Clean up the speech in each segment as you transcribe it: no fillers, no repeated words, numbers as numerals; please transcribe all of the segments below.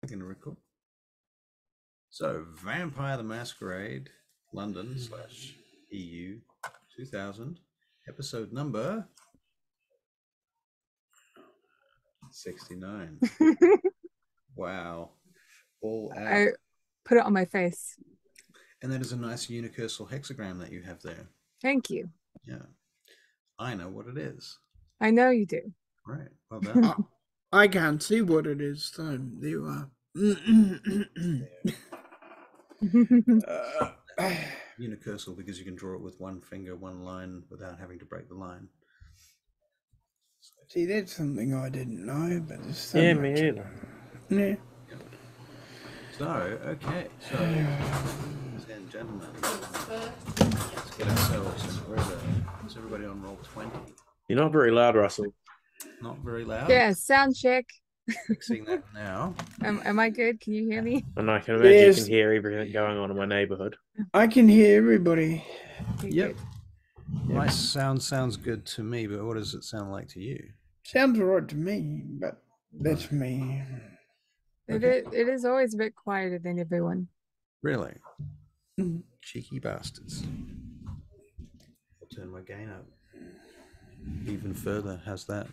Going to record. So, Vampire the Masquerade, London / EU 2000, episode number 69. Wow. All out. I put it on my face. And that is a nice unicursal hexagram that you have there. Thank you. Yeah. I know what it is. I know you do. Right. Well done. I can't see what it is, so there you are. Unicursal because you can draw it with one finger, one line, without having to break the line. See, that's something I didn't know, but it's so yeah, much. me either. Yeah. So, okay. So, ladies and gentlemen, let's get ourselves in order. Is everybody on roll 20? You're not very loud, Russell. Not very loud? Yeah, sound check. Fixing that now. Am I good? Can you hear me? And I can imagine Yes. you can hear everything going on in my neighbourhood. I can hear everybody. Okay, Yep. good. My sound sounds good to me, but what does it sound like to you? Sounds all right to me, but that's me. It is always a bit quieter than everyone. Really? Mm. Cheeky bastards. I'll turn my gain up even further. How's that? I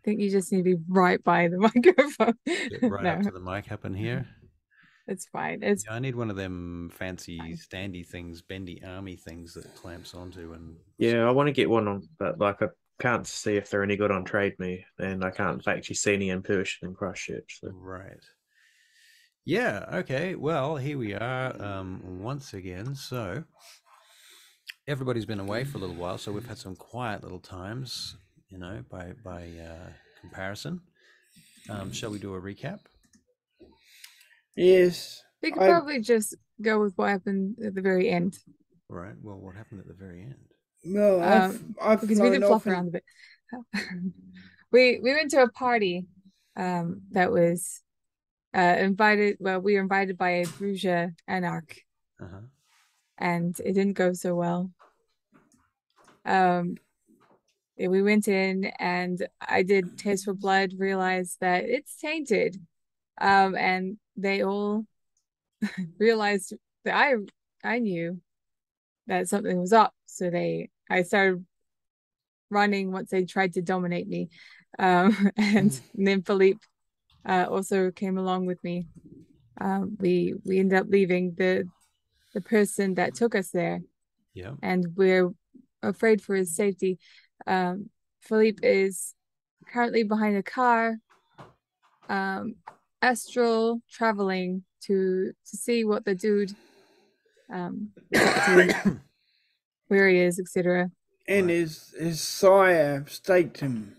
think you just need to be right by the microphone. Get right up to the mic up in here. It's fine. It's Yeah, I need one of them fancy standy things, bendy army things that it clamps onto. And Yeah, I want to get one on, but like I can't see if they're any good on Trade Me, and I can't actually see any in person and Crush it. So. Right. Yeah. Okay. Well, here we are once again. So everybody's been away for a little while, so we've had some quiet little times, you know, by comparison. Shall we do a recap? Yes. we could probably just go with what happened at the very end. Right. Well, what happened at the very end? Well, I've because we did fluff around a bit. We went to a party that was invited. Well, we were invited by a Bruges anarch, and it didn't go so well. We went in, and I did test for blood, realized that it's tainted, and they all realized that I knew that something was up, so I started running once they tried to dominate me, and then Philippe also came along with me. We ended up leaving the person that took us there, and we're afraid for his safety. Philippe is currently behind a car, astral traveling to see what the dude is up to, where he is, etc. And his sire staked him.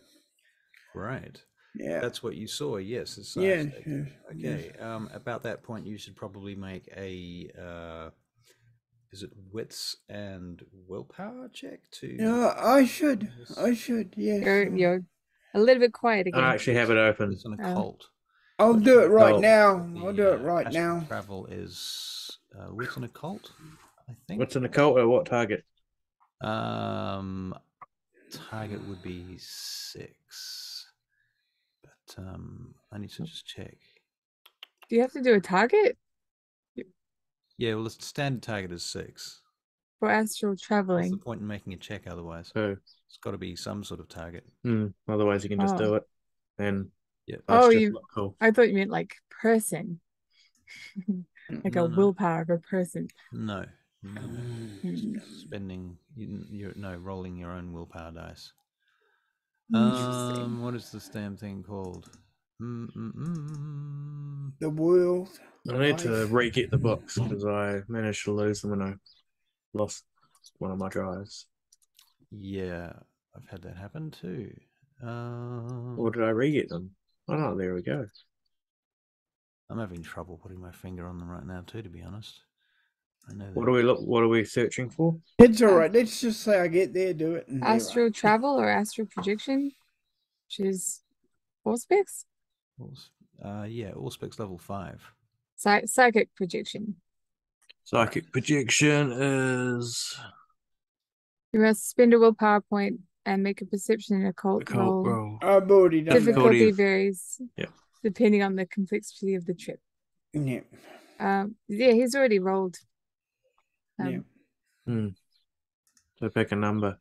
Right. Yeah. That's what you saw. Yes. His Yes. Okay. About that point, you should probably make a. Is it wits and willpower check to? No, I should. Yes. You're a little bit quiet again. I actually have it open. It's an occult. I'll do it right Oh. now. I'll do it right now. Travel is wits and occult, I think. What's an occult or what target? Target would be 6, but I need to just check. Do you have to do a target Yeah, well, the standard target is 6. for astral What's traveling? the point in making a check otherwise? Oh. It's got to be some sort of target. Otherwise, you can just do it. And yeah. Cool. I thought you meant like person, like No. a willpower of a person. No. Spending, rolling your own willpower dice. Interesting. What is this damn thing called? The world. I need to re-get the books because I managed to lose them and I lost one of my drives. Yeah, I've had that happen too. Or did I re-get them? Oh no, there we go. I'm having trouble putting my finger on them right now too, to be honest. I know that. What are we searching for? It's all right. Let's just say I get there, do it. And Astral travel or astral projection, which is Auspex? Auspex level 5. Psychic projection. Psychic projection is You must spend a willpower point and make a perception and occult roll. roll. I've already done Difficulty Difficulty. varies. Yeah. depending on the complexity of the trip. Yeah. Yeah, he's already rolled. Yeah. So pick a number.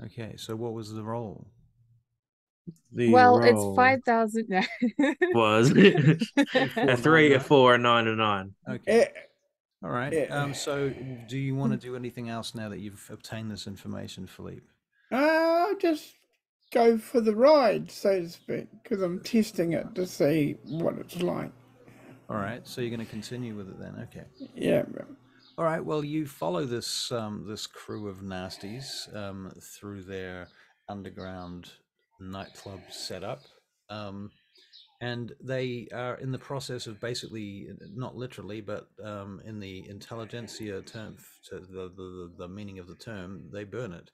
Okay, so what was the roll? The Well, it's roll 5,000. No. was 3, 4, a 3, 9, a 4, a 9, a 9. Okay. Eh, All right. eh, So do you want to do anything else now that you've obtained this information, Philippe? I'll just go for the ride, so to speak, because I'm testing it to see what it's like. All right. So you're going to continue with it then. Okay. Yeah. All right. Well, you follow this this crew of nasties through their underground nightclub setup, and they are in the process of basically, not literally, but in the intelligentsia term, to the meaning of the term, they burn it.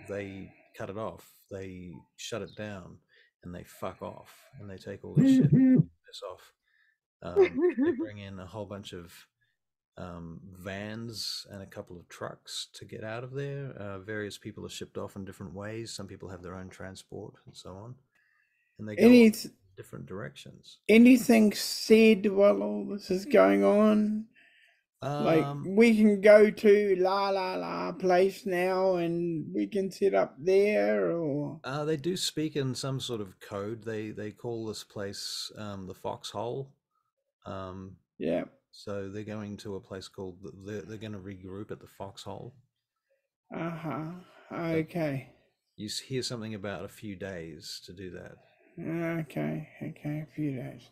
They cut it off. They shut it down, and they fuck off, and they take all this shit and piss off. They bring in a whole bunch of vans and a couple of trucks to get out of there. Various people are shipped off in different ways. Some people have their own transport and so on, and they go in different directions. Anything said while all this is going on? Like, Um, we can go to la place now and we can set up there, or they do speak in some sort of code. They call this place the Foxhole. yeah. So they're going to a place called, they're going to regroup at the Foxhole. Okay. You hear something about a few days to do that. Okay. A few days.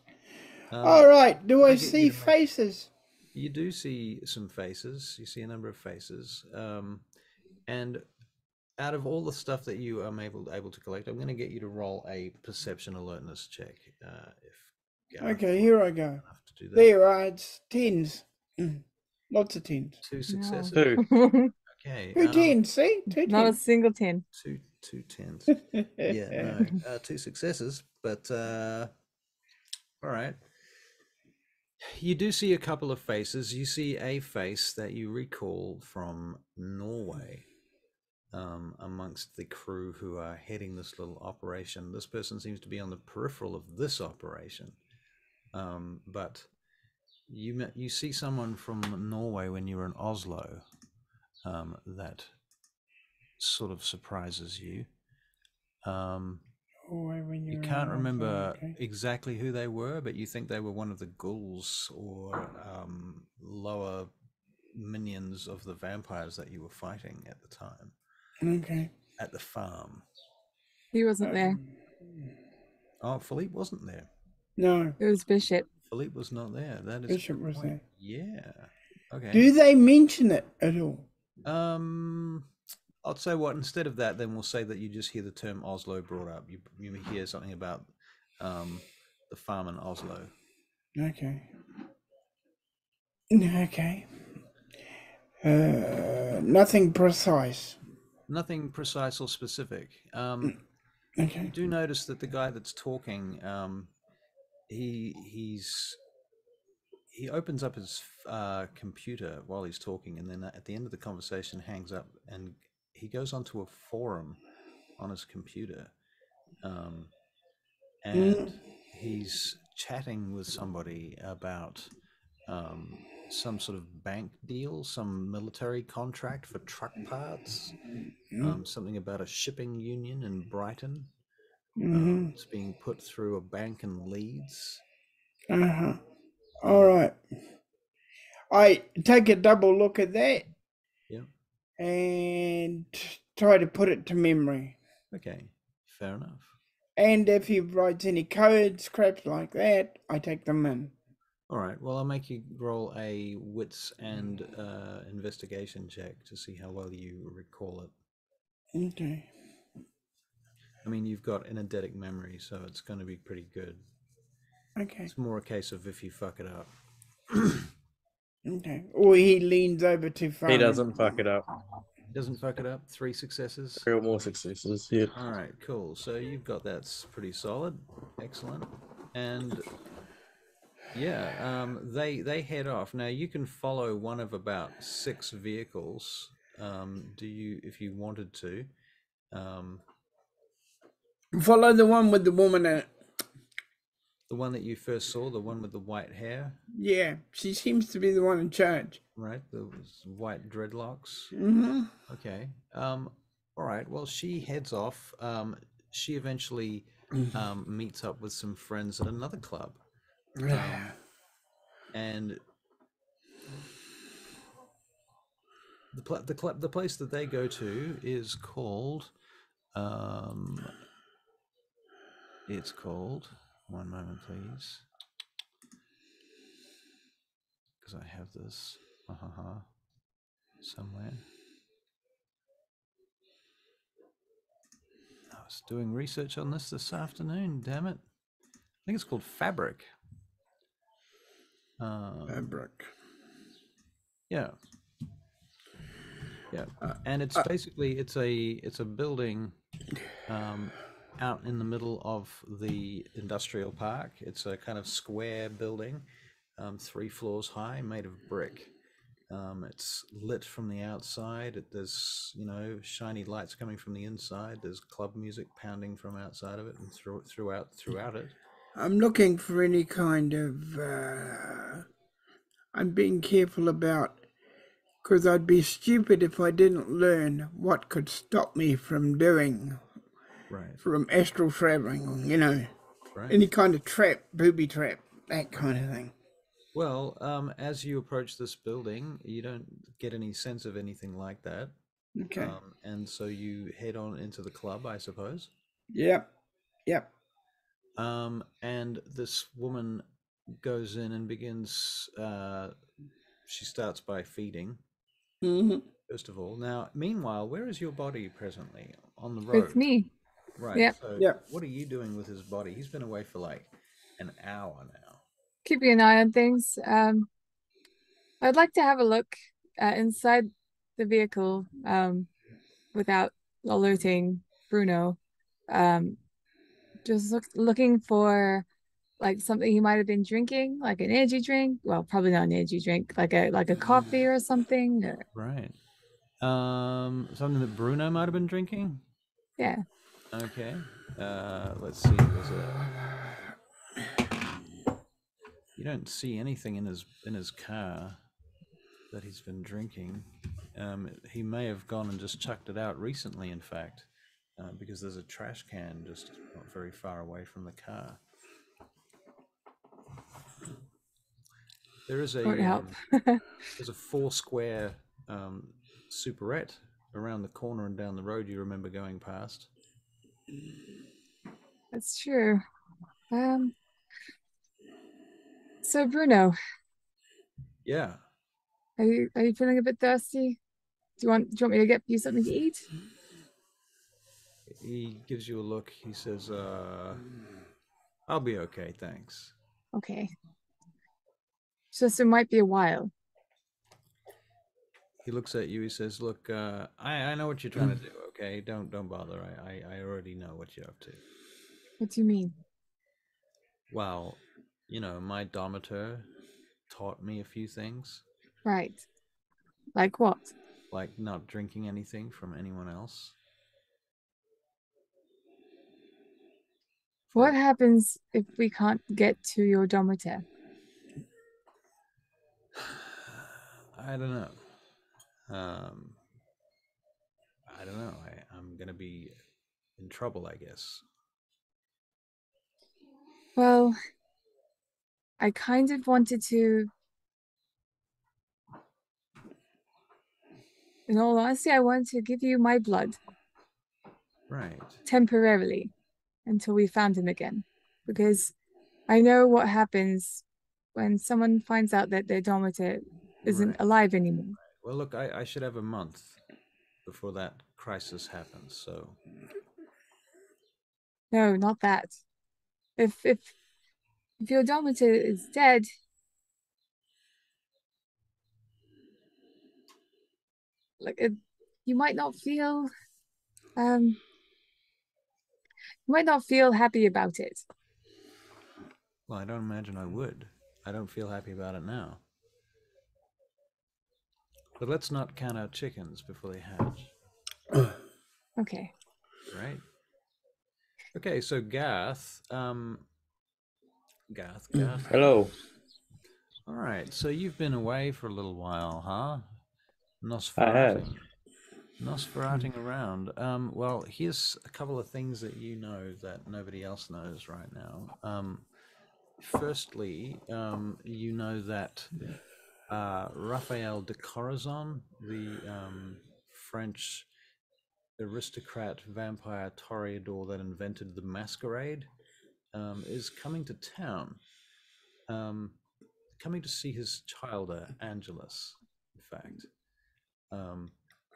All right. Do I see faces? You do see some faces. You see a number of faces. And out of all the stuff that you are able to collect, I'm going to get you to roll a perception alertness check. Okay, here I go. To do that. There, it's tens. Lots of tens. 2 successes. Two. Okay. 2 tens, see? 2 Not a tens. single 10. Two tens. Yeah, no. 2 successes, but all right. You do see a couple of faces. You see a face that you recall from Norway, amongst the crew who are heading this little operation. This person seems to be on the peripheral of this operation, but you see someone from Norway when you were in Oslo that sort of surprises you. You can't remember exactly who they were, but you think they were one of the ghouls or lower minions of the vampires that you were fighting at the time. Okay. At the farm. He wasn't there. Oh, Philippe wasn't there. No. It was Bishop. Philippe was not there. That is Bishop was there. Yeah. Okay. Do they mention it at all? I'll say what, instead of that, then we'll say that you just hear the term Oslo brought up. You hear something about the farm in Oslo. Okay. Okay. Nothing precise. Nothing precise or specific. Okay. You do notice that the guy that's talking, he opens up his computer while he's talking, and then at the end of the conversation hangs up, and he goes onto a forum on his computer, and he's chatting with somebody about some sort of bank deal, some military contract for truck parts, something about a shipping union in Brighton. It's being put through a bank in Leeds. All right. I take a double look at that. Yeah. And try to put it to memory. Okay, fair enough. And if he writes any codes, crap like that, I take them in. All right. Well, I'll make you roll a wits and investigation check to see how well you recall it. Okay. I mean, you've got an eidetic memory, so it's going to be pretty good. Okay. It's more a case of if you fuck it up. Okay. Or he leans over too far. He doesn't fuck it up. Doesn't fuck it up. 3 successes. 3 or more successes. Yeah. All right. Cool. So you've got that's pretty solid. Excellent. And yeah, they head off. Now you can follow one of about 6 vehicles. Do you, if you wanted to? Follow the one with the woman in it. The one that you first saw, the one with the white hair, Yeah, she seems to be the one in charge. right? The white dreadlocks. Mm-hmm. Okay. All right. Well, she heads off. She eventually meets up with some friends at another club. And the place that they go to is called it's called, one moment please, because I have this somewhere. I was doing research on this afternoon, damn it. I think it's called Fabric. Fabric. Yeah. Yeah, and it's basically it's a building out in the middle of the industrial park. It's a kind of square building, 3 floors high, made of brick. It's lit from the outside. There's shiny lights coming from the inside. There's club music pounding from outside of it and throughout it. I'm looking for any kind of. I'm being careful about, because I'd be stupid if I didn't learn what could stop me from doing, Right. from astral traveling, Right. any kind of trap, booby trap, that kind of thing. Well, as you approach this building, you don't get any sense of anything like that. Okay. And so you head on into the club, I suppose. Yep. And this woman goes in and begins. She starts by feeding. Mm-hmm. First of all. Now, meanwhile, where is your body presently? On the road. With me. Right. Yep. So, Yep. what are you doing with his body? He's been away for like an hour now. Keeping an eye on things. I'd like to have a look inside the vehicle without alerting Bruno. Just looking for like something he might have been drinking, like an energy drink. Well, probably not an energy drink, like a coffee or something. Right. Something that Bruno might have been drinking. Yeah. Okay. Let's see. You don't see anything in his car that he's been drinking. He may have gone and just chucked it out recently, in fact, because there's a trash can just not very far away from the car. There is Won't help. there's a 4-square superette around the corner and down the road you remember going past. That's true. So Bruno, Yeah. are you feeling a bit thirsty? Do you want me to get you something to eat? He gives you a look. He says, I'll be okay, thanks. Okay. Just it might be a while. He looks at you. He says, "Look, I know what you're trying to do. Okay, don't bother. I already know what you're up to." What do you mean? Well, my domitor taught me a few things. Right. Like what? Like not drinking anything from anyone else. What happens if we can't get to your domitor? I don't know. I don't know. I'm gonna be in trouble, I guess. Well, I kind of wanted to. In all honesty, I wanted to give you my blood. Right. Temporarily, until we found him again. Because I know what happens when someone finds out that their domitor isn't alive anymore. Well, look, I should have a month before that crisis happens, so... No, not that. If your domitor is dead, you might not feel happy about it. Well, I don't imagine I would. I don't feel happy about it now. But let's not count our chickens before they hatch. Okay. Right? Okay, so Garth, Garth. Hello. All right, so you've been away for a little while, huh? I have. Nosferating around. Well, here's a couple of things that you know that nobody else knows right now. Firstly, you know that Raphael De Corazon, the French aristocrat vampire toreador that invented the Masquerade, is coming to town. Coming to see his Childe, Angelus, in fact.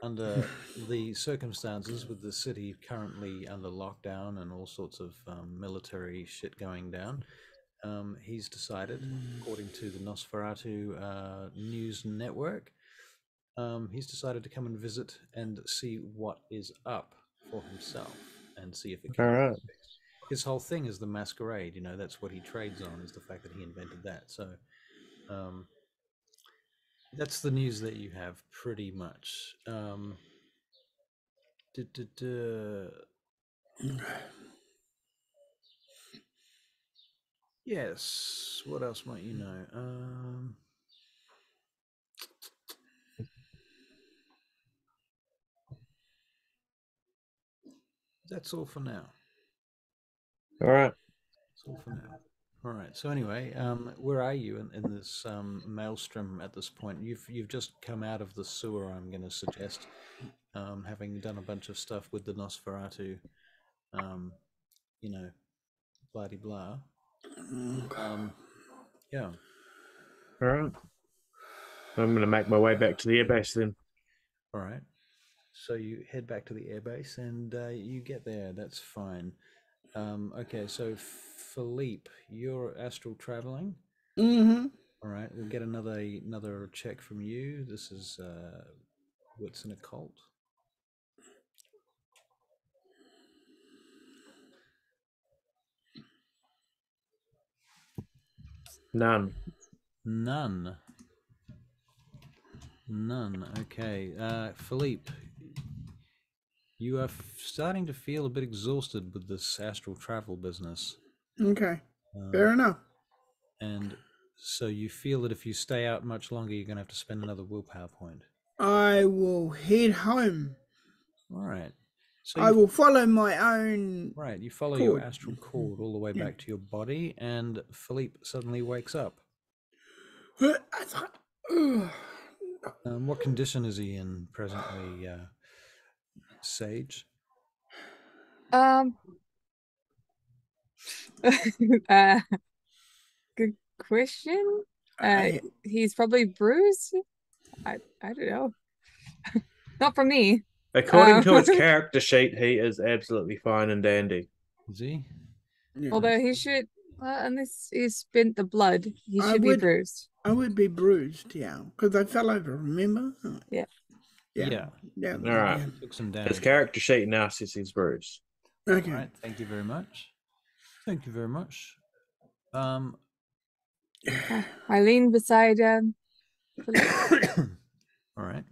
Under the circumstances with the city currently under lockdown and all sorts of military shit going down, he's decided, according to the Nosferatu news network, he's decided to come and visit and see what is up for himself and see if it can All be right. fixed. His whole thing is the Masquerade, that's what he trades on, is the fact that he invented that. So that's the news that you have, pretty much. Yes, what else might you know? That's all for now. All right. That's all for now. All right. So anyway, where are you in this maelstrom at this point? You've just come out of the sewer, I'm going to suggest, having done a bunch of stuff with the Nosferatu, blah de blah. Yeah. All right. I'm going to make my way back to the airbase then. All right. So you head back to the airbase and you get there. That's fine. Okay, so Philippe, you're astral traveling. Mm-hmm. All right, we'll get another check from you. This is wits and occult. None. Okay, Philippe, you are starting to feel a bit exhausted with this astral travel business. Okay, fair enough. And so you feel that if you stay out much longer, you're going to have to spend another willpower point. I will head home. All right. So I will follow my own. Right, you follow cord. your astral cord all the way back to your body, and Philippe suddenly wakes up. What condition is he in presently, Sage? Good question. He's probably bruised. I don't know. Not from me. According to his character sheet, he is absolutely fine and dandy. Is he? Yeah. Although he should, unless he spent the blood, he should be bruised. I would be bruised, yeah, because I fell over. Remember? Yeah. Yeah. All right. Took some damage. His character sheet now says he's bruised. Okay. All right. Thank you very much. I lean beside All right.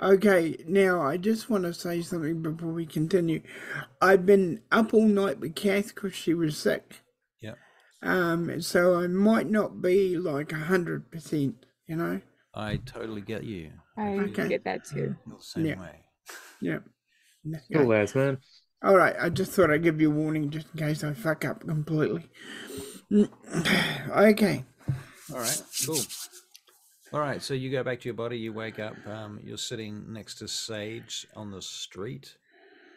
Okay, now I just want to say something before we continue. I've been up all night with Kath because she was sick. Yeah. So I might not be like 100%, I totally get you. I get that too. Same way. Yeah. Cool as, man. All right, I just thought I'd give you a warning just in case I fuck up completely. Okay. All right, cool. All right, so you go back to your body, you wake up, you're sitting next to Sage on the street,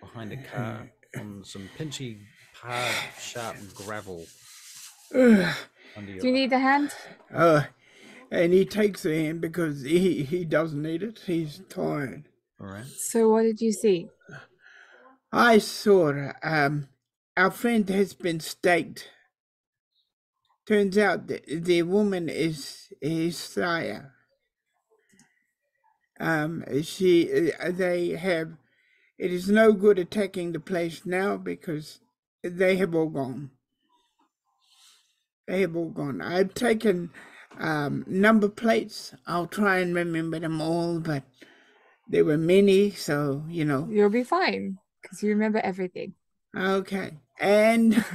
behind a car, on some pinchy, hard, sharp gravel. Do you need a hand? And he takes a hand because he doesn't need it. He's tired. All right. So what did you see? I saw our friend has been staked. Turns out that the woman is his sire. It is no good attacking the place now because they have all gone. I've taken number plates. I'll try and remember them all, but there were many, so, You'll be fine because you remember everything. Okay. and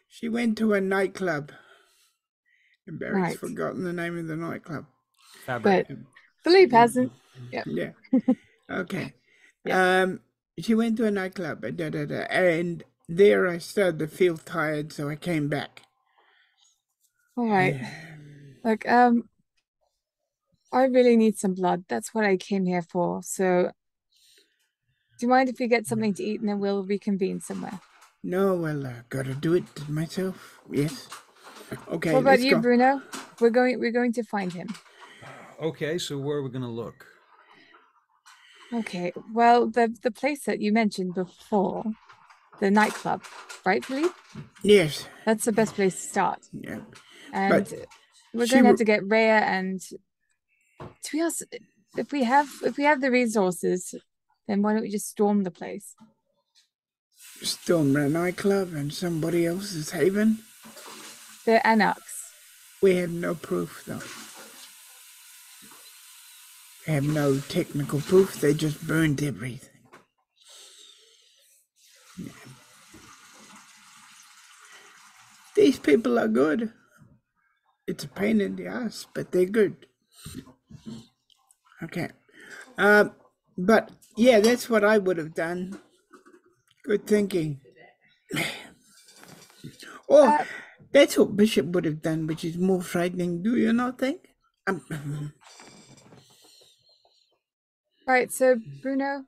she went to a nightclub. And Barry's Right. forgotten the name of the nightclub. But Philippe hasn't. Yep. Yeah. Okay. Yeah. She went to a nightclub, and there I started to feel tired, so I came back. All right. Like, I really need some blood. That's what I came here for. So, do you mind if we get something to eat and then we'll reconvene somewhere? No, well, gotta do it myself. Yes. Okay, What about let's you, go. Bruno? We're going to find him. Okay, so where are we going to look? Okay. Well, the place that you mentioned before, the nightclub, right, Philippe? Yes. That's the best place to start. Yeah. And But we're she going to have w- to get Rhea, and to be honest, if we have the resources, then why don't we just storm the place? storm the nightclub and somebody else's haven. The Anarchs. We have no proof, though. We have no technical proof. They just burned everything. Yeah. These people are good. It's a pain in the ass, but they're good. Okay. But yeah, that's what I would have done. Good thinking. Or that's what Bishop would have done, which is more frightening. Do you not think? Right, so Bruno,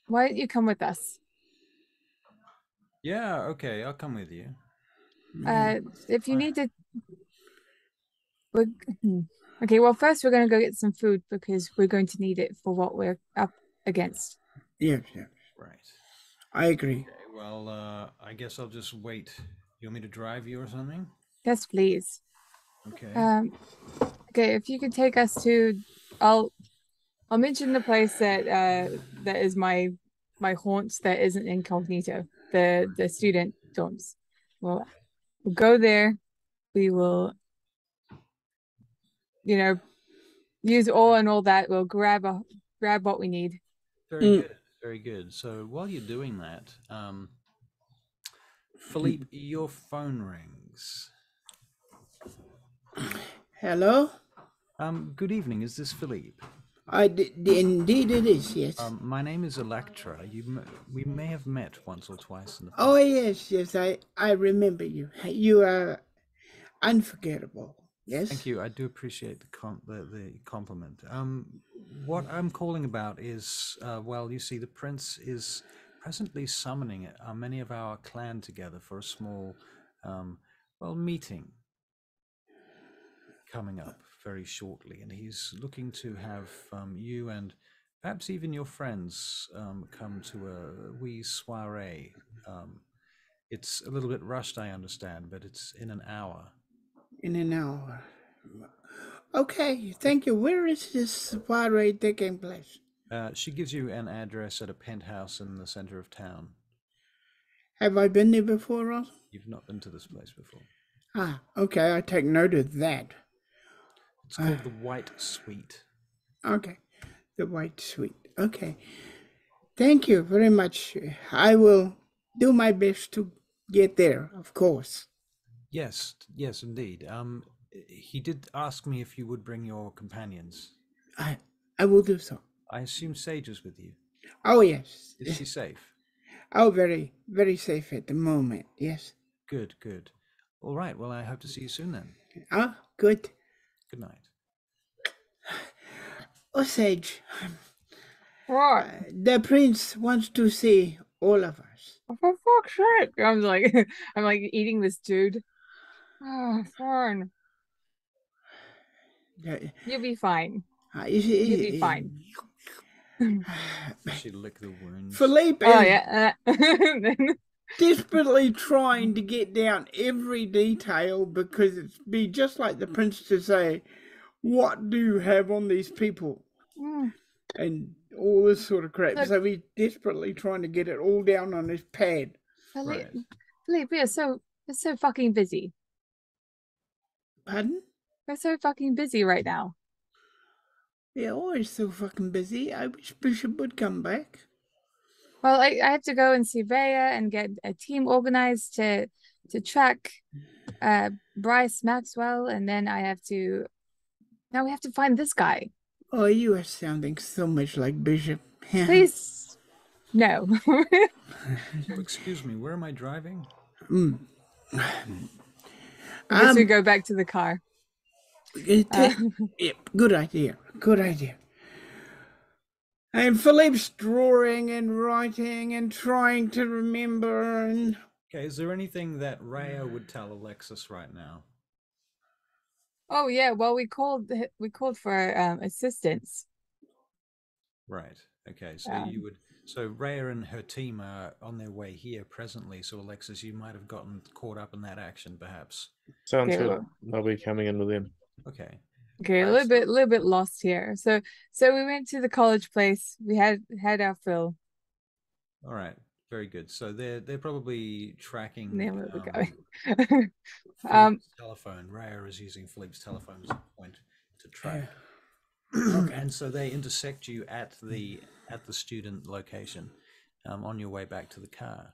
why don't you come with us? Yeah, okay, I'll come with you. If you need to, okay. Well, first we're going to go get some food because we're going to need it for what we're up against. Yes, yes. Right. I agree. Okay, well, I guess I'll just wait. You want me to drive you or something? Yes, please. Okay. Okay, if you could take us to, I'll mention the place that that is my haunt that isn't incognito, the student dorms. We'll go there. We will, use all and all that. We'll grab what we need. Very good. Very good. So while you're doing that, Philippe, your phone rings. Hello? Good evening. Is this Philippe? Indeed it is, yes. My name is Electra. We may have met once or twice in the past. Oh, yes, I remember you. You are unforgettable, yes? Thank you. I do appreciate the compliment. What I'm calling about is, well, you see, the prince is presently summoning many of our clan together for a small, meeting coming up very shortly, and he's looking to have you and perhaps even your friends come to a wee soiree. It's a little bit rushed, I understand, but it's in an hour. In an hour. Okay, thank you. Where is this soiree taking place? She gives you an address at a penthouse in the center of town. Have I been there before, Ross? You've not been to this place before. Ah, okay, I take note of that. It's called the White Suite. Okay, the White Suite. Okay. Thank you very much. I will do my best to get there, of course. Yes, indeed. He did ask me if you would bring your companions. I will do so. I assume Sage is with you. Oh, yes. Is she safe? Oh, very, very safe at the moment, yes. Good. All right, well, I hope to see you soon then. Ah, good. Good night. Oh, Sage. What? The prince wants to see all of us. Oh, for fuck's sake! I'm like eating this dude. Oh, fine. You'll be fine. You'll be fine. She lick the wounds. Philippe Oh is yeah. desperately trying to get down every detail because it'd be just like the prince to say, what do you have on these people? And all this sort of crap. Look, so he's desperately trying to get it all down on his pad. Philippe, we're so fucking busy. Pardon? We're so fucking busy right now. They're always so fucking busy. I wish Bishop would come back. Well, I have to go and see Rhea and get a team organized to track Bryce Maxwell, and then now we have to find this guy. Oh, you are sounding so much like Bishop. Please, no. So, excuse me, where am I driving? I guess we go back to the car. Yep, good idea. Good idea. And Philippe's drawing and writing and trying to remember. And Okay, is there anything that Rhea would tell Alexis right now? Oh yeah, well we called for assistance. Right. Okay. So Rhea and her team are on their way here presently. So Alexis, you might have gotten caught up in that action, perhaps. Sounds Okay, good. well. I'll be coming in with them. Okay. Okay, a little bit lost here. So we went to the college place. We had our fill. All right. Very good. So they're probably tracking Then where we going? Philippe's telephone. Rhea is using Philippe's telephone as a point to track. okay. And so they intersect you at the student location on your way back to the car.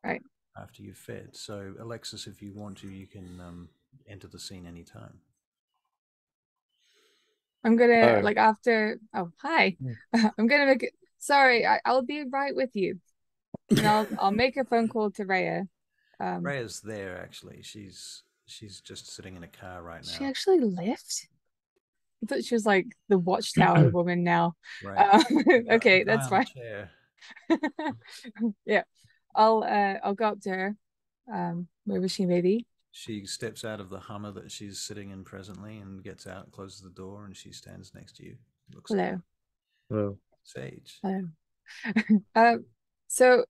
Right. After you've fed. So Alexis, if you want to, you can enter the scene anytime. I'm gonna Oh, hi. I'm gonna make it. Sorry, I'll be right with you. And I'll make a phone call to Rhea. Rhea's there actually. She's just sitting in a car right now. She actually left? I thought she was like the watchtower woman now. Right. Okay, that's fine. Chair. Yeah. I'll go up to her. Where was she maybe? She steps out of the Hummer that she's sitting in presently and gets out, closes the door, and she stands next to you. Looks Hello. Well, Sage. Hello. So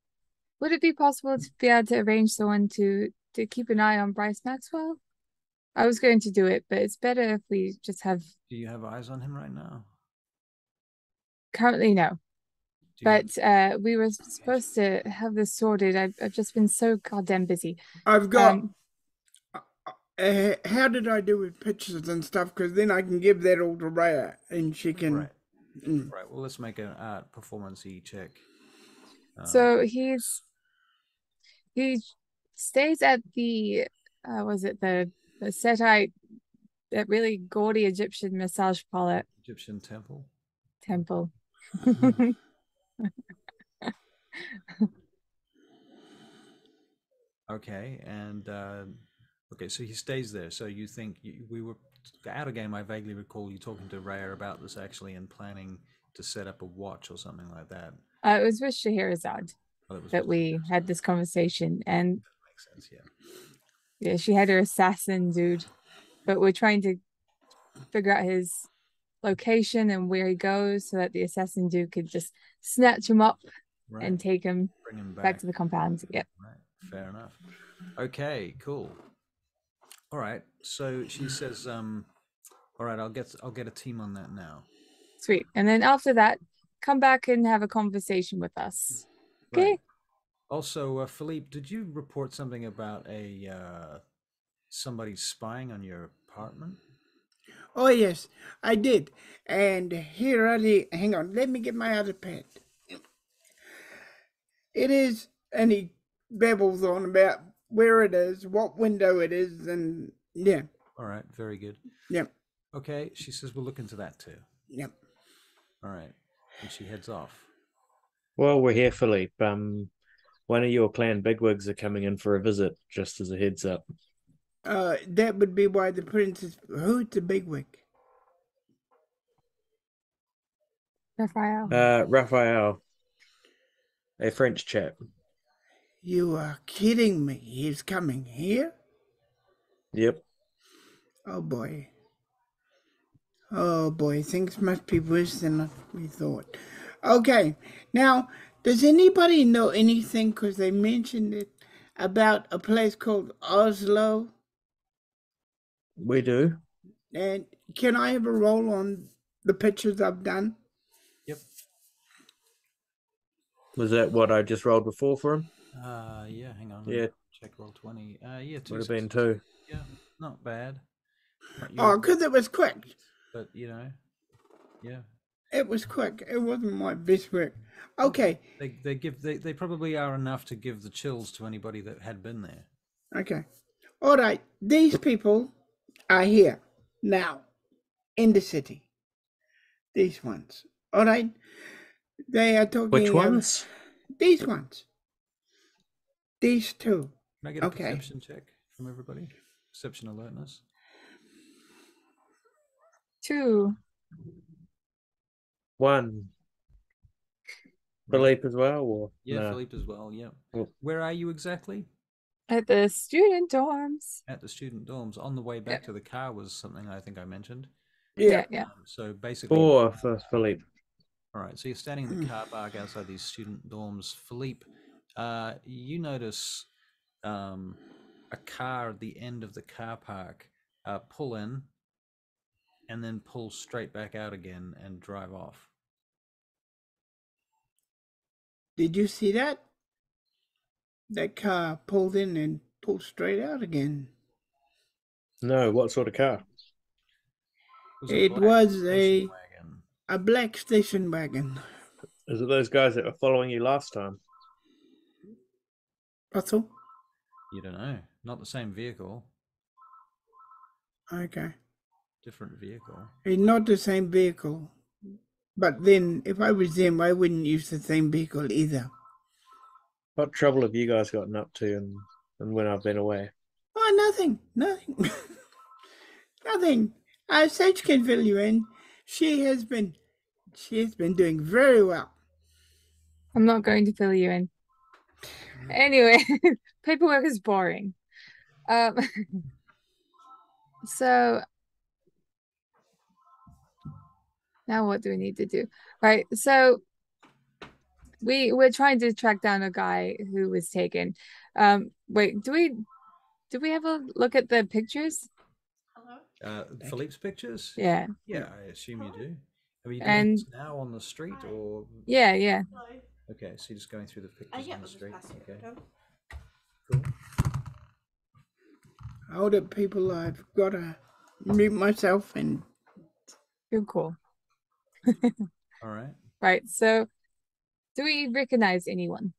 would it be possible to be able to arrange someone to keep an eye on Bryce Maxwell? I was going to do it, but it's better if we just have. Do you have eyes on him right now? Currently, no. But we were supposed to have this sorted. I've just been so goddamn busy. I've got. How did I do with pictures and stuff? Because then I can give that all to Rhea and she can. Right. Right. Well, let's make an art performance check. So he stays at the was it the Setite, that really gaudy Egyptian massage parlor. Egyptian temple. Okay, and so he stays there. So you think we were out of game? I vaguely recall you talking to Rhea about this actually and planning to set up a watch or something like that. It was with Scheherazade that we had this conversation, and that makes sense. Yeah, she had her assassin dude, but we're trying to figure out his location and where he goes so that the assassin dude could just snatch him up and take him, bring him back to the compound. Yep. Right. Fair enough. Okay, cool. All right. So she says, all right, I'll get a team on that now. Sweet. And then after that, come back and have a conversation with us. Okay. Right. Also, Philippe, did you report something about somebody spying on your apartment? Oh, yes, I did. And here hang on, let me get my other pad. It is, and he babbles on about where it is, what window it is, and yeah. All right, very good. Yep. Okay, she says we'll look into that too. Yep. All right, and she heads off. Well, we're here, Philippe. One of your clan bigwigs are coming in for a visit, just as a heads up. That would be why the princess. Who's the bigwig? Raphael. Raphael, a French chap. You are kidding me. He's coming here? Yep. Oh boy. Oh boy, things must be worse than we thought. Okay, now, does anybody know anything, because they mentioned it, about a place called Oslo? We do. And can I have a roll on the pictures I've done? Yep. Was that what I just rolled before for him? Yeah, hang on. Yeah. Check roll 20. Yeah, 2. Would have been 2. Yeah, not bad. Oh, because it was quick. But, yeah. It was quick. It wasn't my best work. Okay. They probably are enough to give the chills to anybody that had been there. Okay. All right. These people are here now in the city. These ones. All right. They are talking. Which ones? These ones. These two. Can I get a perception check from everybody? Perception alertness. 2. 1. Philippe as well, or yeah, no? Philippe as well. Yeah. Cool. Where are you exactly? At the student dorms. At the student dorms. On the way back to the car was something I think I mentioned. Yeah. So basically. 4 for Philippe. All right. So you're standing in the car park outside these student dorms. Philippe, you notice a car at the end of the car park pull in and then pull straight back out again and drive off. Did you see that? That car pulled in and pulled straight out again. No, what sort of car? It was a black station wagon. Is it those guys that were following you last time? Russell? You don't know. Not the same vehicle. Okay. Different vehicle. It's not the same vehicle. But then, if I was them, I wouldn't use the same vehicle either. What trouble have you guys gotten up to and when I've been away? Oh, nothing. Nothing. Sage can fill you in. She has been doing very well. I'm not going to fill you in. Anyway, paperwork is boring. So now what do we need to do? Right. So we're trying to track down a guy who was taken. Wait, do we have a look at the pictures? Philippe's pictures? Yeah. Yeah, I assume you do. Are you doing this now on the street or? Yeah. Okay, so you're just going through the pictures on the street. Okay. Cool. Hold it, people. I've got to mute myself and. You're cool. All right. Right. So, do we recognize anyone?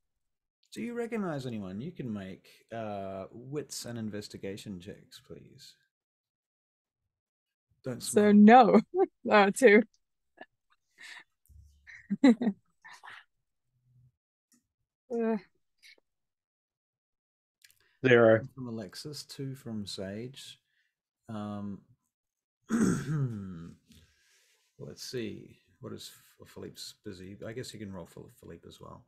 Do you recognize anyone? You can make wits and investigation checks, please. Don't smile. So no. 2. 0 from Alexis, 2 from Sage. Let's see. What is Philippe's busy? I guess you can roll for Philippe as well.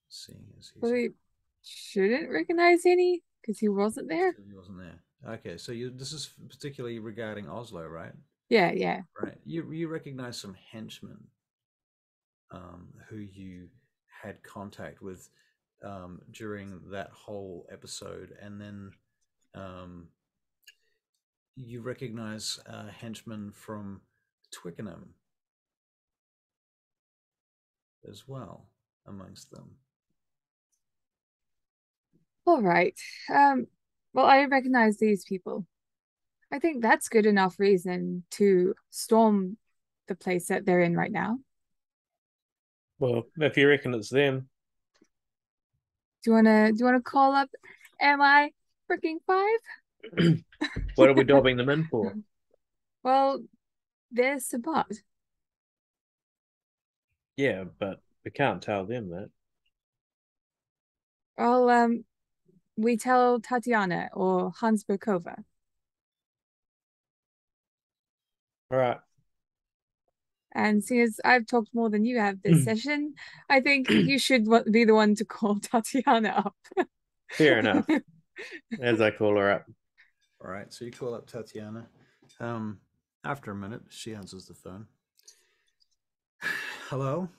Seeing as he's Philippe shouldn't recognize any because he wasn't there. He wasn't there. Okay, so this is particularly regarding Oslo, right? Yeah. Right. You recognize some henchmen who you had contact with during that whole episode, and then you recognize henchmen from Twickenham as well amongst them. All right. Well, I recognize these people. I think that's good enough reason to storm the place that they're in right now. Well, if you reckon it's them. Do you wanna call up MI freaking 5? What are we dobbing them in for? Well, they're Sabbat. Yeah, but we can't tell them that. Well, we tell Tatiana or Hans Berkova. All right. And seeing as I've talked more than you have this session, I think you should be the one to call Tatiana up. Fair enough. As I call her up. All right, so you call up Tatiana. After a minute, she answers the phone. Hello?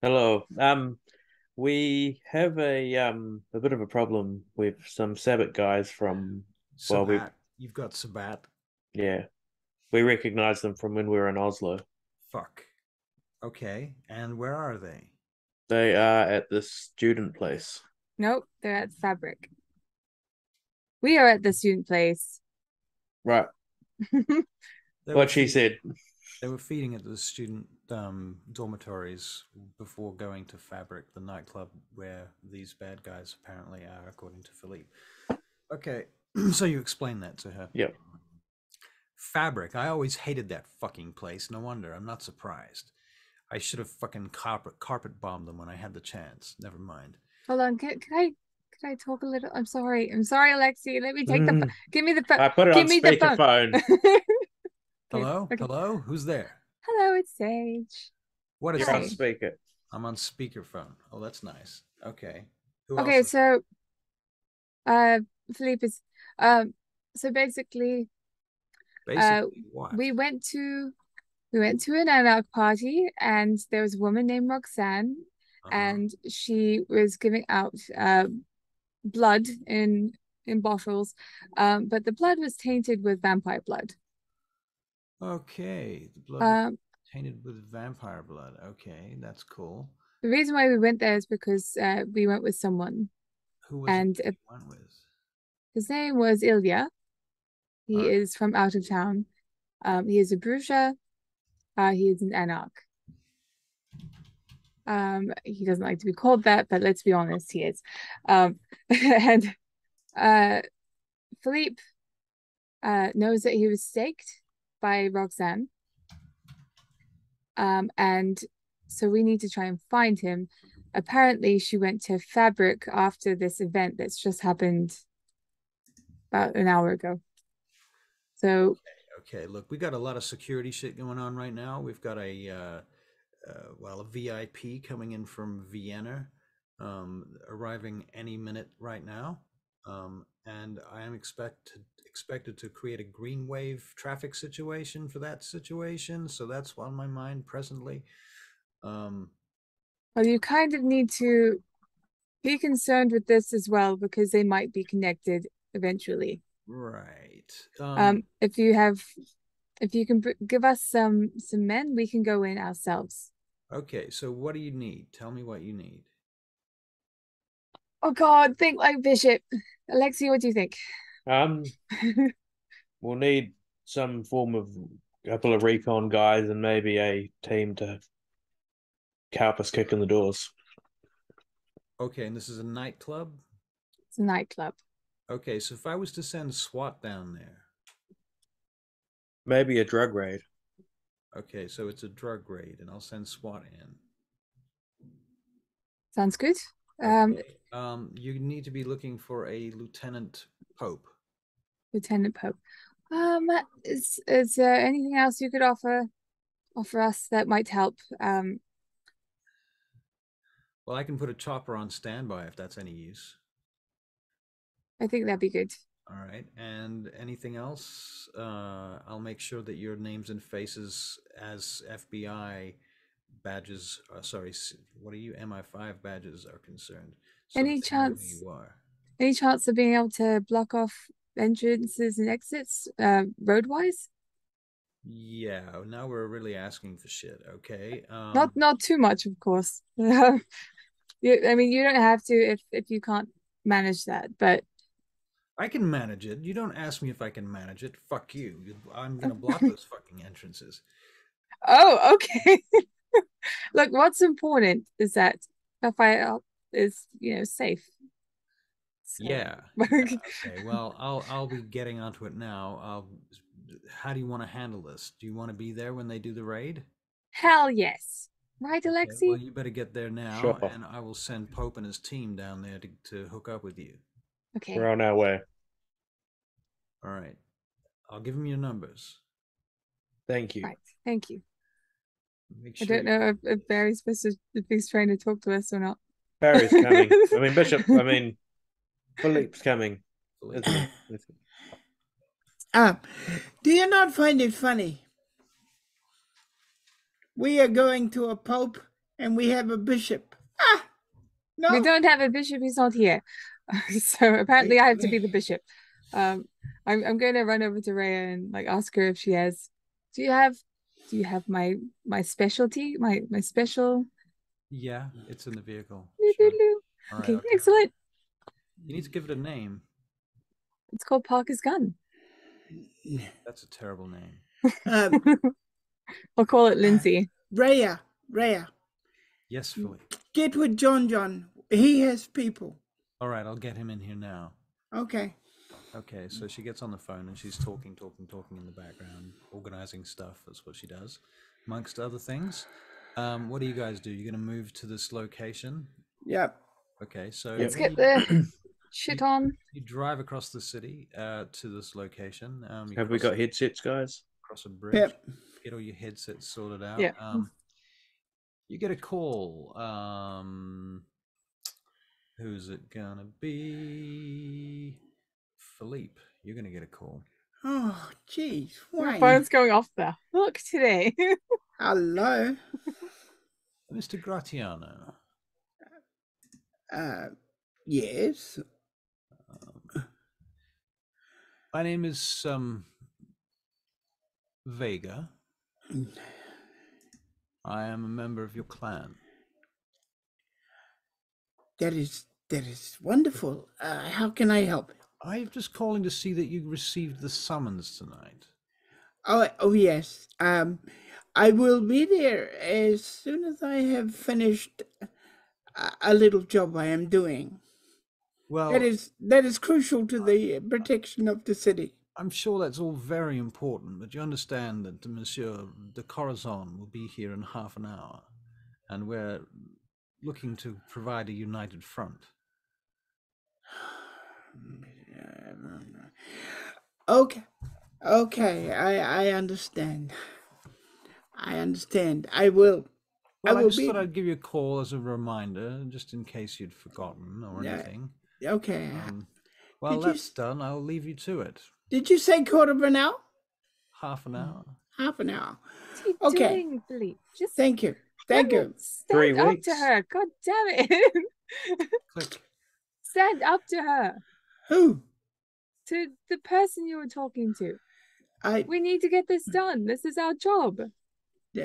Hello. We have a bit of a problem with some Sabbat guys from Sabbat. You've got Sabbat. Yeah. We recognize them from when we were in Oslo. Fuck. Okay, and where are they? They are at the student place. Nope, they're at Fabric. We are at the student place. Right. What she said. They were feeding at the student dormitories before going to Fabric, the nightclub where these bad guys apparently are, according to Philippe. Okay, so you explain that to her. Yep. Fabric. I always hated that fucking place. No wonder. I'm not surprised. I should have fucking carpet bombed them when I had the chance. Never mind. Hold on, can I talk a little? I'm sorry, Alexi. Let me take the phone. Give me the phone. I put it Give on me the phone. speakerphone. Hello? Okay. Hello? Who's there? Hello, it's Sage. What is You're on this? speaker. I'm on speakerphone. Oh, that's nice. Okay. Okay, else? so Philippe is so basically what? we went to an anarch party, and there was a woman named Roxanne, and she was giving out blood in bottles, but the blood was tainted with vampire blood. Okay, the blood was tainted with vampire blood. Okay, that's cool. The reason why we went there is because we went with someone. Who was it you went with? His name was Ilya. He is from out of town. He is a Bruja. He is an anarch. He doesn't like to be called that, but let's be honest, he is. And Philippe knows that he was staked by Roxanne. And so we need to try and find him. Apparently, she went to Fabric after this event that's just happened about an hour ago. So okay, look, we got a lot of security shit going on right now. We've got a VIP coming in from Vienna, arriving any minute right now, and I am expected to create a green wave traffic situation for that situation. So that's on my mind presently. Well, you kind of need to be concerned with this as well, because they might be connected eventually. Right. If you can give us some men, we can go in ourselves. Okay, so what do you need? Tell me what you need. Oh God, think like Bishop. Alexi, what do you think? We'll need some form of couple of recon guys and maybe a team to help us kick in the doors. Okay, and this is a nightclub? It's a nightclub. Okay, so if I was to send SWAT down there. Maybe a drug raid. Okay, so it's a drug raid, and I'll send SWAT in. Sounds good. Okay. You need to be looking for a Lieutenant Pope. Lieutenant Pope. Is there anything else you could offer us that might help? Well, I can put a chopper on standby if that's any use. I think that'd be good. All right. And anything else? I'll make sure that your names and faces as FBI badges, sorry, what are you? MI5 badges are concerned. So Any chance of being able to block off entrances and exits road-wise? Yeah, now we're really asking for shit. Okay. Not too much, of course. I mean, you don't have to if you can't manage that, but I can manage it. You don't ask me if I can manage it. Fuck you. I'm gonna block those fucking entrances. Oh, okay. Look, what's important is that Raphael is, safe. So. Yeah. Okay. Well, I'll be getting onto it now. How do you want to handle this? Do you want to be there when they do the raid? Hell yes. Right, Alexi? Okay, well, you better get there now, sure. And I will send Pope and his team down there to hook up with you. Okay. We're on our way. All right. I'll give him your numbers. Thank you. Right. Thank you. Sure I don't know if Barry's supposed to, if he's trying to talk to us or not. Barry's coming. Philippe's coming. Do you not find it funny? We are going to a pope and we have a bishop. No. We don't have a bishop, he's not here. So apparently I have to be the bishop. I'm going to run over to Rhea and ask her if she has. Do you have my specialty? My special? Yeah, it's in the vehicle. Sure. Okay, excellent. You need to give it a name. It's called Parker's Gun. That's a terrible name. I'll call it Lindsay. Rhea, Yes, Philippe. get with John. He has people. All right, I'll get him in here now. Okay. Okay, so she gets on the phone and she's talking in the background, organizing stuff. That's what she does, amongst other things. What do you guys do? You're going to move to this location? Yep. Okay, so Let's get the shit on. you drive across the city to this location. Have we got headsets, guys? Cross a bridge. Yep. Get all your headsets sorted out. Yeah. You get a call. Who's it gonna be? Philippe. You're gonna get a call. Oh, jeez. Your Why? phone's going off the hook today. Hello. Mr. Gratiano. Yes. My name is Vega. I am a member of your clan. That is wonderful. How can I help? I'm just calling to see that you received the summons tonight. Oh yes. I will be there as soon as I have finished a little job I am doing. Well, that is crucial to the protection of the city. I'm sure that's all very important, but you understand that Monsieur De Corazon will be here in half an hour, and we're looking to provide a united front. Okay. I understand. I will. Well, I just thought I'd give you a call as a reminder, just in case you'd forgotten or anything. Okay. Well, that's done. I'll leave you to it. Did you say quarter of an hour? Half an hour. Half an hour. What's he doing, Philippe? Just Thank you. Thank you. Stand up to her. God damn it. Click. Stand up to her. Who? To the person you were talking to. We need to get this done. This is our job. All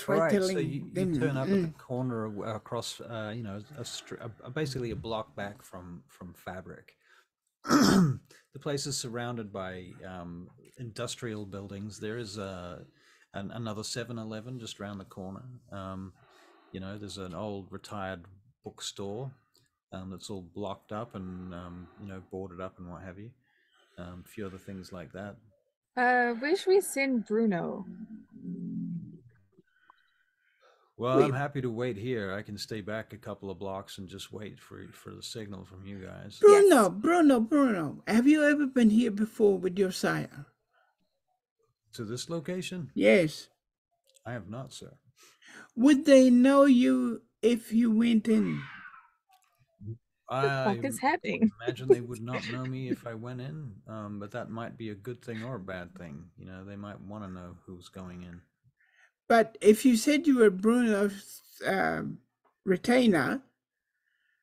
right, so you turn up at the corner across, basically a block back from Fabric. The place is surrounded by industrial buildings. There is another 7-Eleven just around the corner. There's an old retired bookstore that's all blocked up and boarded up and what have you. A few other things like that. Where should we send Bruno? Well, I'm happy to wait here. I can stay back a couple of blocks and just wait for the signal from you guys. Bruno, have you ever been here before with your sire? To this location? Yes. I have not, sir. Would they know you if you went in? What the fuck is happening? Imagine they would not know me if I went in, but that might be a good thing or a bad thing. They might want to know who's going in. But if you said you were Bruno's retainer,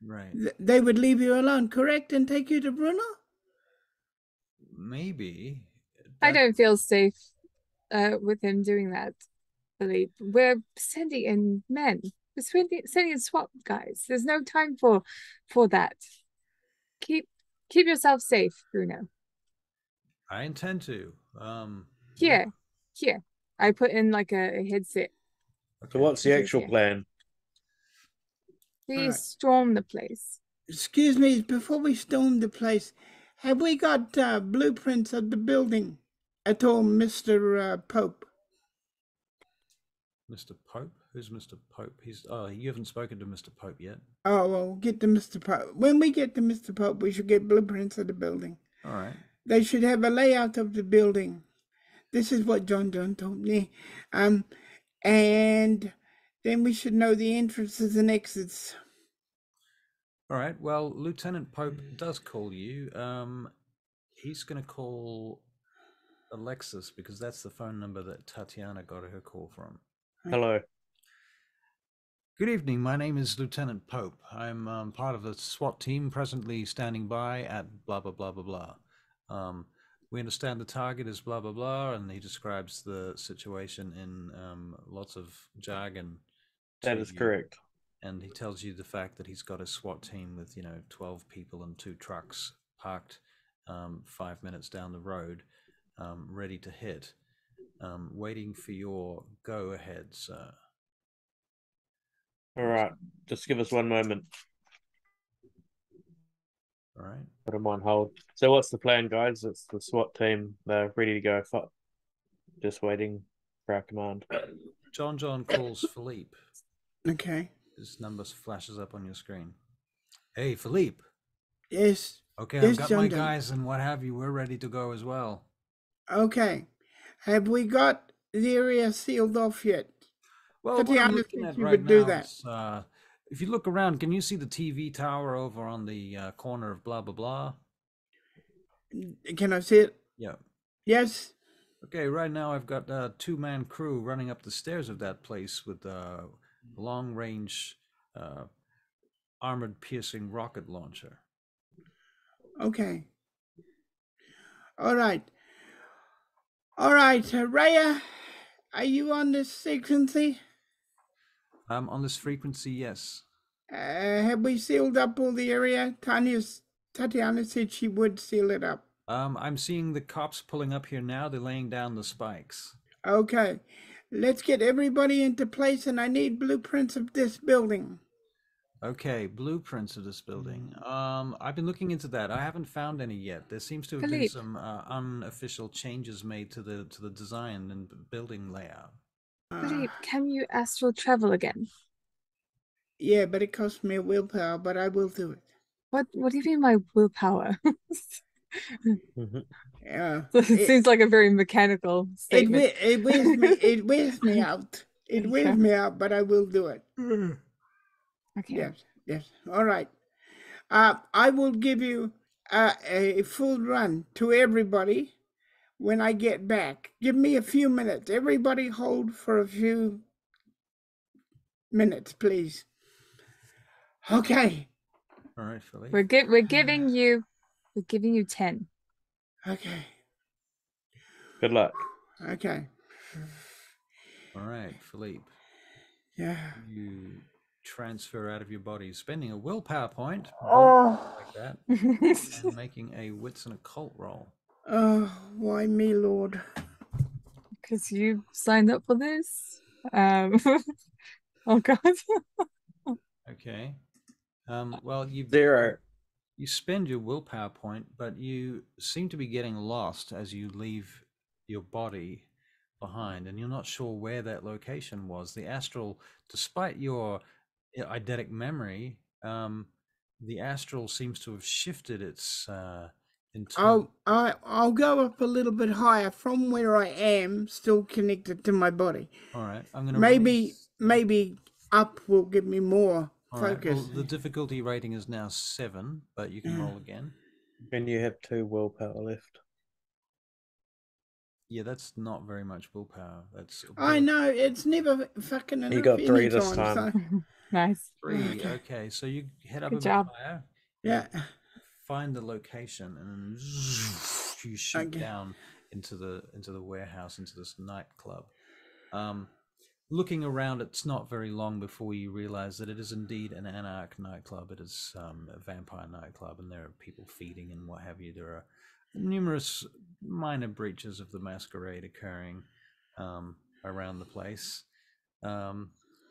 right, they would leave you alone, correct, and take you to Bruno? Maybe. I don't feel safe with him doing that, Philippe. We're sending in men. We're sending in SWAT guys. There's no time for that. Keep yourself safe, Bruno. I intend to. Here. I put in like a headset. So what's the actual plan? We storm the place. Excuse me, before we storm the place, have we got blueprints of the building at all, Mr. Pope? Mr. Pope? Who's Mr. Pope? You haven't spoken to Mr. Pope yet. Oh, well, get to Mr. Pope. When we get to Mr. Pope, we should get blueprints of the building. All right. They should have a layout of the building. This is what John told me. And then we should know the entrances and exits. All right. Well, Lieutenant Pope does call you. He's going to call Alexis because that's the phone number that Tatiana got her call from. Hello. Good evening. My name is Lieutenant Pope. I'm part of the SWAT team presently standing by at blah, blah, blah, blah, blah. We understand the target is blah, blah, blah, and he describes the situation in lots of jargon. That is correct. And he tells you the fact that he's got a SWAT team with, 12 people and 2 trucks parked 5 minutes down the road, ready to hit. waiting for your go ahead, sir. All right, just give us one moment. All right. Put them on hold. So what's the plan, guys? It's the SWAT team. They're ready to go. Just waiting for our command. John calls Philippe. Okay. His number flashes up on your screen. Hey, Philippe. Yes. Okay, yes, I've got John my John. guys and what have you. We're ready to go as well. Okay. Have we got the area sealed off yet? Well, what I'm Tatiana looking said at she right would do now that. is, if you look around, can you see the TV tower over on the corner of blah, blah, blah? Can I see it? Yeah. Yes. Okay, right now I've got a two-man crew running up the stairs of that place with a long-range armored piercing rocket launcher. Okay. All right. All right, Raya, are you on this frequency? On this frequency, yes. Have we sealed up all the area? Tatiana said she would seal it up. I'm seeing the cops pulling up here now. They're laying down the spikes. Okay. Let's get everybody into place, and I need blueprints of this building. Okay, blueprints of this building. I've been looking into that. I haven't found any yet. There seems to have been Philippe. some unofficial changes made to the design and building layout. Philippe, can you astral travel again? Yeah, but it costs me a willpower, but I will do it. What do you mean by willpower? Yeah. It seems like a very mechanical statement. It wears me. It wears me out. It wears me out, but I will do it. Okay. Yes. All right. I will give you a full run to everybody when I get back. Give me a few minutes. Everybody hold for a few minutes, please. Okay. All right, Philippe. We're giving you 10. Okay. Good luck. Okay. All right, Philippe. Yeah. You transfer out of your body, spending a willpower point like that, and making a wits and occult roll. Oh, why me, Lord? Because you signed up for this. Oh God. Okay. Well, you spend your willpower point, but you seem to be getting lost as you leave your body behind, and you're not sure where that location was. The astral, despite your eidetic memory, the astral seems to have shifted its internal. I'll go up a little bit higher from where I am, still connected to my body. All right, I'm gonna maybe up will give me more focus. Well, the difficulty rating is now 7, but you can roll again. And you have 2 willpower left. Yeah, that's not very much willpower. That's I know, it's never fucking enough. You got 3 this so- time. Nice. 3. Okay, so you head up Good a job. bit higher. Yeah. Find the location, and you shoot down into the warehouse, into this nightclub. Looking around, it's not very long before you realize that it is indeed an anarch nightclub. It is a vampire nightclub, and there are people feeding and what have you. There are numerous minor breaches of the masquerade occurring around the place.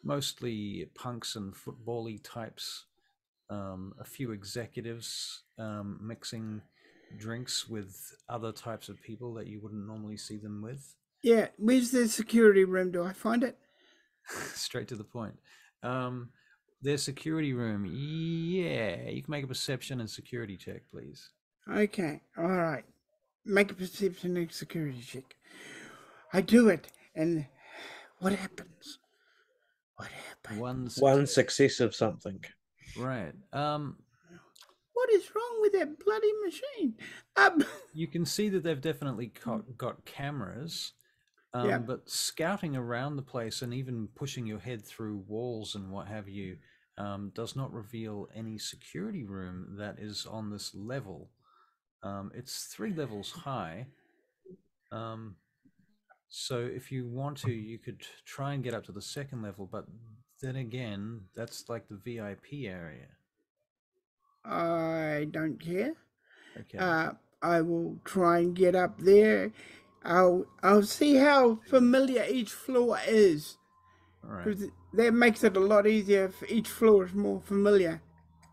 Mostly punks and football-y types. A few executives mixing drinks with other types of people that you wouldn't normally see them with. Yeah, where's the security room? Do I find it? Straight to the point. Their security room. Yeah, you can make a perception and security check, please. Okay, all right. Make a perception and security check. I do it, and what happens? What happens? One success of something. Right. What is wrong with that bloody machine? You can see that they've definitely got cameras. But scouting around the place and even pushing your head through walls and what have you does not reveal any security room that is on this level. It's 3 levels high. So if you want to, you could try and get up to the 2nd level, but then again, that's like the VIP area. I don't care. Okay. I will try and get up there. I'll see how familiar each floor is, All right. because that makes it a lot easier if each floor is more familiar.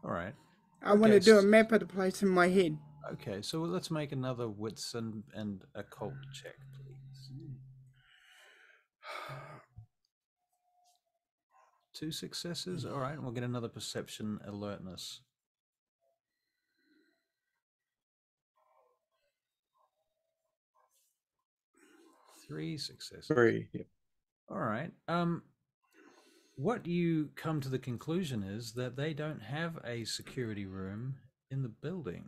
All right. I want to do a map of the place in my head. Okay, so let's make another wits and occult check, please. 2 successes. All right, and we'll get another perception alertness. 3 successes. 3. Yep. All right. What you come to the conclusion is that they don't have a security room in the building,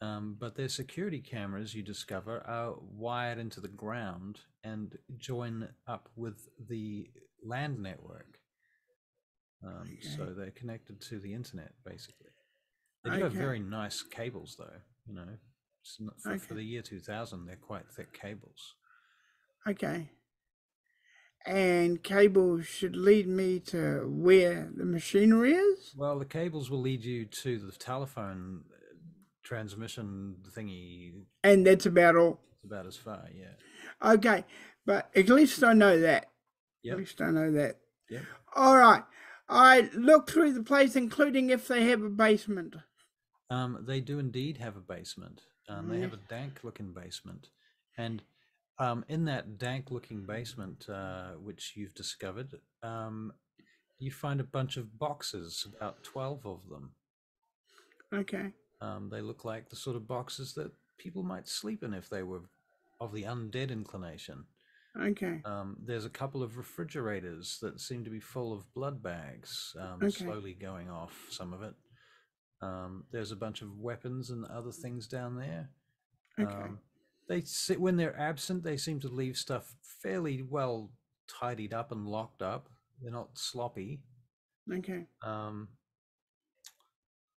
but their security cameras, you discover, are wired into the ground and join up with the land network. So they're connected to the internet, basically. They do have very nice cables, though. You know, for the year 2000, they're quite thick cables. Okay. And cables should lead me to where the machinery is? Well, the cables will lead you to the telephone transmission thingy. And that's about all? It's about as far, yeah. Okay, but at least I know that. Yep. At least I know that. Yep. All right. I look through the place, including if they have a basement. They do indeed have a basement. They have a dank-looking basement. And in that dank-looking basement, which you've discovered, you find a bunch of boxes, about 12 of them. Okay. They look like the sort of boxes that people might sleep in if they were of the undead inclination. Okay. There's a couple of refrigerators that seem to be full of blood bags, slowly going off, some of it. There's a bunch of weapons and other things down there. Okay. When they're absent, they seem to leave stuff fairly well tidied up and locked up. They're not sloppy. Okay.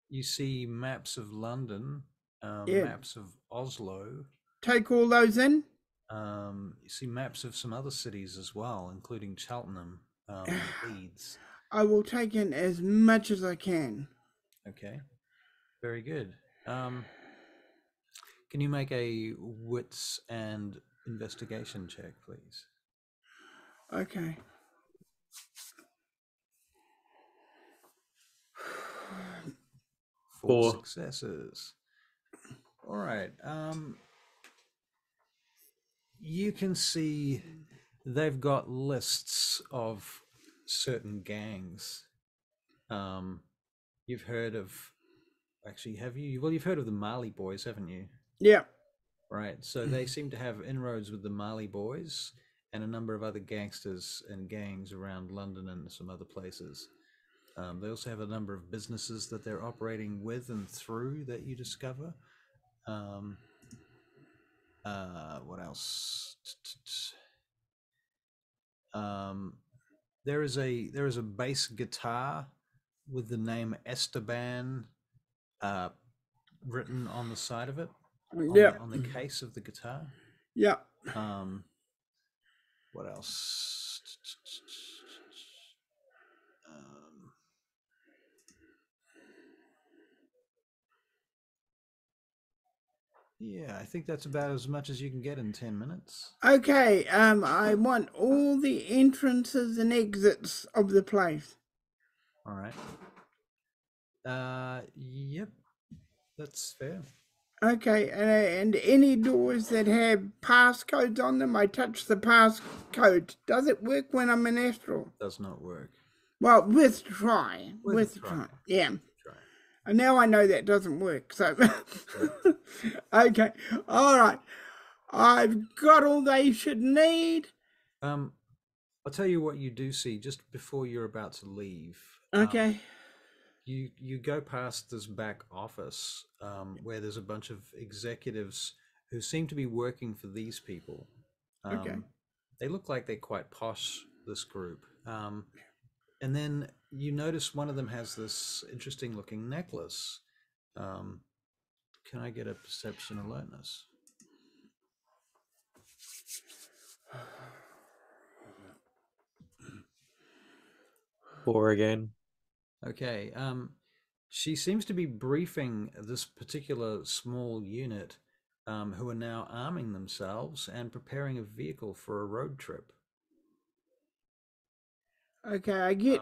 You see maps of London, maps of Oslo. Take all those in? You see maps of some other cities as well, including Cheltenham, Leeds. I will take in as much as I can. Okay, very good. Can you make a wits and investigation check, please? Okay. Four successes. All right. You can see they've got lists of certain gangs. You've heard of, actually, have you? Well, you've heard of the Marley Boys, haven't you? Yeah. Right. So they seem to have inroads with the Marley Boys and a number of other gangsters and gangs around London and some other places. They also have a number of businesses that they're operating with and through that you discover. What else? There is a bass guitar with the name Esteban written on the side of it. On the case of the guitar. Yeah. What else? Yeah, I think that's about as much as you can get in 10 minutes. Okay, I want all the entrances and exits of the place. All right. Yep, that's fair. Okay, and any doors that have passcodes on them, I touch the passcode. Does it work when I'm in astral? Does not work. Well, with try. Yeah. And now I know that doesn't work, so... Okay, all right. I've got all they should need. I'll tell you what you do see just before you're about to leave. Okay. You go past this back office where there's a bunch of executives who seem to be working for these people. Okay. They look like they're quite posh, this group. And then you notice one of them has this interesting looking necklace. Can I get a perception alertness? 4 again. Okay. She seems to be briefing this particular small unit who are now arming themselves and preparing a vehicle for a road trip. Okay, I get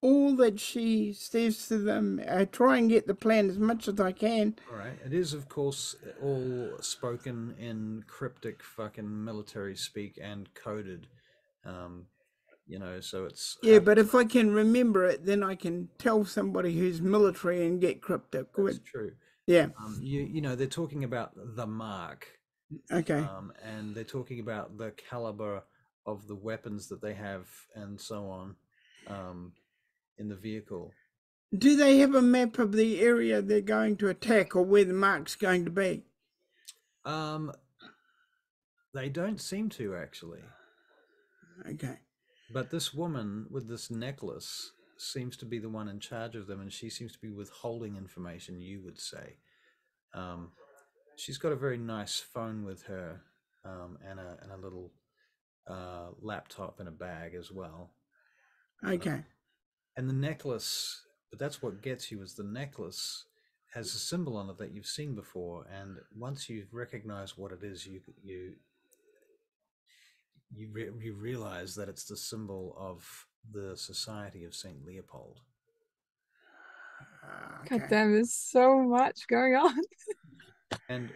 all that she says to them. I try and get the plan as much as I can. All right. It is, of course, all spoken in cryptic fucking military speak and coded. So it's... Yeah, but if I can remember it, then I can tell somebody who's military and get cryptic. That's true. Yeah. They're talking about the mark. Okay. And they're talking about the caliber of the weapons that they have and so on in the vehicle. Do they have a map of the area they're going to attack or where the mark's going to be? They don't seem to, actually. Okay. But this woman with this necklace seems to be the one in charge of them, and she seems to be withholding information, you would say. She's got a very nice phone with her, and a little laptop in a bag as well. Okay. And the necklace, but that's what gets you, is the necklace has a symbol on it that you've seen before, and once you recognize what it is, you realize that it's the symbol of the Society of St. Leopold. Okay. God damn, there's so much going on. And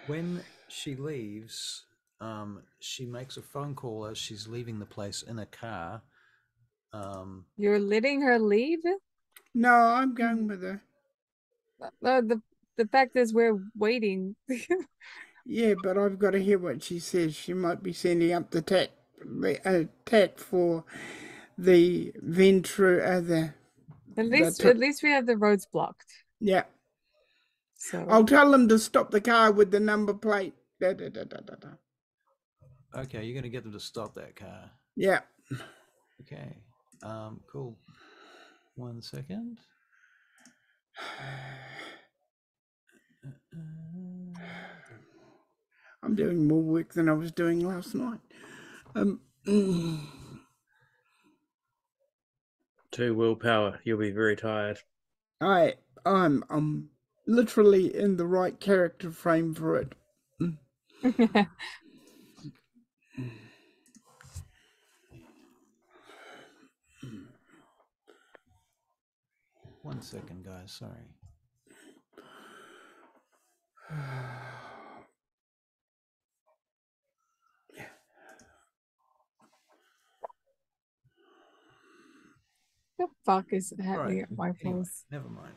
when she leaves, she makes a phone call as she's leaving the place in a car. You're letting her leave? No, I'm going with her. The fact is we're waiting. Yeah, but I've got to hear what she says. She might be sending up the attack for the Ventru. At least we have the roads blocked. Yeah. So I'll tell them to stop the car with the number plate. Okay, you're going to get them to stop that car. Yeah. Okay. Cool. 1 second. I'm doing more work than I was doing last night. 2 willpower. You'll be very tired. I'm literally in the right character frame for it. 1 second, guys. Sorry. the fuck is happening Right. at my Anyway, place? never mind.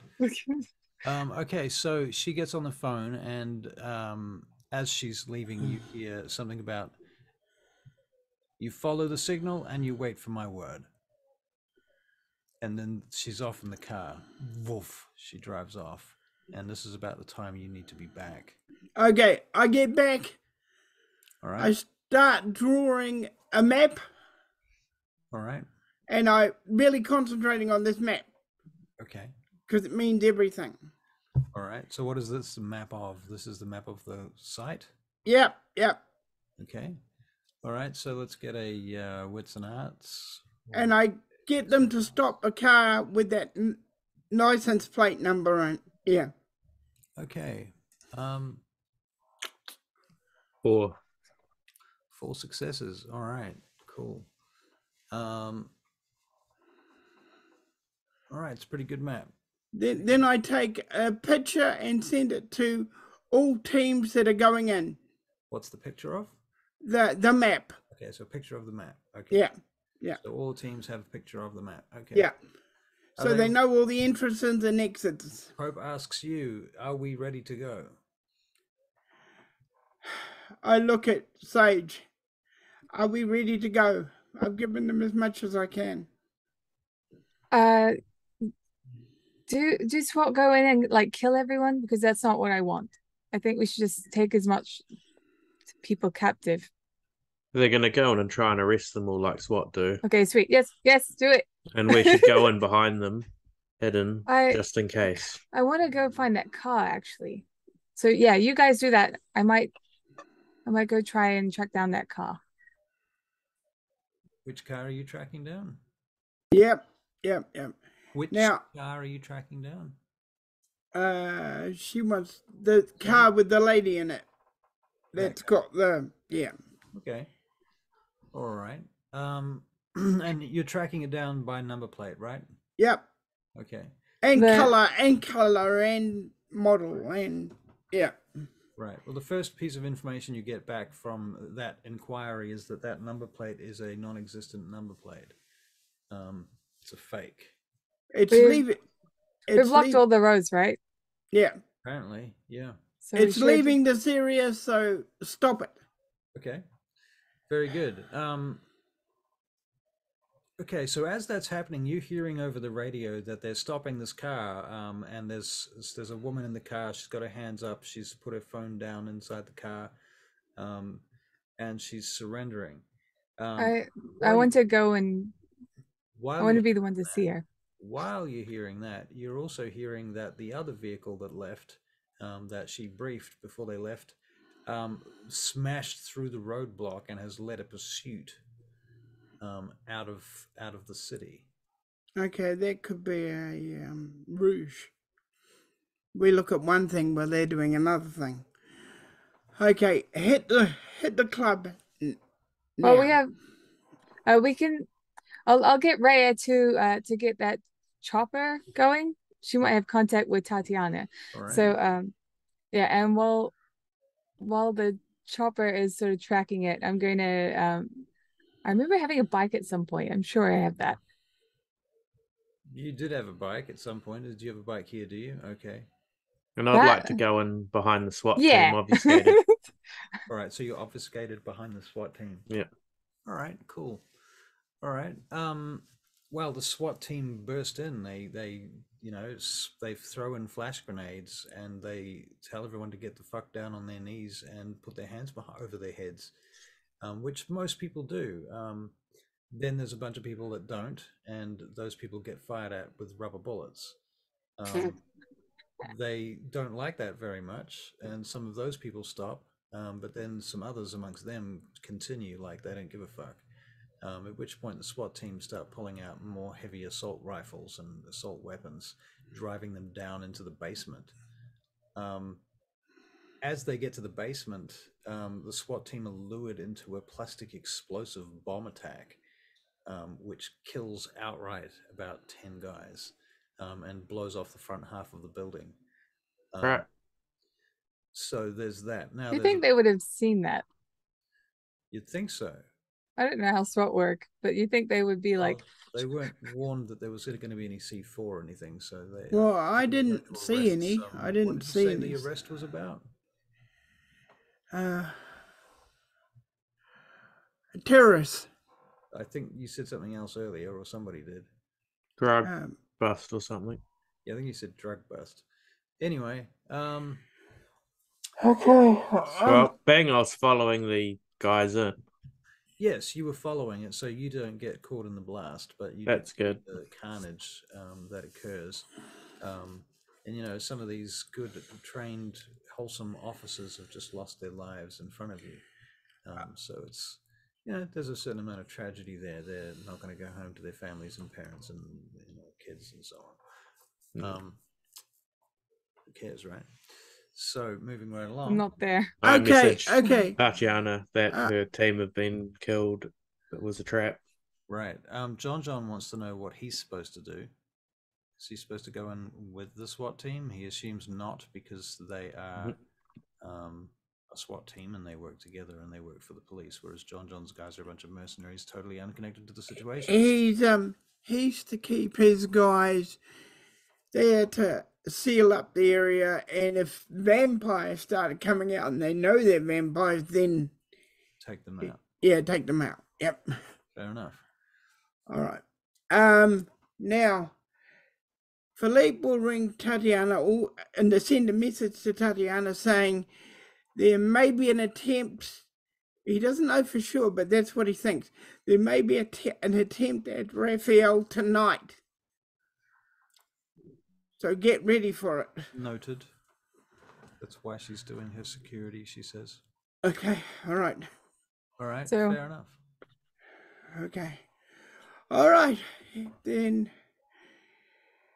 Okay, so she gets on the phone, and as she's leaving, you hear something about, you follow the signal and you wait for my word. And then she's off in the car. Woof, she drives off. And this is about the time you need to be back. Okay, I get back. All right. I start drawing a map. All right. And I'm really concentrating on this map. Okay. Because it means everything. All right. So what is this map of? This is the map of the site? Yep. Okay. All right. So let's get a wits and arts. And I get them to stop a car with that license plate number on. Yeah. Okay. 4. 4 successes. All right. Cool. All right. It's a pretty good map. Then I take a picture and send it to all teams that are going in. What's the picture of? The map. Okay, so a picture of the map. Okay. Yeah. So all teams have a picture of the map. Okay. Yeah. So they know all the entrances and exits. Pope asks you, are we ready to go? I look at Sage. Are we ready to go? I've given them as much as I can. Do SWAT go in and like kill everyone? Because that's not what I want. I think we should just take as much people captive. They're going to go in and try and arrest them all like SWAT do. Okay, sweet. Yes, do it. And we should go in behind them, hidden, just in case. I want to go find that car, actually. So yeah, you guys do that. I might go try and track down that car. Which car are you tracking down? Yep. Which car are you tracking down? She wants the car with the lady in it. that's got the Okay. All right. And you're tracking it down by number plate, right? Yep. Okay. And color and model and Right. Well, the first piece of information you get back from that inquiry is that number plate is a non-existent number plate. It's a fake. We've blocked all the roads, right? Yeah. Apparently, yeah. So it's leaving this area, so stop it. Okay. Very good. Okay, so as that's happening, you're hearing over the radio that they're stopping this car, and there's a woman in the car. She's got her hands up. She's put her phone down inside the car, and she's surrendering. I want to go and I want to be the one to see her. While you're hearing that, you're also hearing that the other vehicle that left, that she briefed before they left, smashed through the roadblock and has led a pursuit out of the city. Okay, that could be a ruse. We look at one thing while they're doing another thing. Okay, hit the club. Well, we have. We can. I'll get Rhea to get that chopper going. She might have contact with Tatiana. Right. So yeah, and while the chopper is sort of tracking it, I'm going to I remember having a bike at some point. I'm sure I have that. You did have a bike at some point. Did you have a bike here, do you? Okay. And I'd like to go in behind the SWAT team, obfuscated. All right, so you're obfuscated behind the SWAT team. Yeah. All right, cool. All right. Well, the SWAT team burst in. They throw in flash grenades and they tell everyone to get the fuck down on their knees and put their hands over their heads. Which most people do. Then there's a bunch of people that don't, and those people get fired at with rubber bullets. They don't like that very much, and some of those people stop, but then some others amongst them continue like they don't give a fuck. At which point the SWAT team start pulling out more heavy assault rifles and assault weapons, driving them down into the basement. As they get to the basement, the SWAT team are lured into a plastic explosive bomb attack, which kills outright about 10 guys and blows off the front half of the building. Right. So there's that. Now, you think they would have seen that? You'd think so. I don't know how SWAT work, but you think they would be like... They weren't warned that there was going to be any C4 or anything, so they... Well, I didn't see any. I didn't see any. What did you say the arrest was about? Terrorists. I think you said something else earlier, or somebody did. Drug bust or something. Yeah, I think you said drug bust. Anyway, okay. Well, Bangor's following the guys in. Yes, you were following it, so you don't get caught in the blast, but you That's get good. The carnage that occurs. And some of these good, trained, wholesome officers have just lost their lives in front of you. So it's, there's a certain amount of tragedy there. They're not going to go home to their families and parents and kids and so on. Who cares, right? So moving right along. I'm not there. Okay. Tatiana, that her team have been killed. It was a trap. Right. John wants to know what he's supposed to do. Is he supposed to go in with the SWAT team? He assumes not, because they are a SWAT team and they work together and they work for the police, whereas John's guys are a bunch of mercenaries totally unconnected to the situation. He's to keep his guys there to seal up the area, and if vampires started coming out and they know they're vampires, then take them out. Yeah, take them out. Yep. Fair enough. All right. Now Philippe will ring Tatiana and send a message to Tatiana saying there may be an attempt. He doesn't know for sure, but that's what he thinks. There may be an attempt at Raphael tonight. So get ready for it. Noted. That's why she's doing her security, she says. Okay, all right. All right, fair enough. Okay. All right, then.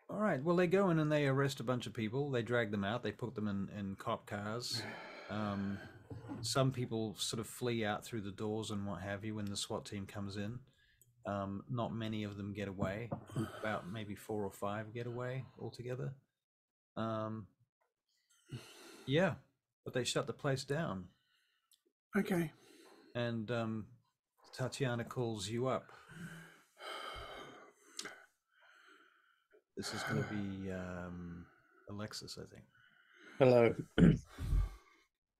All right, well, they go in and they arrest a bunch of people. They drag them out. They put them in cop cars. some people sort of flee out through the doors and what have you when the SWAT team comes in. Not many of them get away. About maybe 4 or 5 get away altogether. Yeah, but they shut the place down. Okay. And Tatiana calls you up. This is going to be Alexis, I think. Hello.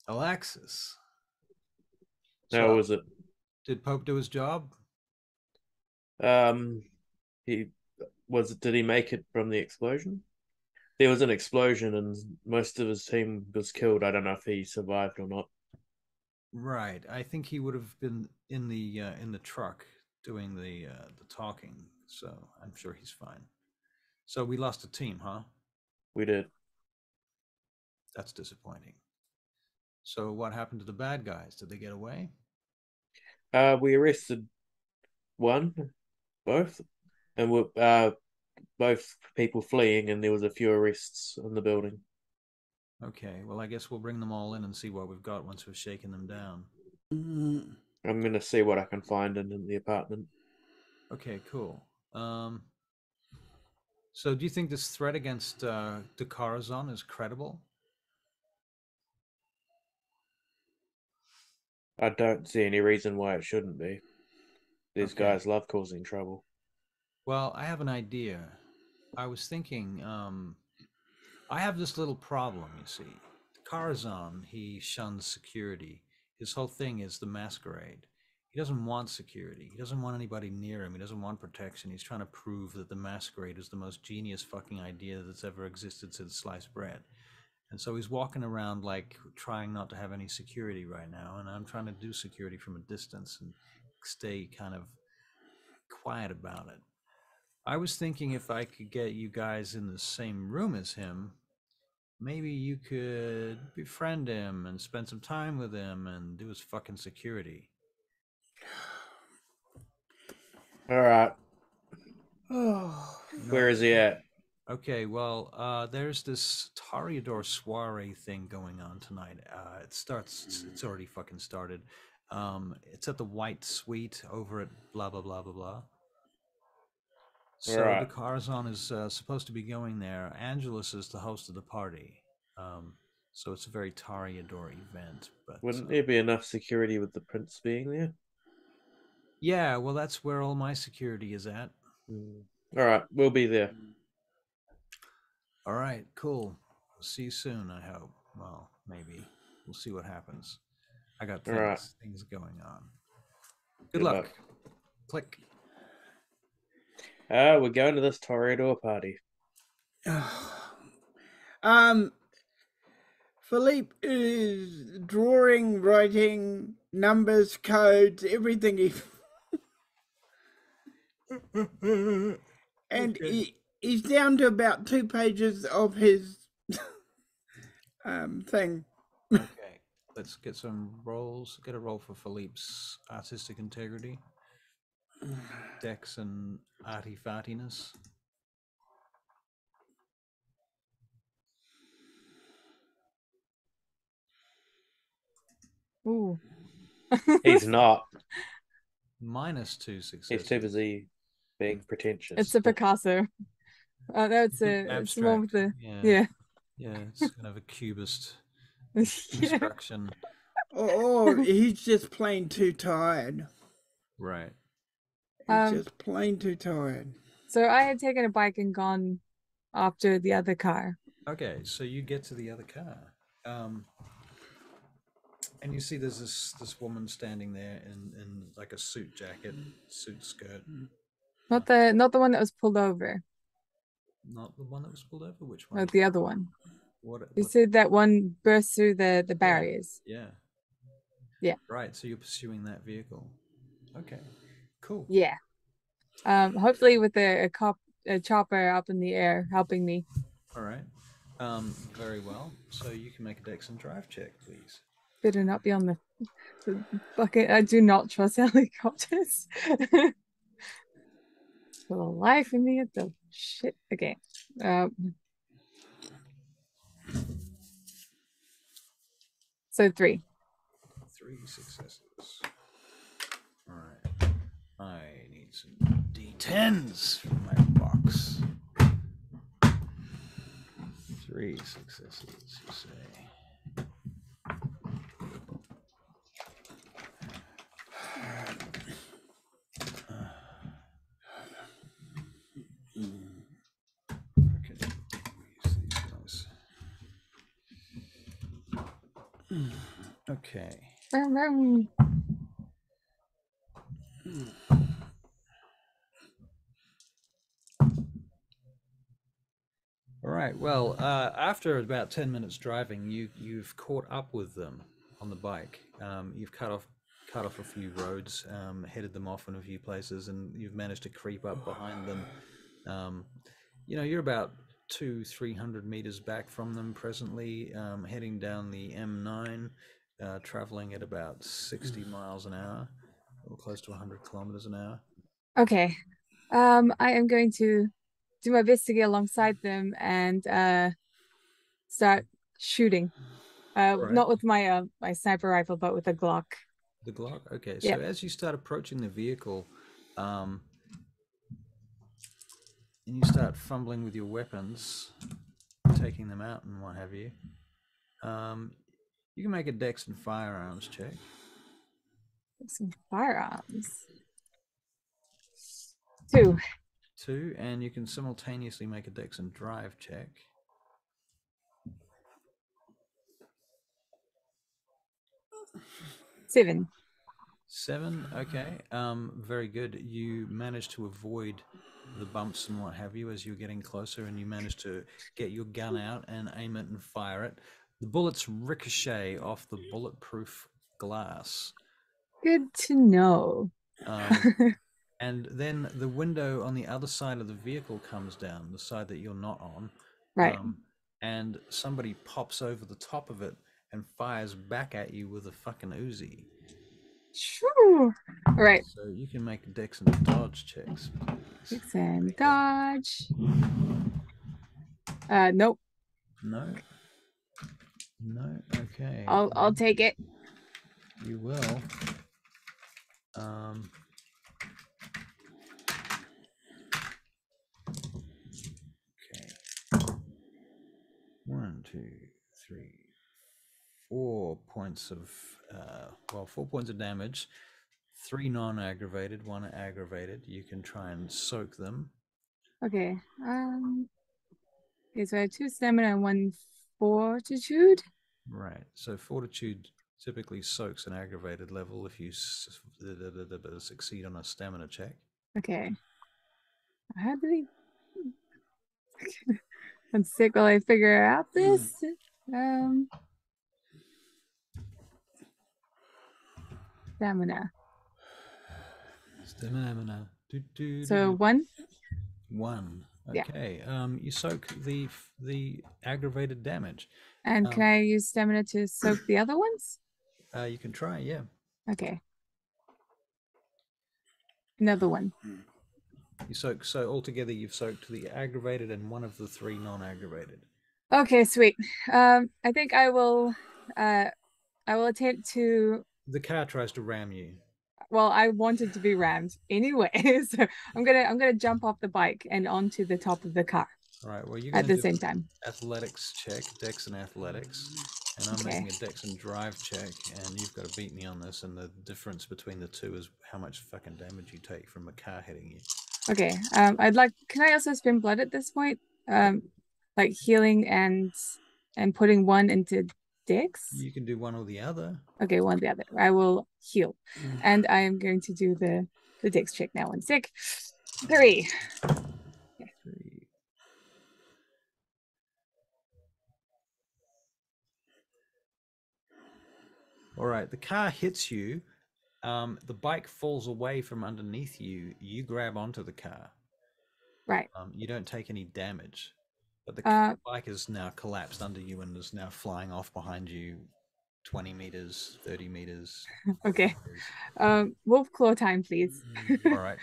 Alexis. How was it? Did Pope do his job? Did he make it from the explosion? There was an explosion and most of his team was killed. I don't know if he survived or not. Right. I think he would have been in the truck doing the talking. So I'm sure he's fine. So we lost a team, huh? We did. That's disappointing. So what happened to the bad guys? Did they get away? We arrested both, and we're both people fleeing, and there was a few arrests in the building. Okay, well, I guess we'll bring them all in and see what we've got once we've shaken them down. I'm going to see what I can find in the apartment. Okay, cool. So do you think this threat against De Corazon is credible? I don't see any reason why it shouldn't be. These guys love causing trouble. Well, I have an idea. I was thinking, I have this little problem, you see. Corazon, he shuns security. His whole thing is the Masquerade. He doesn't want security. He doesn't want anybody near him. He doesn't want protection. He's trying to prove that the Masquerade is the most genius fucking idea that's ever existed since sliced bread. And so he's walking around like trying not to have any security right now. And I'm trying to do security from a distance and stay kind of quiet about it. I was thinking if I could get you guys in the same room as him, maybe you could befriend him and spend some time with him and do his fucking security. All right. Oh. Where is he at? Okay, well, there's this Toreador soiree thing going on tonight. It's already fucking started. It's at the White Suite over at blah, blah, blah, blah, blah. So Right. De Corazon is supposed to be going there. Angelus is the host of the party. So it's a very Toreador event. But wouldn't there be enough security with the prince being there? Yeah, well, that's where all my security is at. All right, we'll be there. All right, cool. See you soon, I hope. Well, maybe. We'll see what happens. I got things going on. Good luck. Click. We're going to this Toreador party. Philippe is drawing, writing, numbers, codes, everything. And he's down to about 2 pages of his thing. Okay, let's get some rolls. Get a roll for Philippe's artistic integrity, dex, and arty-fartiness. Ooh. He's not. -2 successes. He's too busy being pretentious. It's a Picasso. Oh, no, it's the one with the yeah. It's kind of a cubist construction. Or he's just plain too tired. Right. He's just plain too tired. So I had taken a bike and gone after the other car. Okay, so you get to the other car. And you see there's this woman standing there in like a suit jacket, suit skirt. Not the one that was pulled over. Not the one that was pulled over? Which No, one? the other one. What You said that one burst through the barriers. Yeah. Right, so you're pursuing that vehicle. Okay, cool. Yeah. Hopefully with a chopper up in the air helping me. All right. Very well. So you can make a dex and drive check, please. Better not be on the bucket. I do not trust helicopters. For the life of me, the shit. Okay. So 3. 3 successes. All right. I need some D10s from my box. 3 successes, you say. Okay, use these guys. Okay. All right. Well, after about 10 minutes driving, you've caught up with them on the bike. You've cut off a few roads, headed them off in a few places, and you've managed to creep up behind them. You're about 200-300 meters back from them presently, heading down the M9, traveling at about 60 miles an hour, or close to 100 kilometers an hour. Okay. I am going to do my best to get alongside them and start shooting. Right. Not with my my sniper rifle, but with a Glock. The Glock? Okay, so Yeah. as you start approaching the vehicle, and you start fumbling with your weapons, taking them out and what have you, you can make a Dex and firearms check. Some firearms. 2. 2, and you can simultaneously make a Dex and drive check. 7. 7, okay. Very good. You managed to avoid the bumps and what have you as you're getting closer, and you managed to get your gun out and aim it and fire it. The bullets ricochet off the bulletproof glass. Good to know. And then the window on the other side of the vehicle comes down, the side that you're not on. Right. And somebody pops over the top of it and fires back at you with a fucking Uzi. Sure. All right. So you can make Dex and dodge checks. Dex and dodge. Nope. No. Okay. I'll take it. You will. Okay. 1, 2, 3, 4 points of 4 points of damage. 3 non-aggravated, 1 aggravated. You can try and soak them. Okay. Okay, so I have 2 stamina and 1 fortitude. Right. So fortitude typically soaks an aggravated level if you succeed on a stamina check. Okay. How do we? I'm sick while I figure out this. Stamina. Stamina. So 1. 1. Okay. Yeah. You soak the aggravated damage. And can I use stamina to soak the other ones? You can try, yeah. Okay. Another one. You soak, so altogether you've soaked the aggravated and 1 of the 3 non-aggravated. Okay, sweet. I think I will attempt to. The car tries to ram you. Well, I wanted to be rammed anyway, so I'm gonna jump off the bike and onto the top of the car. All right. Well, you're at the same time. Athletics check, Dex and athletics, and I'm making a Dex and drive check, and you've got to beat me on this. And the difference between the two is how much fucking damage you take from a car hitting you. Okay. Can I also spend blood at this point? Like healing and putting 1 into Dex? You can do one or the other. Okay, one or the other. I will heal. And I am going to do the Dex check now. 1 sec. 3. Okay. 3. All right, the car hits you. The bike falls away from underneath you. You grab onto the car. Right. You don't take any damage. But the bike is now collapsed under you and is now flying off behind you 20 meters, 30 meters. Okay. Wolf claw time, please. All right.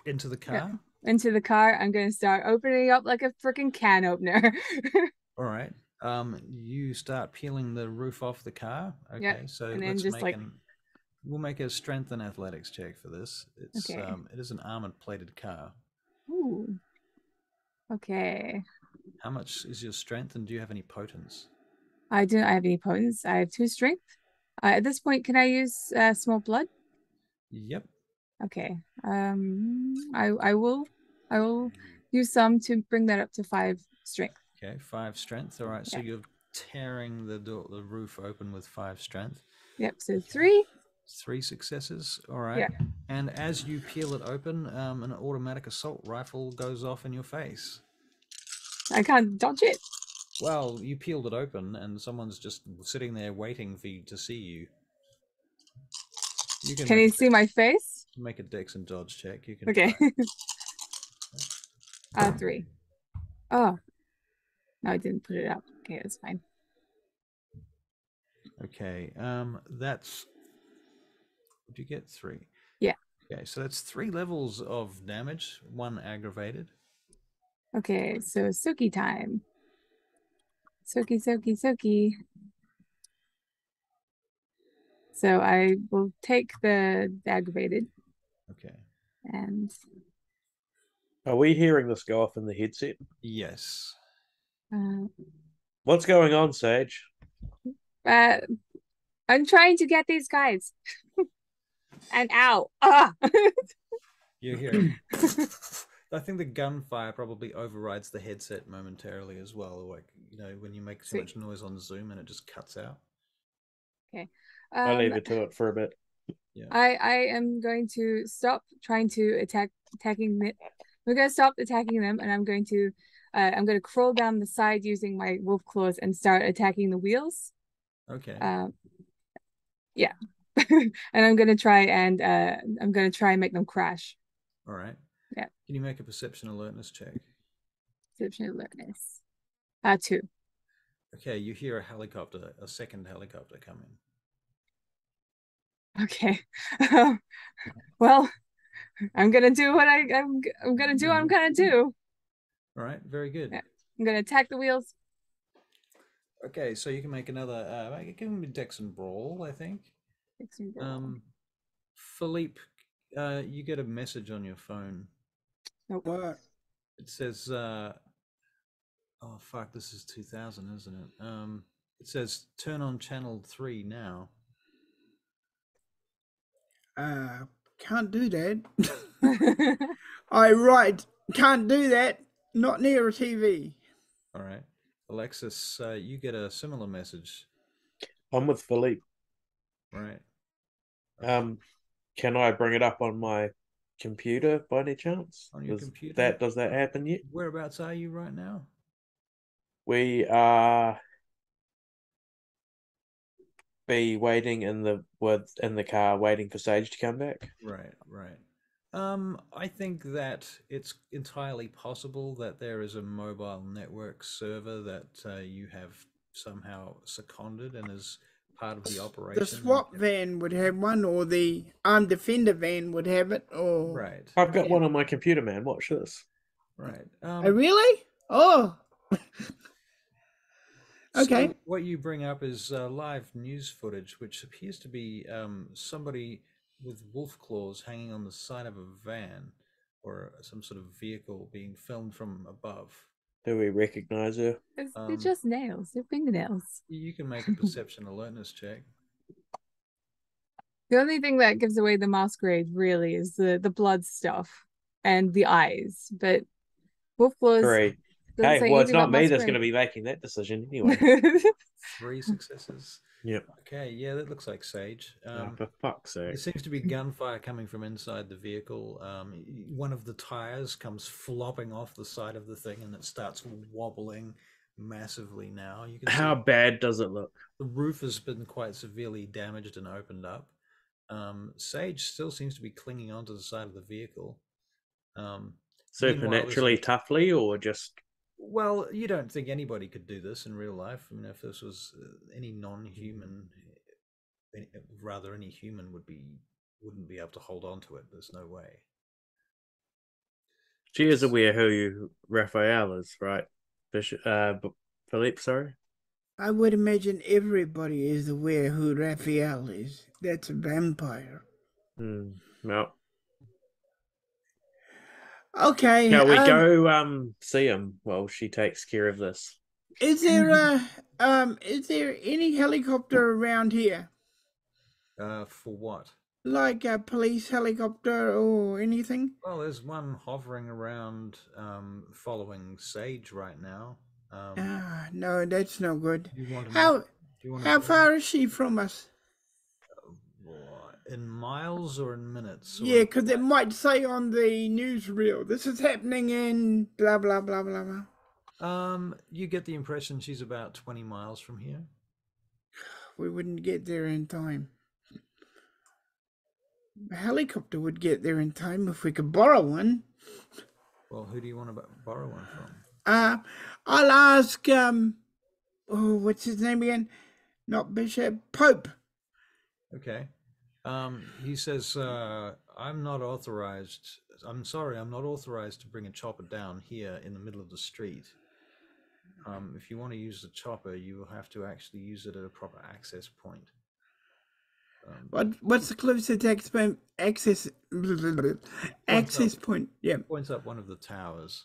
Into the car? Yeah. Into the car. I'm going to start opening up like a freaking can opener. All right. You start peeling the roof off the car. Okay, Yep. so And then let's just like, we'll make a strength and athletics check for this. It's okay. it is an armored plated car. Ooh. Okay. How much is your strength, and do you have any potence? I do not have any potence. I have 2 strength. At this point, can I use small blood? Yep. Okay. I will use some to bring that up to 5 strength. Okay, 5 strength. All right, so Yeah. you're tearing the roof open with 5 strength. Yep. So 3. 3 successes. All right. Yeah. And as you peel it open, an automatic assault rifle goes off in your face. I can't dodge it. Well, you peeled it open, and someone's just sitting there waiting for you to see you. You Can you see my face? make a dex and dodge check. You can Okay. try. 3. Oh. No, I didn't put it up. Okay, that's fine. Okay. That's. Did you get 3? Yeah. Okay, so that's 3 levels of damage, 1 aggravated. Okay, so Soaky time. Soaky, soaky, soaky. So I will take the aggravated. Okay. And Are we hearing this go off in the headset? Yes. What's going on, Sage? I'm trying to get these guys. And ow. Ah! You hear. I think the gunfire probably overrides the headset momentarily as well. Like, when you make too much noise on Zoom and it just cuts out. Okay. I'll leave it to it for a bit. Yeah. I am going to stop trying to attacking them. We're going to stop attacking them, and I'm going to crawl down the side using my wolf claws and start attacking the wheels. Okay. Yeah. And I'm going to try and make them crash. All right. Yeah. Can you make a perception alertness check? Perception alertness. 2. Okay, you hear a second helicopter coming. Okay. Well, I'm gonna do what I'm gonna do. What I'm gonna do. All right, very good. Yeah. I'm gonna attack the wheels. Okay, so you can make another. Give me Dex and Brawl, I think. Dex and Brawl. Philippe, you get a message on your phone. Nope. What? It says, "Oh fuck, this is 2000, isn't it?" It says, "Turn on channel 3 now." Can't do that. Right. Can't do that. Not near a TV. All right. Alexis, you get a similar message. I'm with Philippe. Right. Can I bring it up on my computer by any chance? On your computer? Does that happen yet? Whereabouts are you right now? We are waiting in the car, waiting for Sage to come back. Right. I think that it's entirely possible that there is a mobile network server that you have somehow seconded and is part of the operation. The SWAT van would have one, or the armed defender van would have it, or... Right. I've got one on my computer, man. Watch this. Right. Oh, really? Oh. Okay. So what you bring up is live news footage, which appears to be somebody with wolf claws hanging on the side of a van or some sort of vehicle being filmed from above. Do we recognize her? They're just nails. They're fingernails. You can make a perception alertness check. The only thing that gives away the masquerade really is the blood stuff and the eyes. But wolf claws. Great. Hey, well, it's not me that's going to be making that decision anyway. 3 successes. Yep. Okay, yeah, that looks like Sage. For fuck's sake. There seems to be gunfire coming from inside the vehicle. One of the tires comes flopping off the side of the thing, and it starts wobbling massively now. You can see how bad does it look? The roof has been quite severely damaged and opened up. Sage still seems to be clinging onto the side of the vehicle. Supernaturally toughly, or just... Well, you don't think anybody could do this in real life. I mean, if this was any non-human, rather any human wouldn't be able to hold on to it. There's no way. She is aware who Raphael is, right? Philippe, sorry? I would imagine everybody is aware who Raphael is. That's a vampire. No. Okay. Shall we go see him while she takes care of this? Is there any helicopter around here? For what? Like a police helicopter or anything? Well, there's one hovering around, following Sage right now. No, that's no good. Do you want to How far is she from us? in miles or in minutes? Yeah, because it might say on the newsreel, this is happening in blah, blah, blah, blah, blah. You get the impression she's about 20 miles from here. We wouldn't get there in time. A helicopter would get there in time if we could borrow one. Well, who do you want to borrow one from? I'll ask, what's his name again? Not Bishop, Pope. Okay. He says, I'm not authorized. I'm sorry, I'm not authorized to bring a chopper down here in the middle of the street. If you want to use the chopper, you will have to actually use it at a proper access point. What's the closest access point? Yeah. Points up one of the towers.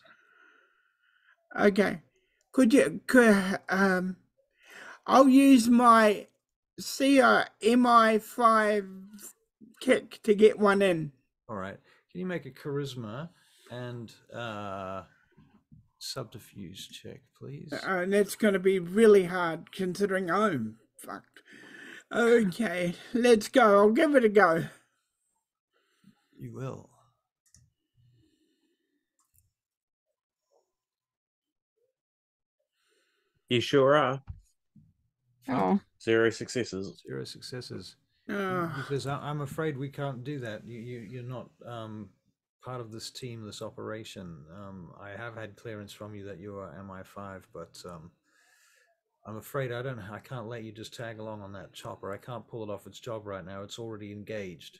Okay. I'll use my MI5 kick to get one in. All right. Can you make a charisma and subterfuge check, please? That's going to be really hard considering I'm fucked. Okay, let's go. I'll give it a go. You will. You sure are. Oh. 0 successes. 0 successes. Because I'm afraid we can't do that. You're not part of this team, this operation. I have had clearance from you that you are MI5, but I'm afraid I can't let you just tag along on that chopper. I can't pull it off its job right now. It's already engaged.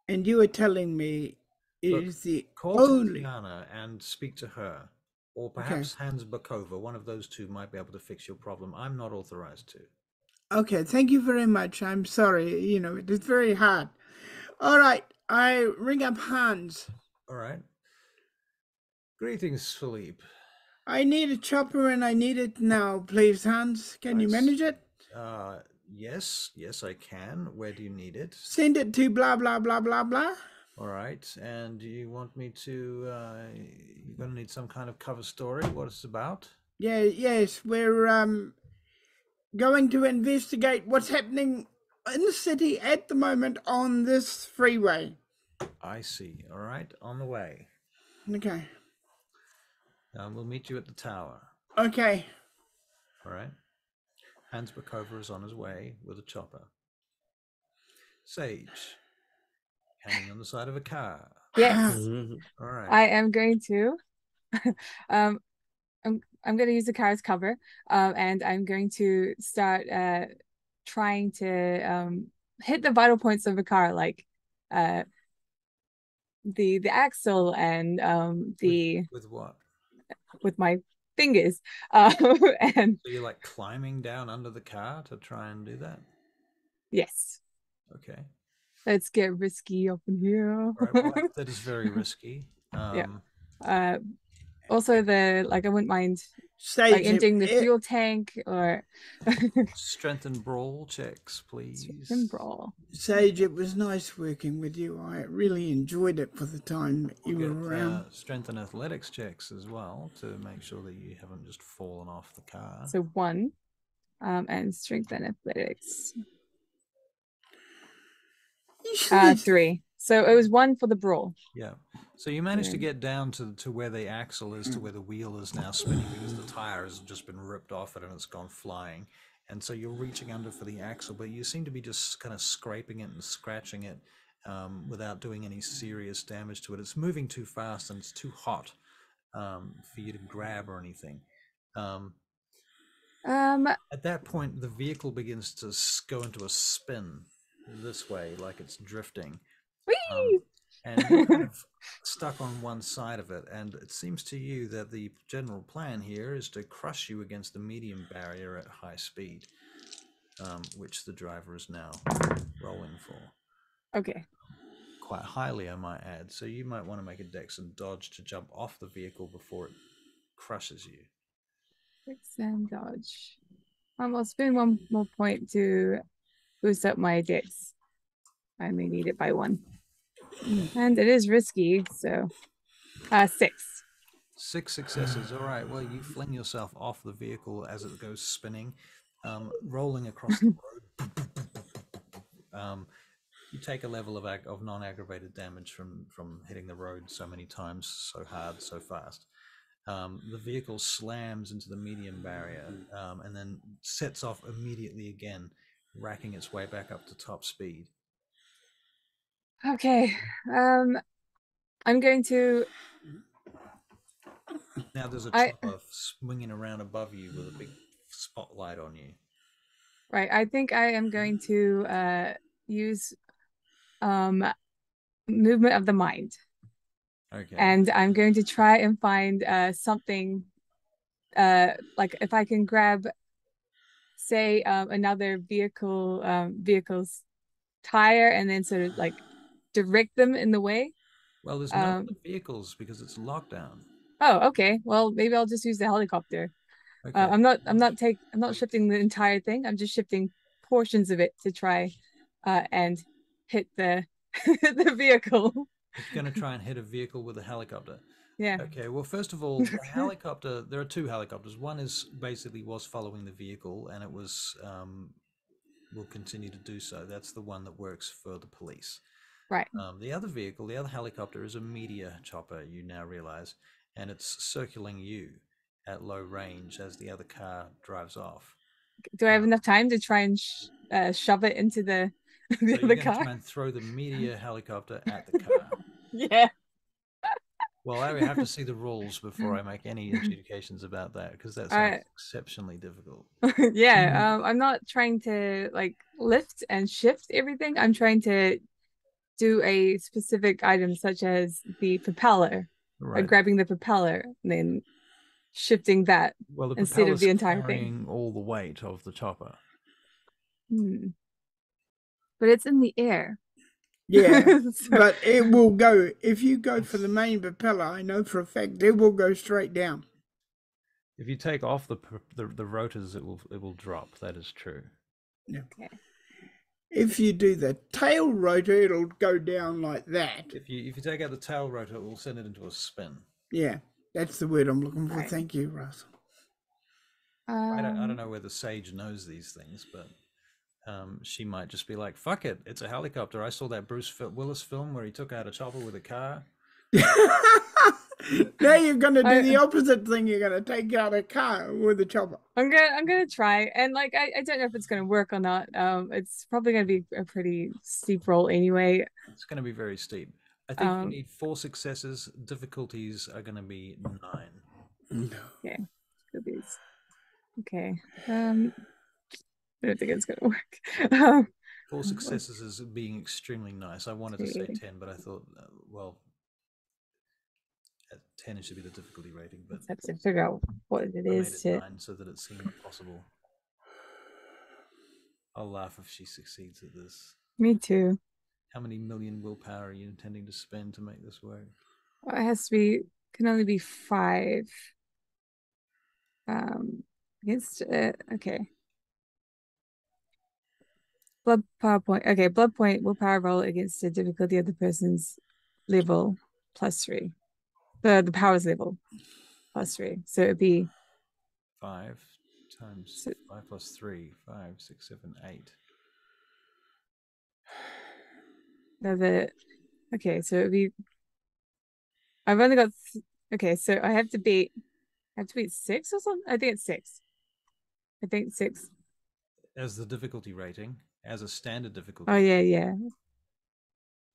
And you were telling me is the call only Tatiana and speak to her, or perhaps Hans Bakova. One of those two might be able to fix your problem. I'm not authorized to. Okay, thank you very much. I'm sorry. You know, it is very hard. All right, I ring up Hans. All right. Greetings, Philippe. I need a chopper and I need it now, please, Hans. Can you manage it? Yes, I can. Where do you need it? Send it to blah, blah, blah, blah, blah. All right, and you want me to, you're going to need some kind of cover story, what it's about? Yeah, yes, we're going to investigate what's happening in the city at the moment on this freeway. I see, all right, on the way. Okay. We'll meet you at the tower. Okay. All right. Hans Bakova is on his way with a chopper. Sage, hanging on the side of a car. Yes. All right. I am going to. I'm going to use the car as cover, and I'm going to start trying to hit the vital points of the car, like the axle and with what? With my fingers. And so you're like climbing down under the car to try and do that? Yes. Okay. Let's get risky up in here. Right, well, that is very risky. Yeah. Also, I wouldn't mind Sage, emptying the fuel tank or strength and brawl checks, please. Strength and brawl. Sage, it was nice working with you. I really enjoyed it for the time you were around. Strength and athletics checks as well to make sure that you haven't just fallen off the car. So 1, and strength and athletics. 3. So it was 1 for the brawl. Yeah. So you managed to get down to where the axle is, to where the wheel is now spinning, because the tire has just been ripped off it and it's gone flying. And so you're reaching under for the axle, but you seem to be just kind of scraping it and scratching it without doing any serious damage to it. It's moving too fast and it's too hot for you to grab or anything. At that point, the vehicle begins to go into a spin this way, like it's drifting. Whee! and you're kind of stuck on one side of it. And it seems to you that the general plan here is to crush you against the medium barrier at high speed, which the driver is now rolling for. Okay. Quite highly, I might add. So you might want to make a dex and dodge to jump off the vehicle before it crushes you. Dex and dodge. I'll spend one more point to boost up my dex. I only need it by 1. And it is risky, so 6. 6 successes. All right. Well, you fling yourself off the vehicle as it goes spinning, rolling across the road. You take a level of non-aggravated damage from hitting the road so many times, so hard, so fast. The vehicle slams into the medium barrier and then sets off immediately again, racking its way back up to top speed. Okay. I'm going to... Now there's a chopper swinging around above you with a big spotlight on you. Right. I think I am going to use movement of the mind. Okay. And I'm going to try and find something like if I can grab, say, another vehicle's tire and then sort of like direct them in the way. Well, there's no other vehicles because it's lockdown. Oh, okay. Well, maybe I'll just use the helicopter. Okay. I'm not shifting the entire thing. I'm just shifting portions of it to try and hit the the vehicle. You're going to try and hit a vehicle with a helicopter. Yeah. Okay. Well, first of all, the helicopter. There are 2 helicopters. One was following the vehicle, and it will continue to do so. That's the one that works for the police. Right. The other vehicle, the other helicopter, is a meteor chopper. You now realize, and it's circling you at low range as the other car drives off. Do I have enough time to try and shove it into the other car? Try and throw the meteor helicopter at the car. Yeah. Well, I would have to see the rules before I make any adjudications about that, because that sounds exceptionally difficult. Yeah. I'm not trying to like lift and shift everything. I'm trying to do a specific item such as the propeller. Right. Grabbing the propeller and then shifting that instead of the entire thing. All the weight of the chopper. But it's in the air. Yeah, but it will go, if you go for the main propeller, I know for a fact it will go straight down. If you take off the rotors, it will drop. That is true. Yeah. Okay. If you do the tail rotor, it'll go down like that. If you take out the tail rotor, it will send it into a spin. Yeah, that's the word I'm looking for. Right. Thank you, Russell. I don't know whether Sage knows these things, but she might just be like, fuck it, it's a helicopter. I saw that Bruce Willis film where he took out a chopper with a car. Now you're going to do the opposite thing. You're going to take out a car with a chopper. I'm gonna try, and like I don't know if it's going to work or not. It's probably going to be a pretty steep roll anyway. It's going to be very steep. I think you need 4 successes. Difficulties are going to be 9. Okay. Okay. I don't think it's going to work. 4 successes is being extremely nice. I wanted to say 10, but I thought, well, at 10 it should be the difficulty rating. But let's have to figure out what it is. I made it 9 so that it seemed possible. I'll laugh if she succeeds at this. Me too. How many million willpower are you intending to spend to make this work? Well, it has to be, can only be 5. Against okay. Blood power point. Okay, blood point willpower roll against the difficulty of the person's level +3. The power's level +3. So it'd be 5 times 5 plus 3, 5, 6, 7, 8. Okay, so it'd be. I've only got. Okay, so I have to beat 6 or something. I think it's 6. 6. As the difficulty rating, as a standard difficulty. Oh yeah.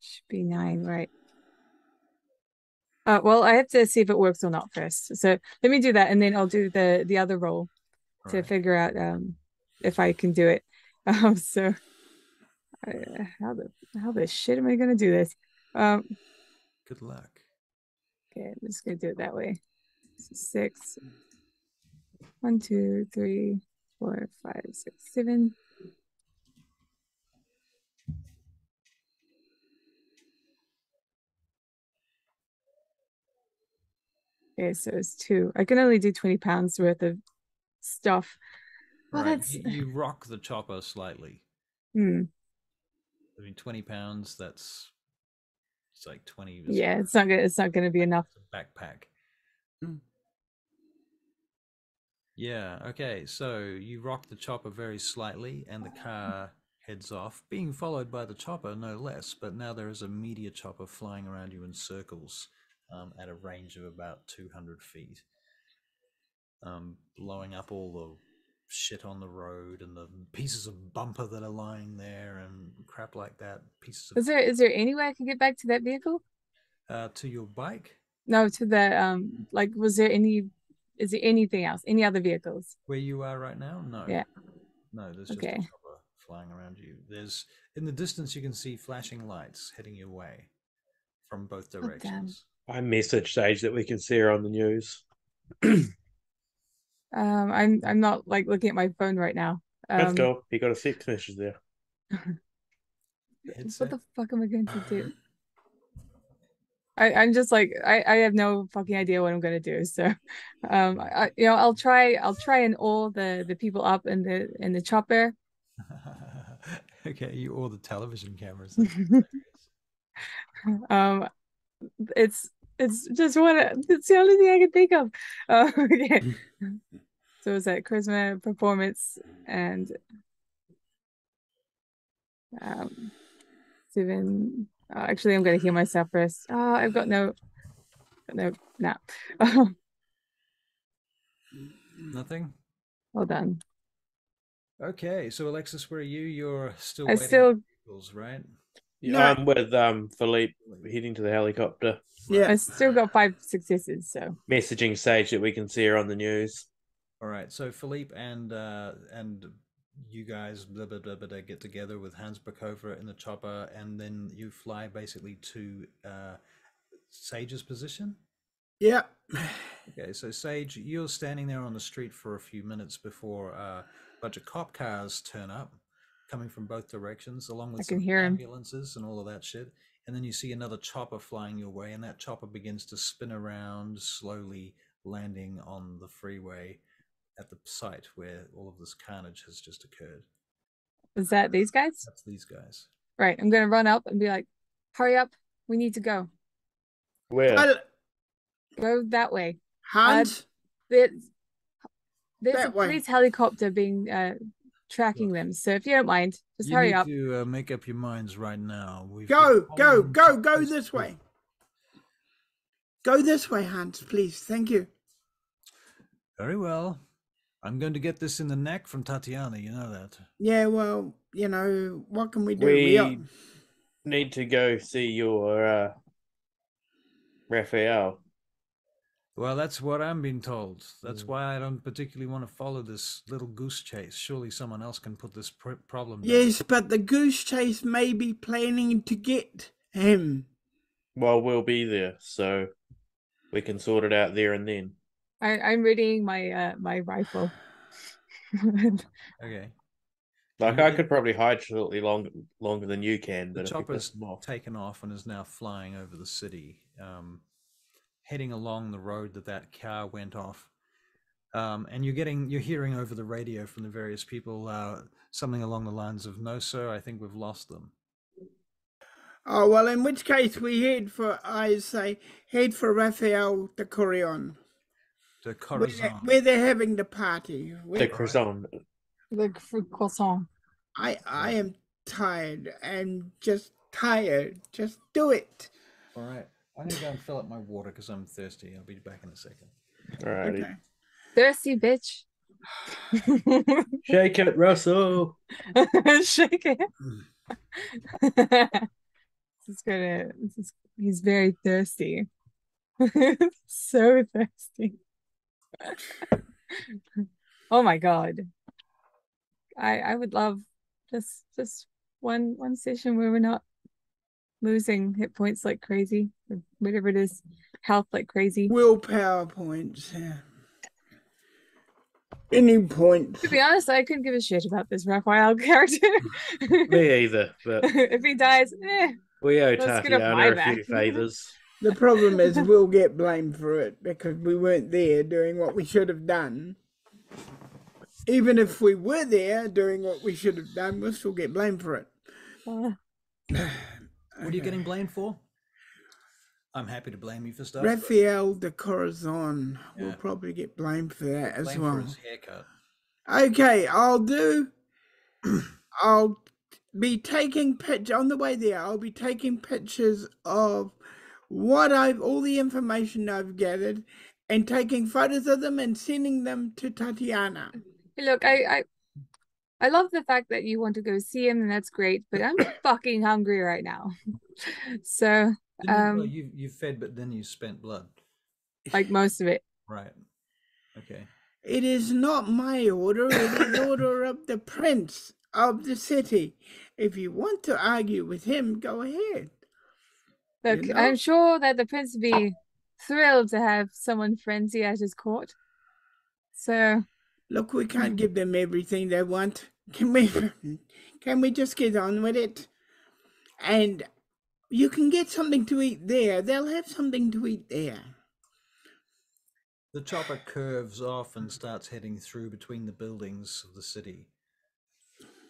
Should be 9, right? Well, I have to see if it works or not first. So let me do that, and then I'll do the other roll to figure out if I can do it. So how the shit am I gonna do this? Good luck. Okay, I'm just gonna do it that way. So 6. 1, 2, 3, 4, 5, 6, 7. Okay, so it's 2. I can only do 20 pounds worth of stuff. Well, Right. that's You rock the chopper slightly. I mean, 20 pounds, it's like 20. Yeah, it's not gonna be enough. Backpack. Yeah, okay. So you rock the chopper very slightly and the car heads off, being followed by the chopper, no less. But now there is a meteor chopper flying around you in circles at a range of about 200 feet, blowing up all the shit on the road and the pieces of bumper that are lying there and crap like that. Pieces of Is there any way I can get back to that vehicle? to your bike? No, to the like is there anything else? Any other vehicles? Where you are right now? No. Yeah. No, there's just a Okay. chopper flying around you. There's in the distance you can see flashing lights heading your way from both directions. I messaged Sage that we can see her on the news. I'm not like looking at my phone right now. Let's go. You got a text message there. What the fuck am I going to do? I'm just like I have no fucking idea what I'm gonna do. So I'll try and all the people up in the chopper. Okay, you all the television cameras. It's just it's the only thing I can think of. Okay. So is that charisma, performance, and 7. Actually, I'm gonna heal myself first. Oh, I've got no. Nothing. Well done. Okay, so Alexis, where are you? You're still I waiting still- for vehicles, right? Yeah, No. I'm with Philippe heading to the helicopter. Yeah. I still got 5 successes. So Messaging Sage that we can see her on the news. All right, so Philippe and you guys get together with Hans Bacova in the chopper, and then you fly basically to Sage's position. Yeah. Okay, so Sage, you're standing there on the street for a few minutes before a bunch of cop cars turn up, coming from both directions, along with I can some hear 'em. ambulances and all of that shit. And then you see another chopper flying your way, and that chopper begins to spin around, slowly landing on the freeway at the site where all of this carnage has just occurred. is that these guys? That's these guys. Right. I'm gonna run up and be like, "Hurry up! We need to go. Where? Go that way. Hans, There's That a way. police helicopter being tracking them. So if you don't mind, just You hurry need up." to make up your minds right now. go this way. Go this way, Hans, please. Thank you. Very well. I'm going to get this in the neck from Tatiana. You know that. Yeah, well, what can we do? We need to go see your Raphael. Well, that's what I'm being told. That's why I don't particularly want to follow this little goose chase. Surely someone else can put this problem down. Yes, but the goose chase may be planning to get him. Well, we'll be there, so we can sort it out there and then. I'm readying my my rifle. Okay. Like, I could probably hide shortly longer than you can, The but if we piss chopper's them off. taken off and is now flying over the city, heading along the road that car went off. And you're hearing over the radio from the various people something along the lines of, "No, sir, I think we've lost them." Oh, well, in which case we head for Raphael De Corazon. De Corazon. Where they're having the party. The croissant. Like for croissant. I am tired and just tired. Just do it. All right. I'm going to go and fill up my water because I'm thirsty. I'll be back in a second. Alrighty. Okay. Thirsty bitch. Shake it, Russell. Shake it. He's very thirsty. So thirsty. Oh my god. I would love just one session where we're not losing hit points like crazy, or whatever it is, health like crazy. Willpower points. Yeah. Any points. To be honest, I couldn't give a shit about this Raphael character. Me either, but If he dies, we owe let's get a Tatiana a buyback. few favors. The problem is we'll get blamed for it because we weren't there doing what we should have done. Even if we were there doing what we should have done, we'll still get blamed for it. What are you getting blamed for? I'm happy to blame you for stuff. Raphael De Corazon will Yeah. probably get blamed for that as Blame well. for his haircut. Okay, I'll be taking pictures on the way there. I'll be taking pictures of all the information I've gathered and taking photos of them and sending them to Tatiana. Look, I love the fact that you want to go see him, and that's great, but I'm fucking hungry right now. So, Well, you fed, but then you spent blood. like most of it. Right. Okay. It is not my order, it is order of the prince of the city. If you want to argue with him, go ahead. Look, You know? I'm sure that the prince would be thrilled to have someone frenzy at his court. So, Look, we can't give them everything they want. Can we just get on with it? And you can get something to eat there. They'll have something to eat there. The chopper curves off and starts heading through between the buildings of the city.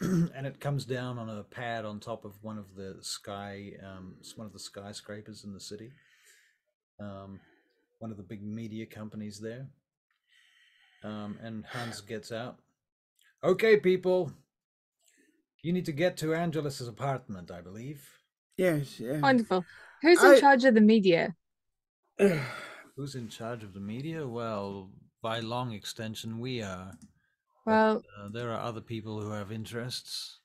And it comes down on a pad on top of one of the skyscrapers in the city. One of the big media companies there. And Hans gets out. Okay, people. You need to get to Angelus's apartment, I believe. Yes, yes. wonderful. Who's in charge of the media? Who's in charge of the media? Well, by long extension, we are. Well, But, there are other people who have interests.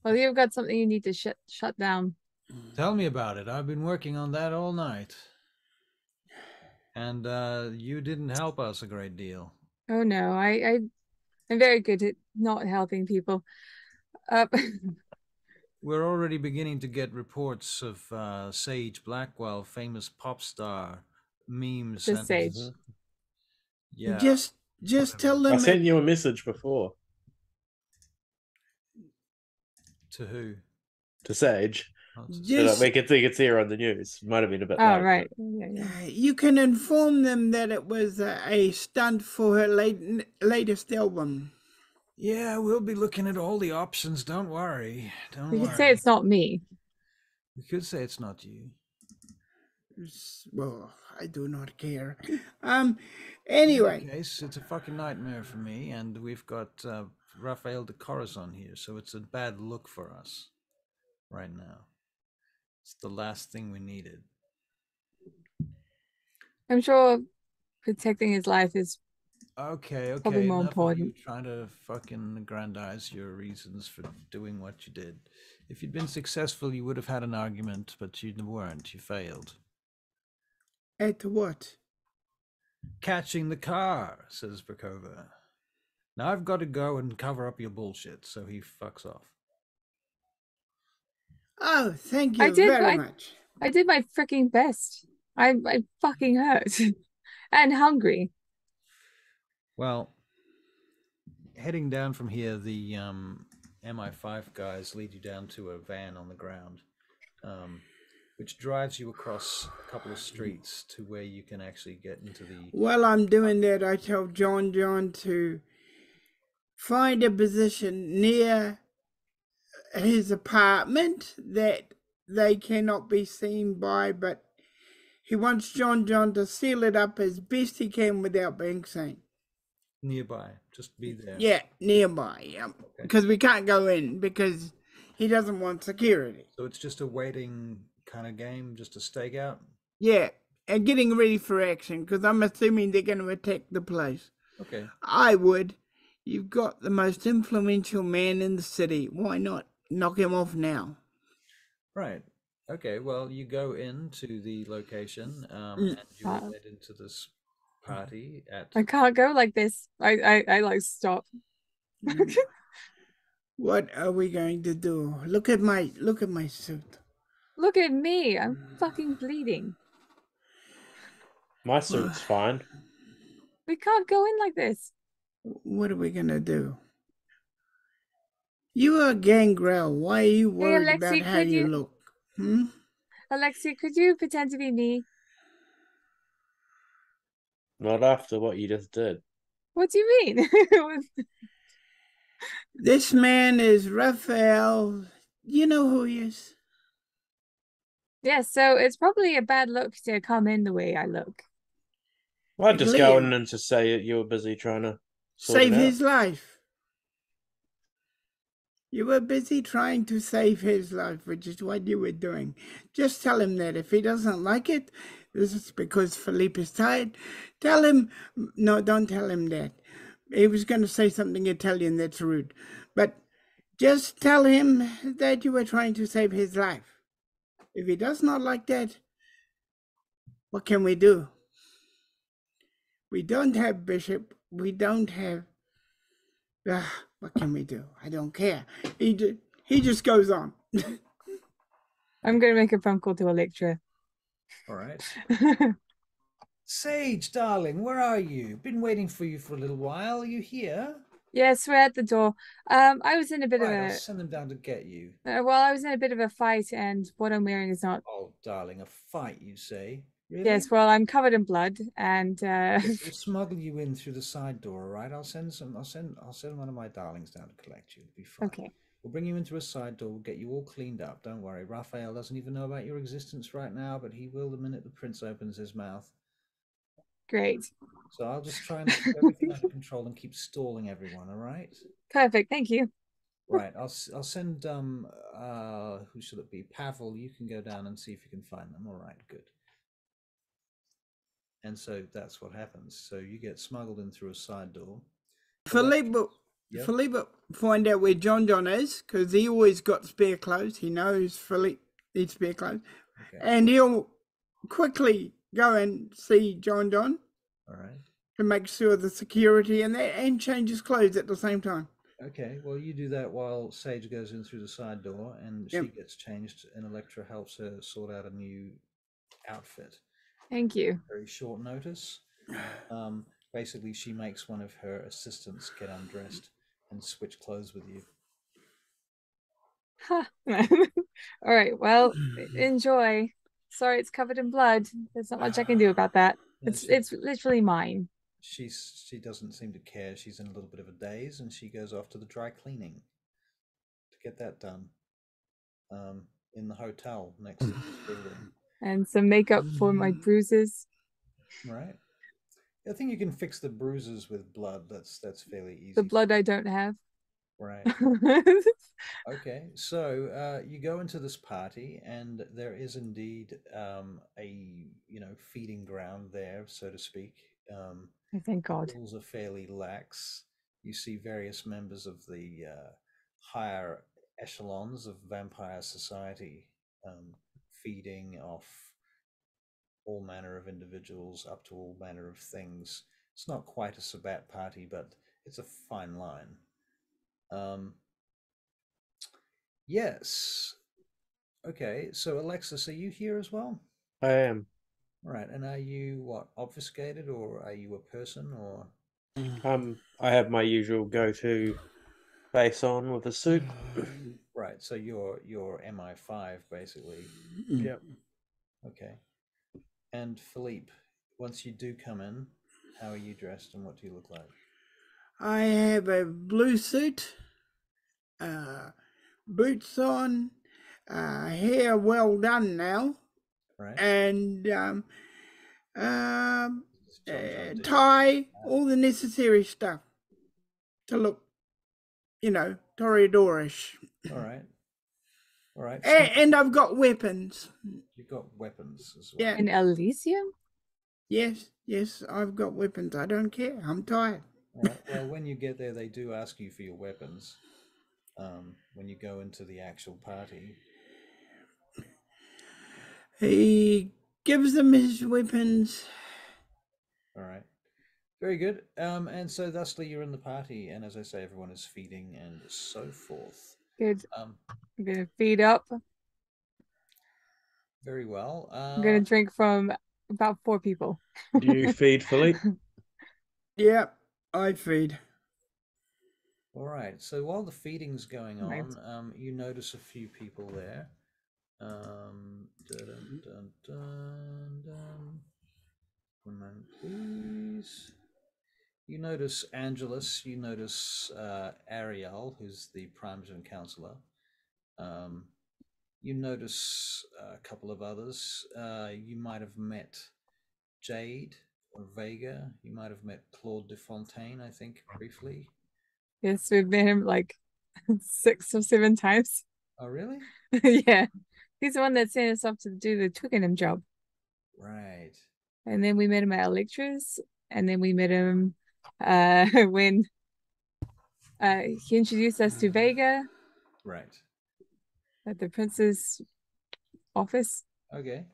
well, you've got something you need to shut down. Tell me about it. I've been working on that all night. And you didn't help us a great deal. Oh no, I'm very good at not helping people. We're already beginning to get reports of Sage Blackwell, famous pop star, memes. Just Sage. Yeah. Just tell them. I sent you a message before. To who? To Sage. So that we could think it's here on the news. Might have been a bit Oh, late, right. but- Yeah. You can inform them that it was a stunt for her latest album. Yeah, we'll be looking at all the options. Don't worry. Don't We worry. could say it's not me. We could say it's not you. Well, I do not care. Anyway. In any case, it's a fucking nightmare for me, and we've got Raphael De Corazon here, so it's a bad look for us right now. It's the last thing we needed. I'm sure protecting his life is Okay. probably more Enough of you important. trying to fucking aggrandize your reasons for doing what you did. If you'd been successful, you would have had an argument, but you weren't. You failed. At what? Catching the car, says Brakova. Now I've got to go and cover up your bullshit, so he fucks off. Oh, thank you very much. I did my freaking best. I'm fucking hurt and hungry. Well, heading down from here, the MI5 guys lead you down to a van on the ground, which drives you across a couple of streets to where you can actually get into the... While I'm doing that, I tell John to find a position near his apartment that they cannot be seen by, but he wants John to seal it up as best he can without being seen. Nearby, just be there. Yeah, nearby, yeah. Because we can't go in because he doesn't want security. So it's just a waiting kind of game, just a stakeout? Yeah, and getting ready for action because I'm assuming they're going to attack the place. Okay. I would. You've got the most influential man in the city. Why not knock him off now? Right. Okay, well, you go into the location and you head into this party at... I can't go like this. I like stop. What are we going to do? Look at my suit. Look at me. I'm fucking bleeding. My suit's fine. We can't go in like this. What are we gonna do? You are Gangrel. Why are you worried about Alexi, how you look? Hmm? Alexi, could you pretend to be me? Not after what you just did. What do you mean? This man is Raphael. You know who he is? Yeah, so it's probably a bad look to come in the way I look. I'd just go Leave. in and just say that you were busy trying to sort Save it out. his life. You were busy trying to save his life, which is what you were doing. Just tell him that. If he doesn't like it, this is because Philippe is tired. Tell him, no, don't tell him that. He was going to say something Italian that's rude. But just tell him that you were trying to save his life. If he does not like that, what can we do? We don't have Bishop. We don't have... what can we do? I don't care. He just goes on. I'm going to make a phone call to Electra. All right. Sage, darling, where are you? Been waiting for you for a little while. Are you here? Yes, we're at the door. I was in a bit of Right, a... I'll send them down to get you. well, I was in a bit of a fight, and what I'm wearing is not... Oh, darling, a fight, you say? Really? Yes, well, I'm covered in blood, and Yes, we'll smuggle you in through the side door, all right? I'll send one of my darlings down to collect you. It'll be fine. Okay. We'll bring you in through a side door. We'll get you all cleaned up. Don't worry. Raphael doesn't even know about your existence right now, but he will the minute the prince opens his mouth. Great. So I'll just try and keep everything under control and keep stalling everyone, all right? Perfect. Thank you. Right. I'll send who should it be? Pavel, you can go down and see if you can find them. All right, good. And so that's what happens. So you get smuggled in through a side door. Philippe, Yep. Philippe find out where John is, because he always got spare clothes. He knows Philippe needs spare clothes. Okay. And he'll quickly go and see John All right. to make sure the security and change his clothes at the same time. Okay, well, you do that while Sage goes in through the side door and Yep. she gets changed, and Electra helps her sort out a new outfit. Thank you. Very short notice. Basically, she makes one of her assistants get undressed and switch clothes with you. All right. Well, enjoy. Sorry, it's covered in blood. There's not much I can do about that. It's literally mine. She doesn't seem to care. She's in a little bit of a daze, and she goes off to the dry cleaning to get that done. In the hotel next to this building. And some makeup for my bruises. Right. I think you can fix the bruises with blood. That's fairly easy. The blood I don't have. Right. Okay. So you go into this party, and there is indeed a feeding ground there, so to speak. Thank God. The rules are fairly lax. You see various members of the higher echelons of vampire society feeding off all manner of individuals up to all manner of things. It's not quite a Sabbat party, but it's a fine line. Yes. Okay, so Alexis, are you here as well? I am. Right, and are you what, obfuscated, or are you a person, or? I have my usual go-to face on with a suit. Right, so you're MI5 basically. Yep. Okay. And Philippe, once you do come in, how are you dressed and what do you look like? I have a blue suit, boots on, hair well done now, Right. and tie, all the necessary stuff to look, Toreador-ish. All right. All right. So And I've got weapons. you've got weapons as well. Yeah. In Elysium? Yes, I've got weapons. I don't care. I'm tired. All right. Well, when you get there, they do ask you for your weapons. When you go into the actual party. He gives them his weapons. All right. Very good. And so thusly you're in the party, and as I say, everyone is feeding and so forth. Good. I'm gonna feed up. Very well. I'm gonna drink from about 4 people. Do you feed Philippe? Yeah, I feed. All right. So while the feeding's going Right. on, you notice a few people there. Dun, dun, dun, dun. 1 moment, please. You notice Angelus. You notice Ariel, who's the Prime Zone Counselor. You notice a couple of others. You might have met Jade or Vega. You might have met Claude de Fontaine, I think, briefly. Yes, we've met him like 6 or 7 times. Oh, really? Yeah. He's the one that sent us off to do the Twickenham job. Right. And then we met him at Electra's, and then we met him when he introduced us to Vega Right. at the prince's office Okay.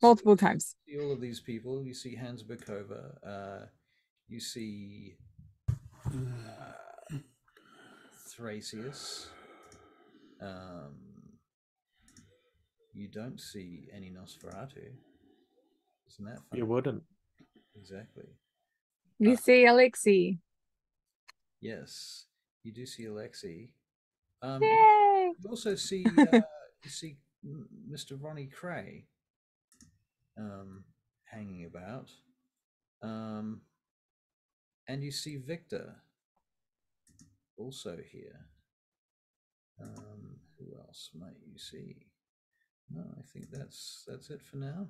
multiple times. See all of these people. You see Hans Bukova. You see Thracius. You don't see any Nosferatu. Isn't that funny? You wouldn't. Exactly. You see Alexei. Yes, you do see Alexei. Yay! You also see Mr. Ronnie Cray hanging about. And you see Victor also here. Who else might you see? No, I think that's it for now.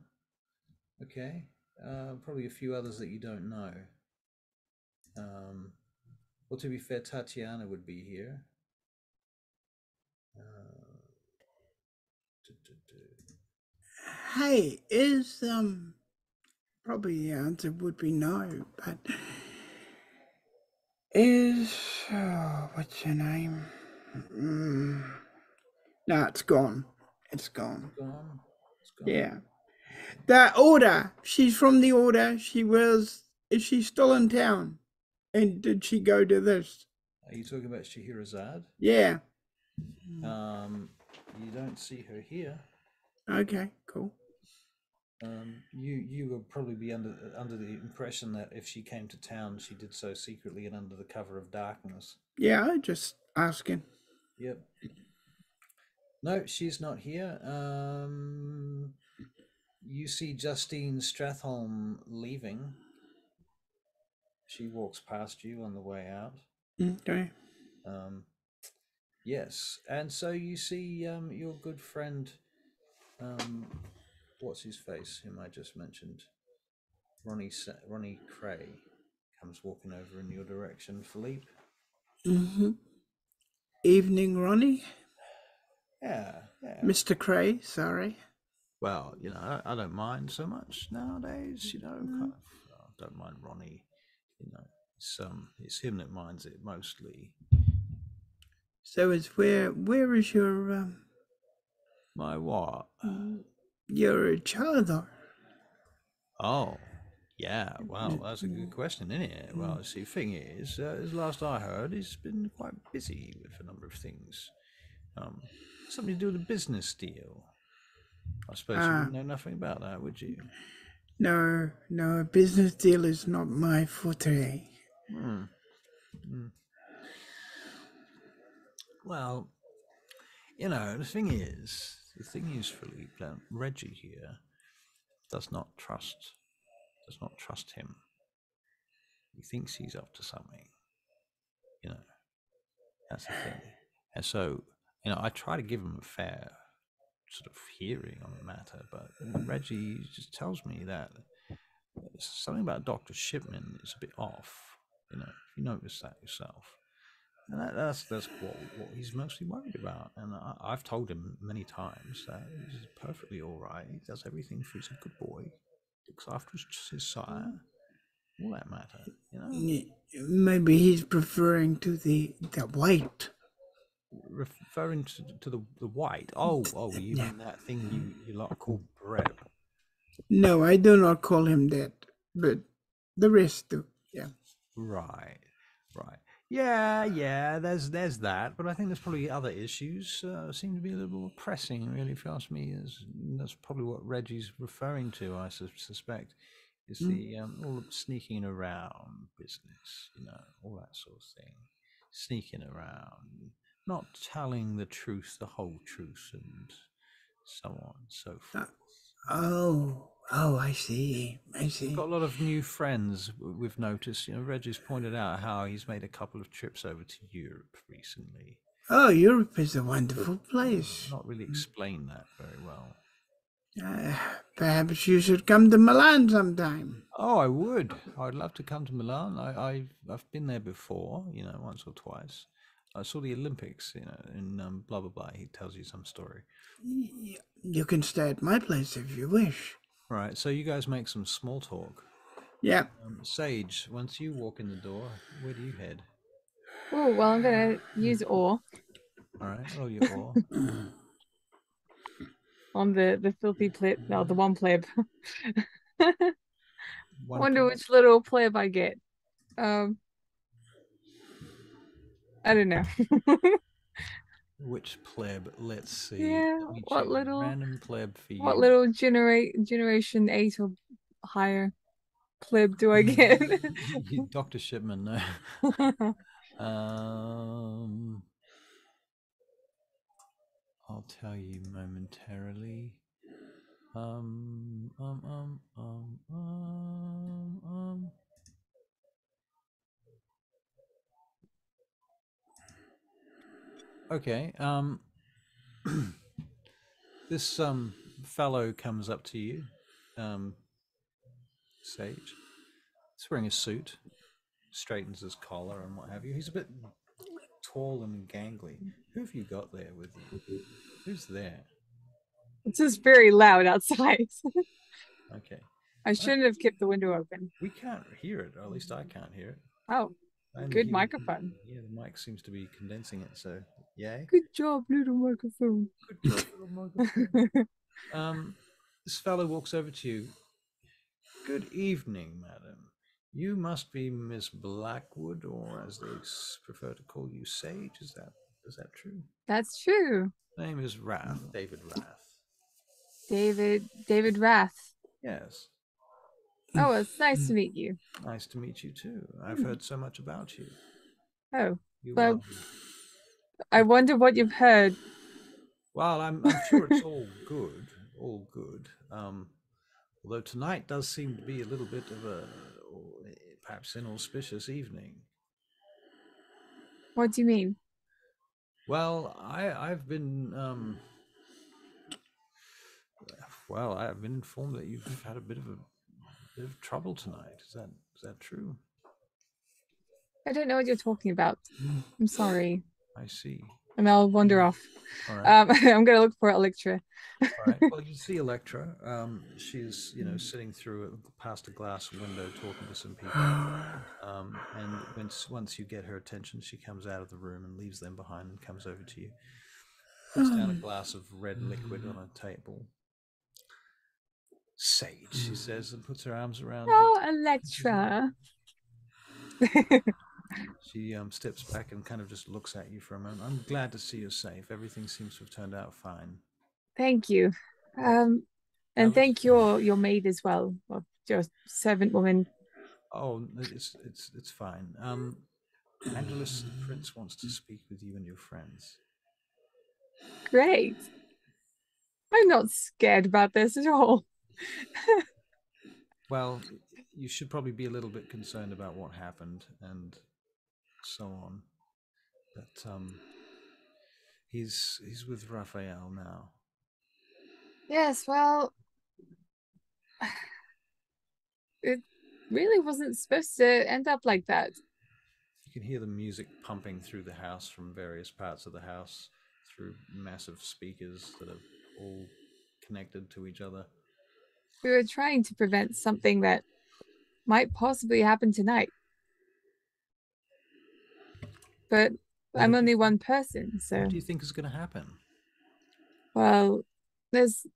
Okay. Probably a few others that you don't know. Well, to be fair, Tatiana would be here. Hey, is probably the answer would be no, but is what's your name? No, it's gone. It's gone. Gone. It's gone. Yeah. The Order. She's from the Order. Is she still in town? And did she go to this? Are you talking about Scheherazade? Yeah. You don't see her here. Okay, cool. You would probably be under the impression that if she came to town, she did so secretly and under the cover of darkness. Yeah, I just asking. Yep. No, she's not here. You see Justine Strathholm leaving. She walks past you on the way out. Okay. Yes, and so you see your good friend, what's his face, whom I just mentioned, Ronnie Cray, comes walking over in your direction, Philippe. Evening, Ronnie. Yeah. Mr. Cray, sorry. Well, I don't mind so much nowadays. Kind of, don't mind Ronnie. It's him that minds it mostly. So it's where is your My what? your Childe? Oh, yeah. Well, that's a good question, isn't it? Well, see, the thing is, as last I heard, he's been quite busy with a number of things. Something to do with a business deal. I suppose you wouldn't know nothing about that, would you? No, a business deal is not my forte. Well, the thing is, Philippe, that Reggie here does not trust him. He thinks he's up to something. That's the thing. And so, I try to give him a fair sort of hearing on the matter, but Reggie just tells me that something about Dr. Shipman is a bit off. If you notice that yourself. And that's what he's mostly worried about. And I've told him many times that he's perfectly all right. He does everything for he's a good boy. Looks after his sire. All that matter, Maybe he's referring to the white. Referring to the white. Oh, you mean that thing you lot call Breb? No, I do not call him that, but the rest do. Yeah. Right. Yeah, there's that, but I think there's probably other issues seem to be a little more pressing, really, if you ask me. That's probably what Reggie's referring to, I suspect, is the all the sneaking around business, all that sort of thing. Sneaking around, not telling the truth, the whole truth, and so on and so forth. I see. We've got a lot of new friends, we've noticed. Reggie's pointed out how he's made a couple of trips over to Europe recently. Oh, Europe is a wonderful place. Not really explained that very well. Perhaps you should come to Milan sometime. Oh, I would. I'd love to come to Milan. I've been there before, once or twice. I saw the Olympics, in blah blah blah. He tells you some story. You can stay at my place if you wish. Right. So you guys make some small talk. Yeah. Sage, once you walk in the door, where do you head? Oh, well, I'm gonna use ore. All right. Roll your ore. On the filthy pleb. No, the one pleb. Wonder pleb. which little pleb I get. I don't know. Which pleb? Let's see. Yeah, Let me what choose a little random pleb for you. what little generation 8 or higher pleb do I get? Dr. Shipman, no. I'll tell you momentarily. Okay. This fellow comes up to you, Sage. He's wearing a suit, straightens his collar and what have you. He's a bit tall and gangly. Who have you got there with you? Who's there? It's just very loud outside. Okay. I shouldn't have kept the window open. We can't hear it, or at least I can't hear it. Oh, good microphone. Yeah, the mic seems to be condensing it, so yay. Good job, little microphone. Good job, little microphone. This fellow walks over to you. Good evening, madam. You must be Miss Blackwood, or as they prefer to call you, Sage. Is that true? That's true. My name is Rath, David Rath. David Rath. Yes. Oh, it's nice to meet you. Nice to meet you too. I've heard so much about you. Oh, well, I wonder what you've heard. Well, I'm sure it's all good. All good. Although tonight does seem to be a little bit of a perhaps inauspicious evening. What do you mean? Well, I've been I've been informed that you've had a bit of trouble tonight. Is that true? I don't know what you're talking about. I'm sorry. I see. And I'll wander off. All right. I'm gonna look for Electra. All right. Well, you see Electra. She's sitting past a glass window talking to some people. And once you get her attention, she comes out of the room and leaves them behind and comes over to you. Puts down a glass of red liquid on a table. Sage, she says, and puts her arms around you. Oh, Electra. She steps back and kind of just looks at you for a moment. I'm glad to see you're safe. Everything seems to have turned out fine. Thank you. And thank your maid as well, or your servant woman. Oh, it's fine. Angelus, the prince wants to speak with you and your friends. Great. I'm not scared about this at all. Well, you should probably be a little bit concerned about what happened and so on. But he's with Raphael now. Yes, well, it really wasn't supposed to end up like that. You can hear the music pumping through the house from various parts of the house through massive speakers that are all connected to each other. We were trying to prevent something that might possibly happen tonight. But I'm only one person, so... What do you think is going to happen? Well, there's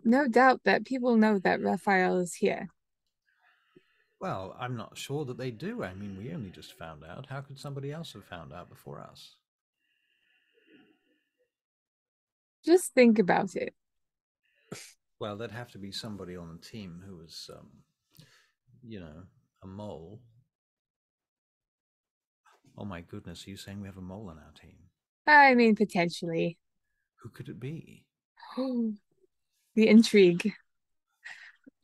no doubt that people know that Raphael is here. Well, I'm not sure that they do. I mean, we only just found out. How could somebody else have found out before us? Just think about it. Well, there'd have to be somebody on the team who was, you know, a mole. Oh my goodness, are you saying we have a mole on our team? I mean, potentially. Who could it be? The intrigue. Do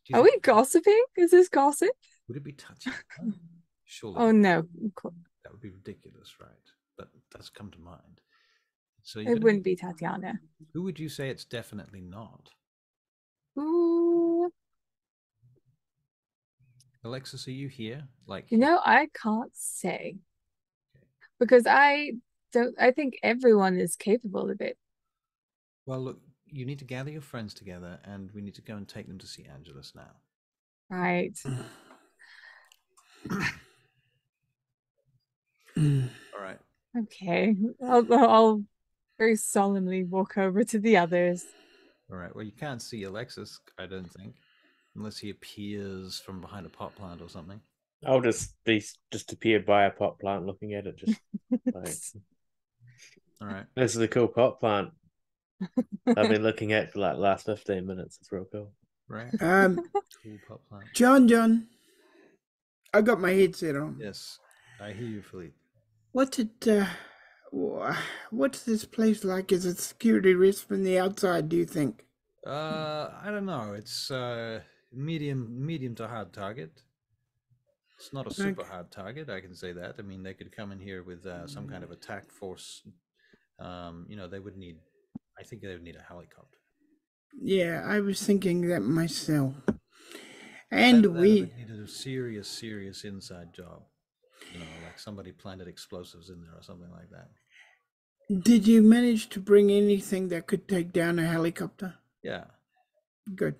you Are think- we gossiping? Is this gossip? Would it be Tatiana? Surely Oh, no. that would be ridiculous, right? But that's come to mind. So It wouldn't be Tatiana. Who would you say it's definitely not? Ooh. Alexis, are you here? Like, You know, I can't say. Because I think everyone is capable of it. well, look, you need to gather your friends together, and we need to go and take them to see Angelus now. Right. All right. Okay. I'll very solemnly walk over to the others. All right. Well, you can't see Alexis, I don't think, unless he appears from behind a pot plant or something. I'll just appear by a pot plant looking at it. Just like, all right. This is a cool pot plant I've been looking at for like the last 15 minutes. It's real cool. Right. Cool pot plant. John, I got my headset on. Yes, I hear you, Philippe. What's this place like? Is it security risk from the outside, do you think? I don't know. It's medium to hard target. It's not a super hard target, I can say that. I mean, they could come in here with some kind of attack force. You know, I think they would need a helicopter. Yeah, I was thinking that myself. And we need a serious inside job. You know, like somebody planted explosives in there or something like that. Did you manage to bring anything that could take down a helicopter? Yeah. Good.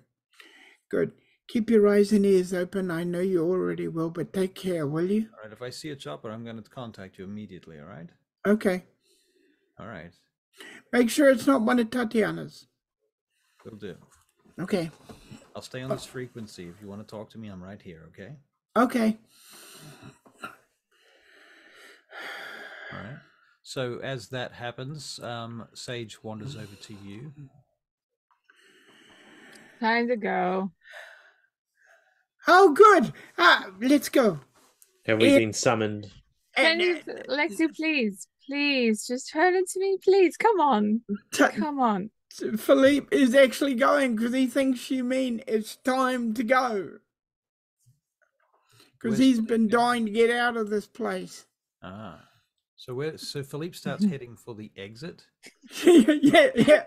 Keep your eyes and ears open. I know you already will, but take care, will you? All right. If I see a chopper, I'm going to contact you immediately. All right. Okay. All right. Make sure it's not one of Tatiana's. Will do. Okay. I'll stay on this frequency. If you want to talk to me, I'm right here. Okay. Okay. All right. So as that happens, Sage wanders over to you. Time to go. Oh, good. Let's go. Have we been summoned? Can you, Lexi, please, just turn it to me, please. Come on. Come on. Philippe is actually going because he thinks you mean it's time to go. Because he's been dying to get out of this place. Ah. So Philippe starts heading for the exit. Yeah.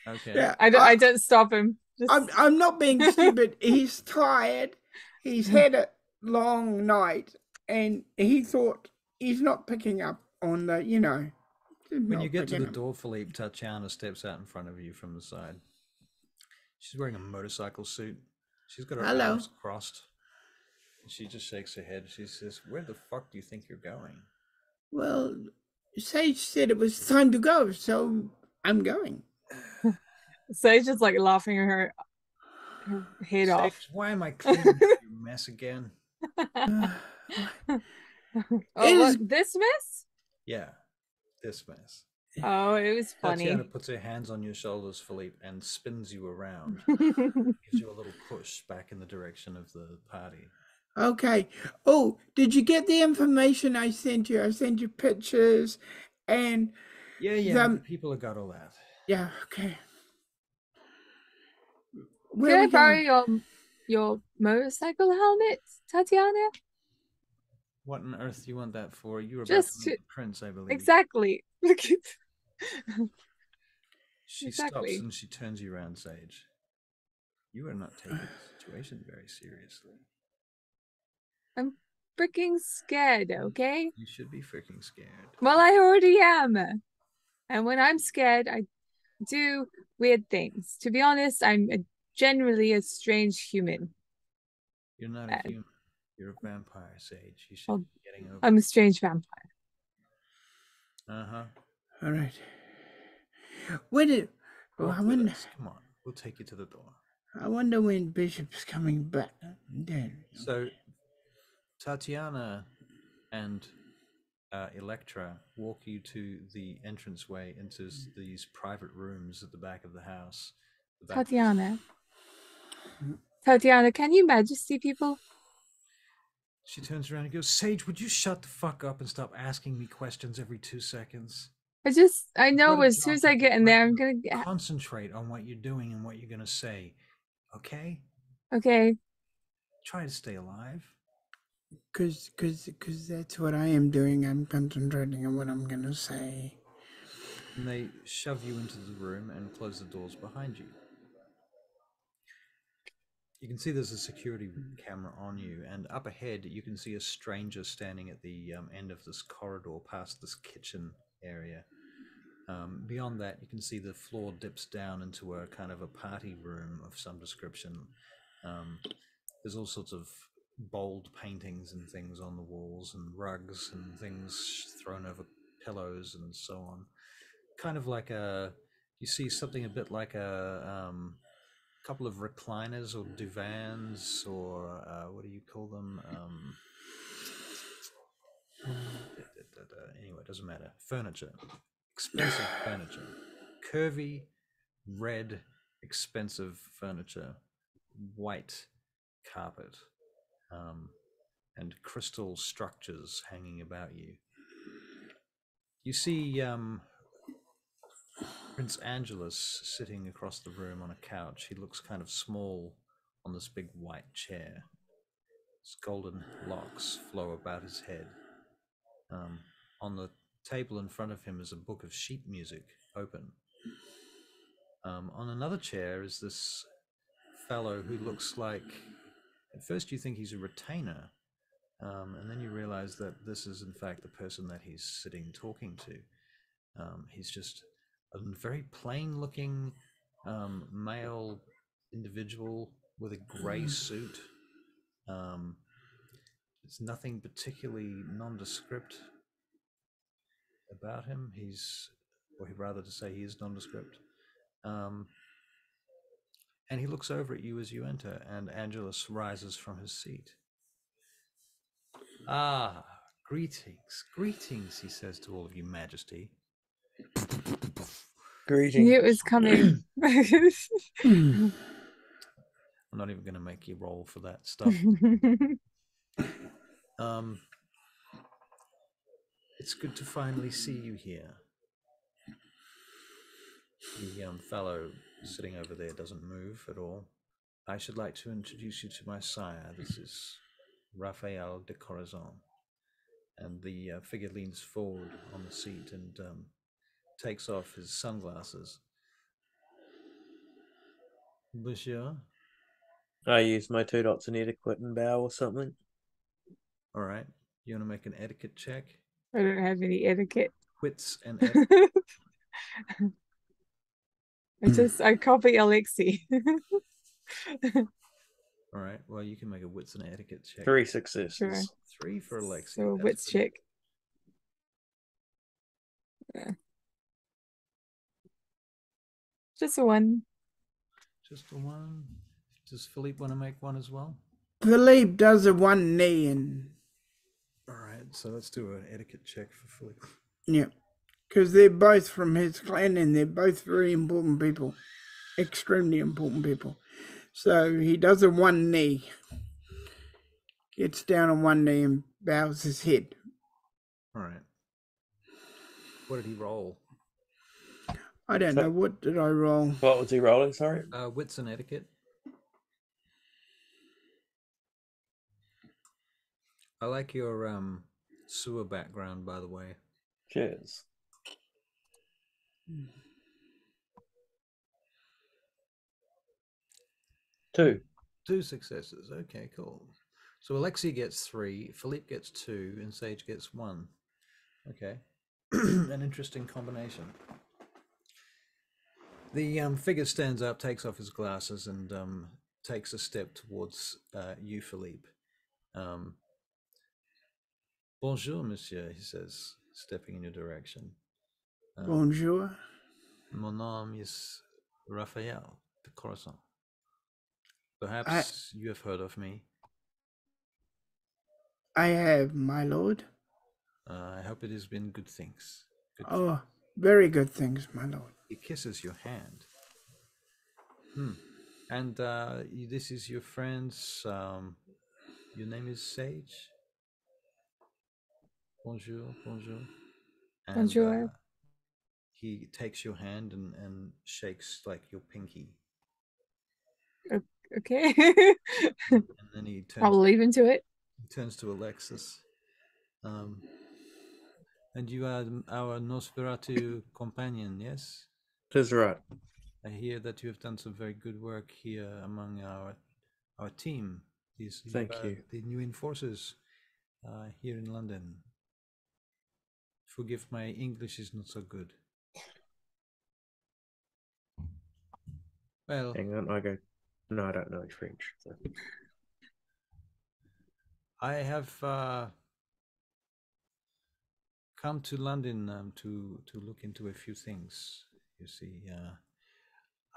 Okay. Yeah. I don't stop him. I'm not being stupid. He's tired. He's had a long night, and he thought he's not picking up on the, you know. When you get to the door, Philippe, Tatiana steps out in front of you from the side. She's wearing a motorcycle suit. She's got her arms crossed. She just shakes her head. She says, "Where the fuck do you think you're going?" Well, Sage said it was time to go, so I'm going. Sage is like laughing her head off. Why am I cleaning your mess again? This mess? Yeah, this mess. Oh, it was funny. Tatiana puts her hands on your shoulders, Philippe, and spins you around. Gives you a little push back in the direction of the party. Okay. Oh, did you get the information I sent you? I sent you pictures and... Yeah, people have got all that. Yeah, okay. Can I borrow your motorcycle helmet, Tatiana? What on earth do you want that for? You were about Just to meet the prince, I believe. Exactly. Look at... She stops and she turns you around, Sage. You are not taking the situation very seriously. I'm freaking scared, okay? You should be freaking scared. Well, I already am. And when I'm scared, I do weird things. To be honest, I'm generally a strange human. You're not a human. You're a vampire, Sage. You should be getting over. I'm a strange vampire. Uh-huh. All right. Come on, Come on, we'll take you to the door. I wonder when Bishop's coming back. There. So Tatiana and Electra walk you to the entranceway into these private rooms at the back of the house. Tatiana. Tatiana, can you majesty people? She turns around and goes, Sage, would you shut the fuck up and stop asking me questions every 2 seconds? I know as soon as I get in there, I'm gonna concentrate on what you're doing and what you're gonna say. Okay? Okay. Try to stay alive. Cause that's what I am doing. I'm concentrating on what I'm gonna say. And they shove you into the room and close the doors behind you. You can see there's a security camera on you, and up ahead you can see a stranger standing at the end of this corridor past this kitchen area. Beyond that, you can see the floor dips down into a kind of a party room of some description. There's all sorts of bold paintings and things on the walls, and rugs and things thrown over pillows and so on. Kind of like you see something a bit like a couple of recliners or divans, or what do you call them? Anyway, it doesn't matter. Furniture. Expensive furniture. Curvy, red, expensive furniture. White carpet. And crystal structures hanging about you. You see Prince Angelus sitting across the room on a couch. He looks kind of small on this big white chair. His golden locks flow about his head. On the table in front of him is a book of sheet music, open. On another chair is this fellow who looks like, at first you think he's a retainer, and then you realize that this is in fact the person that he's sitting talking to. He's just a very plain looking male individual with a gray suit. There's nothing particularly nondescript about him. Or rather to say he is nondescript. And he looks over at you as you enter, and Angelus rises from his seat. Ah, greetings, he says to all of you, Majesty. Greetings. Knew it was coming. I'm not even going to make you roll for that stuff. It's good to finally see you here. The fellow sitting over there doesn't move at all. I should like to introduce you to my sire. This is Raphael De Corazon. And the figure leans forward on the seat and takes off his sunglasses. Monsieur? I use my 2 dots in etiquette and bow or something. All right. You want to make an etiquette check? I don't have any etiquette. Wits and etiquette. I copy Alexi. All right. Well, you can make a wits and etiquette check. 3 successes. Sure. 3 for Alexi. So wits check. Yeah. Just a 1. Just a 1. Does Philippe want to make one as well? Philippe does a 1 knee and. All right. So let's do an etiquette check for Philippe. Yeah. Because they're both from his clan and they're both very important people. Extremely important people. So he does a 1 knee. Gets down on 1 knee and bows his head. All right. What did he roll? I don't know. What did I roll? What was he rolling, sorry? Wits and etiquette. I like your sewer background, by the way. Cheers. 2. 2 successes. Okay, cool. So Alexi gets 3, Philippe gets 2, and Sage gets 1. Okay. An interesting combination. The figure stands up, takes off his glasses, and takes a step towards you, Philippe. Bonjour, monsieur, he says, stepping in your direction. Bonjour. Mon nom is Raphael De Corazon. Perhaps you have heard of me. I have, my lord. I hope it has been good things. Oh, very good things, my lord. He kisses your hand. And this is your friend's. Your name is Sage. Bonjour, bonjour. And Bonjour. he takes your hand and shakes like your pinky. Okay. And then he I'll leave into it. He turns to Alexis. And you are our Nosferatu companion, yes? That's right. I hear that you have done some very good work here among our team. Thank you. The new enforcers here in London. Forgive my English is not so good. Well, Hang on, I go. No, I don't know French. So. I have come to London to look into a few things. You see,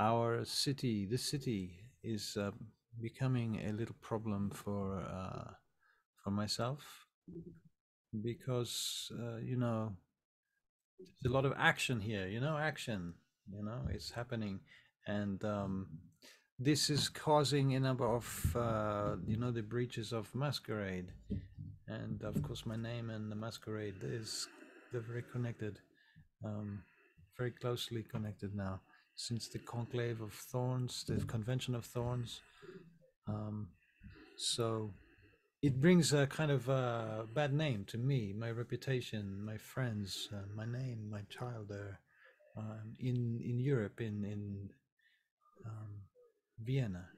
our city, this city, is becoming a little problem for myself because you know, there's a lot of action here. You know, action. You know, it's happening, and this is causing a number of you know, the breaches of Masquerade, and of course my name and the Masquerade they're very connected, very closely connected now since the Conclave of Thorns, the Convention of Thorns. So it brings a kind of bad name to me, my reputation, my friends, my name, my child in Europe, in Vienna.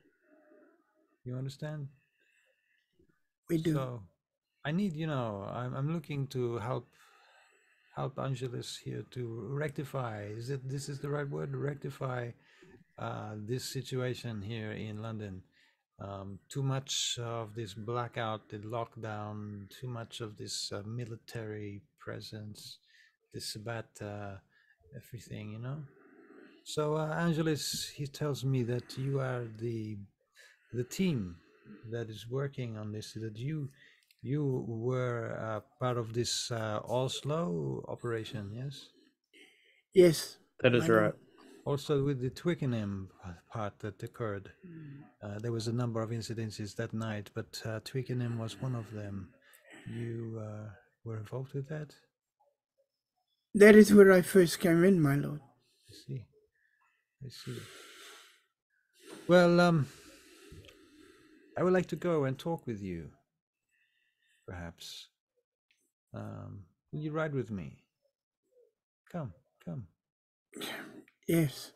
You understand? We do. So I need, you know, I'm looking to help Angelus here to rectify. This is the right word? Rectify this situation here in London. Too much of this blackout, the lockdown, too much of this military presence, this Sabbat, everything, you know. So Angelus, he tells me that you are the team that is working on this. That you were part of this Oslo operation, yes? Yes. That is right. Also with the Twickenham part that occurred. There was a number of incidences that night, but Twickenham was one of them. You were involved with that? That is where I first came in, my lord. I see. Well, I would like to go and talk with you, perhaps. Will you ride with me? Come. Yes.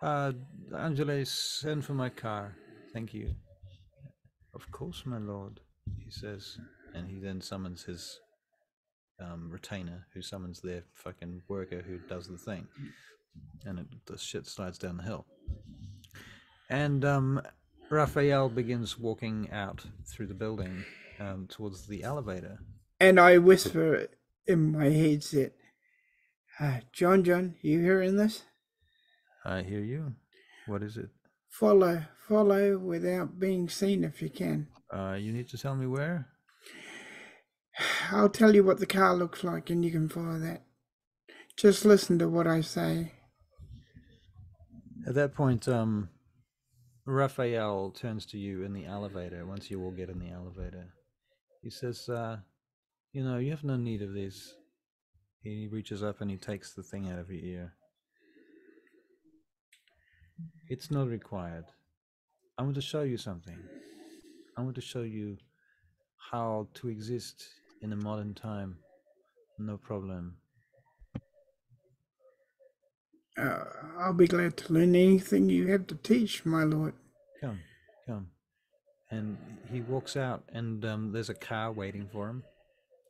Angela, send for my car. Thank you. Of course, my lord, he says, and he then summons his retainer, who summons their fucking worker who does the thing, and the shit slides down the hill. And Raphael begins walking out through the building towards the elevator. And I whisper in my headset, John, you hearing this? I hear you. What is it? Follow without being seen if you can. You need to tell me where? I'll tell you what the car looks like and you can follow that. Just listen to what I say. At that point, Raphael turns to you in the elevator, once you all get in the elevator. He says, you know, you have no need of this. He reaches up and he takes the thing out of your ear. It's not required. I want to show you something. I want to show you how to exist in a modern time. No problem. I'll be glad to learn anything you have to teach, my lord. Come. And he walks out, and there's a car waiting for him.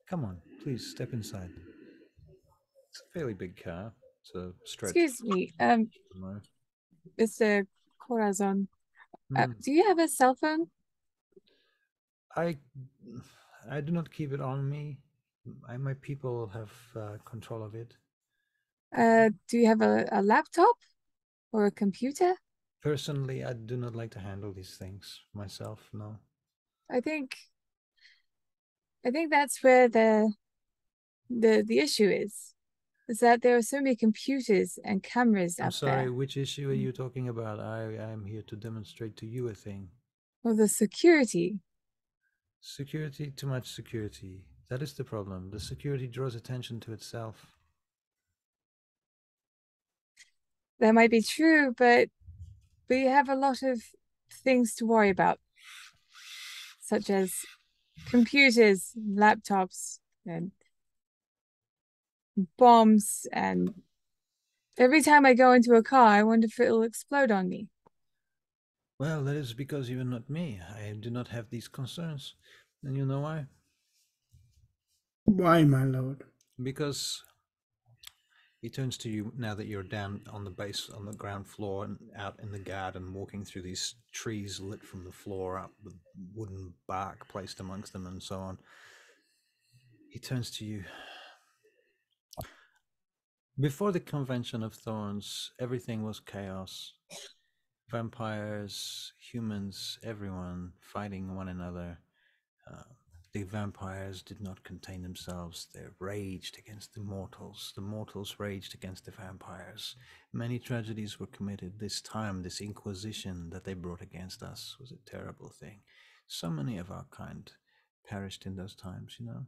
Come on, please step inside. It's a fairly big car. It's a stretch. Excuse me, Mr. Corazon. Do you have a cell phone? I do not keep it on me. My people have control of it. Do you have a laptop or a computer? Personally, I do not like to handle these things myself, no. I think that's where the issue is that there are so many computers and cameras I'm out sorry, there. which issue are you talking about? I am here to demonstrate to you a thing. Well, the security. Security, too much security. That is the problem. The security draws attention to itself. That might be true, but we have a lot of things to worry about, such as computers, laptops, and bombs, and every time I go into a car, I wonder if it'll explode on me. Well, that is because you are not me. I do not have these concerns. And you know why? Why, my lord? Because he turns to you now that you're down on the base, on the ground floor, and out in the garden, walking through these trees lit from the floor up with wooden bark placed amongst them and so on. He turns to you. Before the Convention of Thorns, everything was chaos. Vampires, humans, everyone fighting one another. The vampires did not contain themselves. They raged against the mortals. The mortals raged against the vampires. Many tragedies were committed. This time, this inquisition that they brought against us was a terrible thing. So many of our kind perished in those times, you know.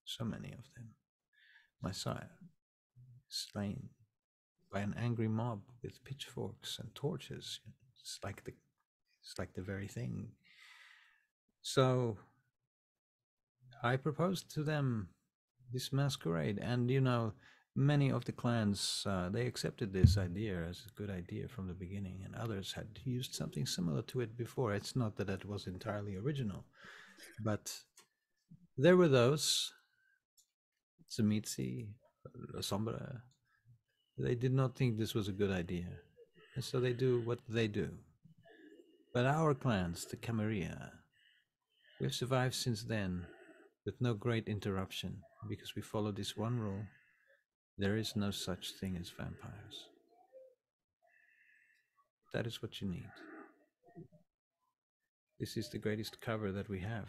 So many of them. My sire, slain by an angry mob with pitchforks and torches. It's like the very thing. So I proposed to them this masquerade, and you know, many of the clans they accepted this idea as a good idea from the beginning, and others had used something similar to it before. It's not that it was entirely original, but there were those, Tzimitzi, La Sombra, they did not think this was a good idea, and so they do what they do. But our clans, the Camarilla, we've survived since then with no great interruption, because we follow this one rule: there is no such thing as vampires. That is what you need. This is the greatest cover that we have.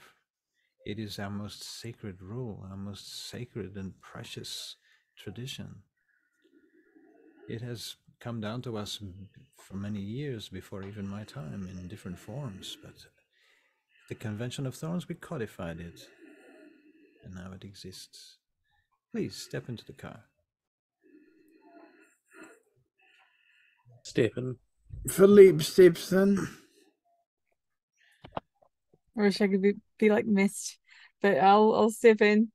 It is our most sacred rule, our most sacred and precious tradition. It has come down to us for many years before even my time in different forms, but the Convention of Thorns, we codified it, and now it exists. Please step into the car. Stephen. Philippe Stepson. I wish I could be like Mist, but I'll step in.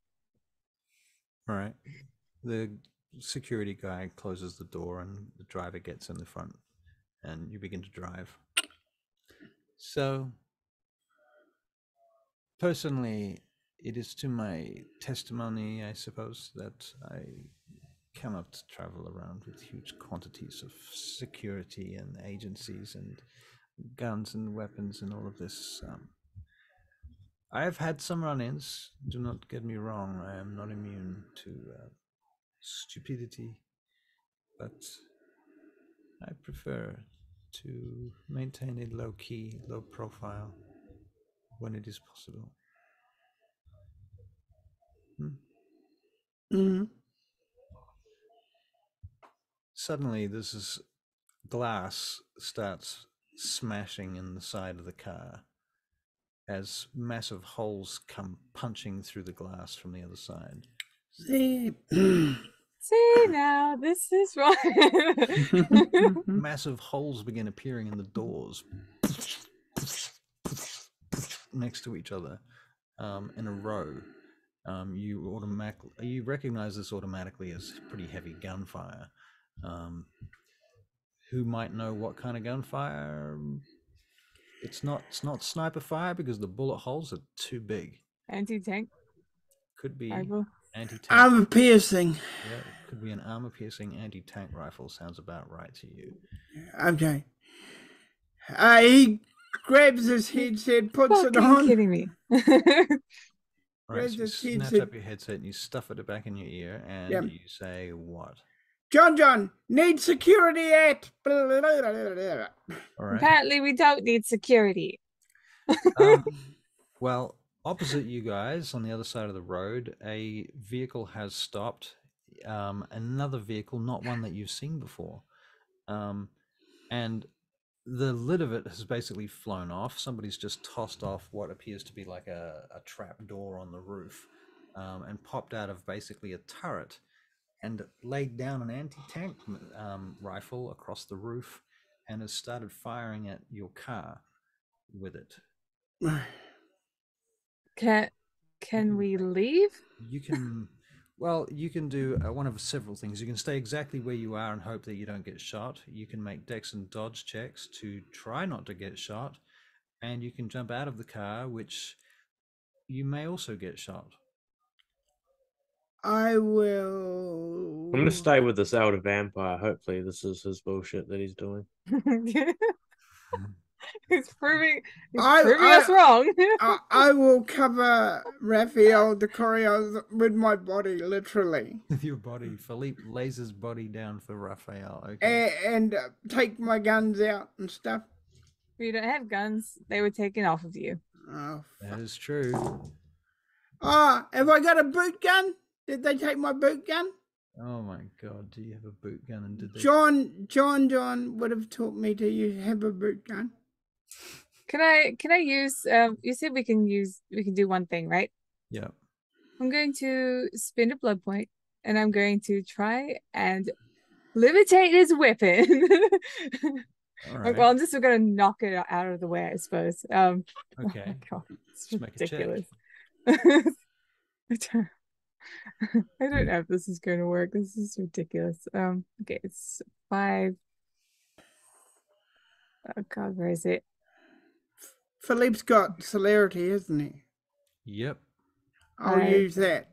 All right. The security guy closes the door and the driver gets in the front and you begin to drive. So, personally, it is to my testimony, I suppose, that I cannot travel around with huge quantities of security and agencies and guns and weapons and all of this. I have had some run-ins, do not get me wrong, I am not immune to stupidity, but I prefer to maintain a low-key, low-profile when it is possible. Suddenly, this glass starts smashing in the side of the car as massive holes come punching through the glass from the other side. See, now, this is right. Massive holes begin appearing in the doors next to each other in a row. You recognize this automatically as pretty heavy gunfire. Who might know what kind of gunfire? It's not sniper fire because the bullet holes are too big. Anti-tank. Could be rifle. anti-tank. armor piercing. Yeah, it could be an armor-piercing anti-tank rifle. Sounds about right to you. Okay. He grabs his headset, puts it Fucking on. kidding me. Right, so you his snatch headset. up your headset and you stuff it back in your ear and Yep. you say what? John, need security at. All right. Apparently, we don't need security. Well, opposite you guys on the other side of the road, a vehicle has stopped. Another vehicle, not one that you've seen before. And the lid of it has basically flown off. Somebody's just tossed off what appears to be like a trap door on the roof, and popped out of basically a turret and laid down an anti-tank rifle across the roof and has started firing at your car with it. Can we leave? You can, well, you can do one of several things. You can stay exactly where you are and hope that you don't get shot. You can make dex and dodge checks to try not to get shot, and you can jump out of the car, which you may also get shot. I will. I'm gonna stay with this elder vampire. Hopefully, this is his bullshit that he's doing. He's proving us wrong. I will cover Raphael De Corazon with my body, literally. With your body. Philippe lays his body down for Raphael. Okay. And take my guns out and stuff. We don't have guns. They were taken off of you. Oh, That is true. Have I got a boot gun? Did they take my boot gun? Oh my God! Do you have a boot gun? And did they... John would have taught me to have a boot gun. Can I use? You said we can do one thing, right? Yeah. I'm going to spend a blood point, and I'm going to try and levitate his weapon. All right. Well, I'm just going to knock it out of the way, I suppose. Okay. Oh my God, it's Let's make a check. ridiculous. I don't know if this is going to work. This is ridiculous. Okay, it's 5. Oh God, where is it? Philippe's got celerity, isn't he? Yep. I'll use that.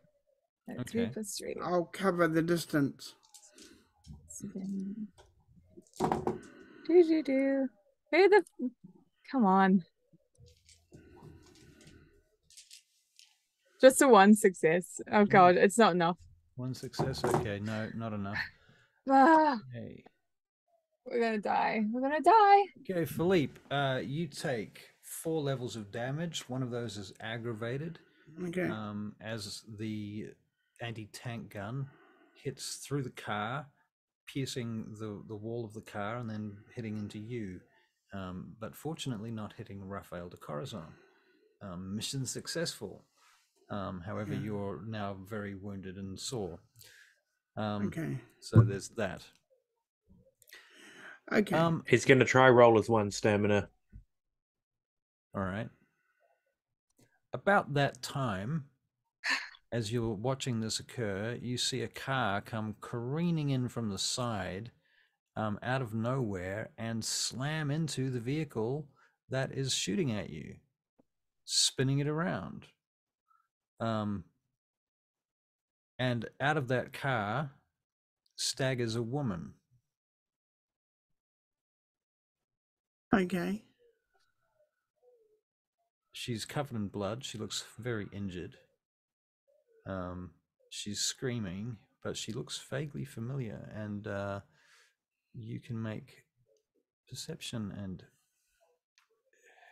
3 + 3. I'll cover the distance. 7. Do. Come on. Just a 1 success. Oh God, it's not enough. 1 success. Okay, no, not enough. Okay. We're gonna die. We're gonna die. Okay, Philippe, you take 4 levels of damage. One of those is aggravated. Okay. As the anti-tank gun hits through the car, piercing the wall of the car and then hitting into you. But fortunately not hitting Raphael De Corazon. Mission successful. However, you're now very wounded and sore. Okay. So there's that. Okay. He's going to try roll his 1 stamina. All right. About that time, as you're watching this occur, you see a car come careening in from the side, out of nowhere, and slam into the vehicle that is shooting at you, spinning it around. And out of that car staggers a woman. Okay. She's covered in blood. She looks very injured. She's screaming, but she looks vaguely familiar. And you can make perception and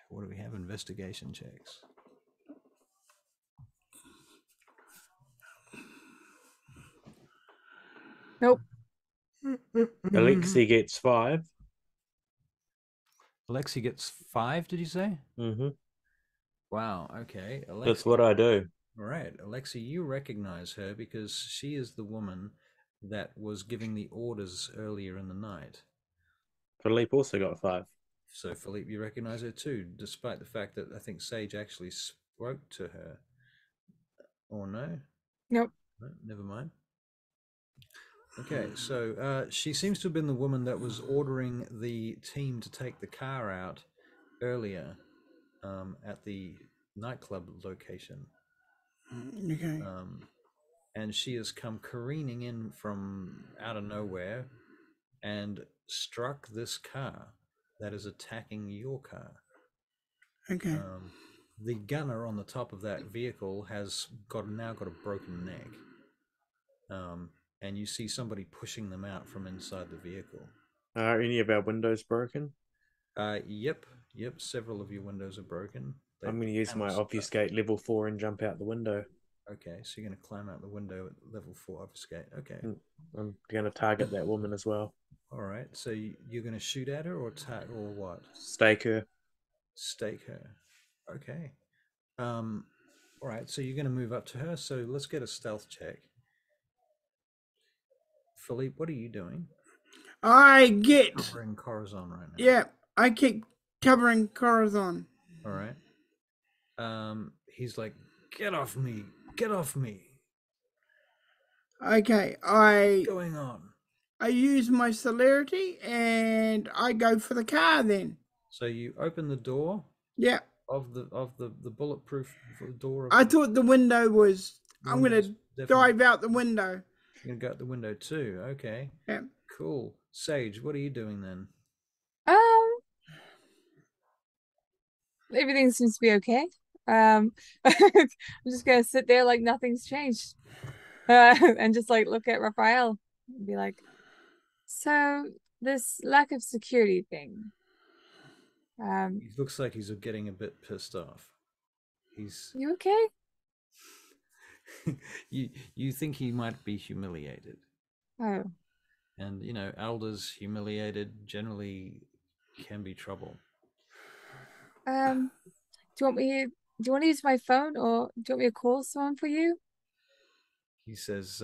what do we have? Investigation checks. Nope. Alexi gets 5. Alexi gets 5, did you say? Mm-hmm. Wow, okay. Alexi, That's what I do. all right, Alexi, you recognize her because she is the woman that was giving the orders earlier in the night. Philippe also got 5. So, Philippe, you recognize her too, despite the fact that I think Sage actually spoke to her. Or no? Nope. No, never mind. Okay, so she seems to have been the woman that was ordering the team to take the car out earlier at the nightclub location. Okay. And she has come careening in from out of nowhere and struck this car that is attacking your car. Okay. The gunner on the top of that vehicle has now got a broken neck. and you see somebody pushing them out from inside the vehicle. Are any of our windows broken? Yep. Several of your windows are broken. I'm going to use my panels- obfuscate level 4 and jump out the window. Okay, so you're going to climb out the window at level 4 obfuscate. Okay. I'm going to target that woman as well. All right. So you're going to shoot at her or what? Stake her. Stake her. Okay. All right. So you're going to move up to her. So let's get a stealth check. Philippe, what are you doing? I get. Covering Corazon right now. Yeah, I keep covering Corazon. All right. He's like, get off me. Get off me. Okay, What's going on? I use my celerity and I go for the car then. So you open the door. Yeah. Of the bulletproof door. I thought the window was. I'm gonna dive out the window. You're gonna go out the window too. Okay. Yeah. Cool. Sage, what are you doing then? Everything seems to be okay. I'm just gonna sit there like nothing's changed, and just like look at Raphael and be like, so this lack of security thing. He looks like he's getting a bit pissed off. You okay? you think he might be humiliated. Oh. And you know, elders humiliated generally can be trouble. Do you want to use my phone, or do you want me to call someone for you? He says,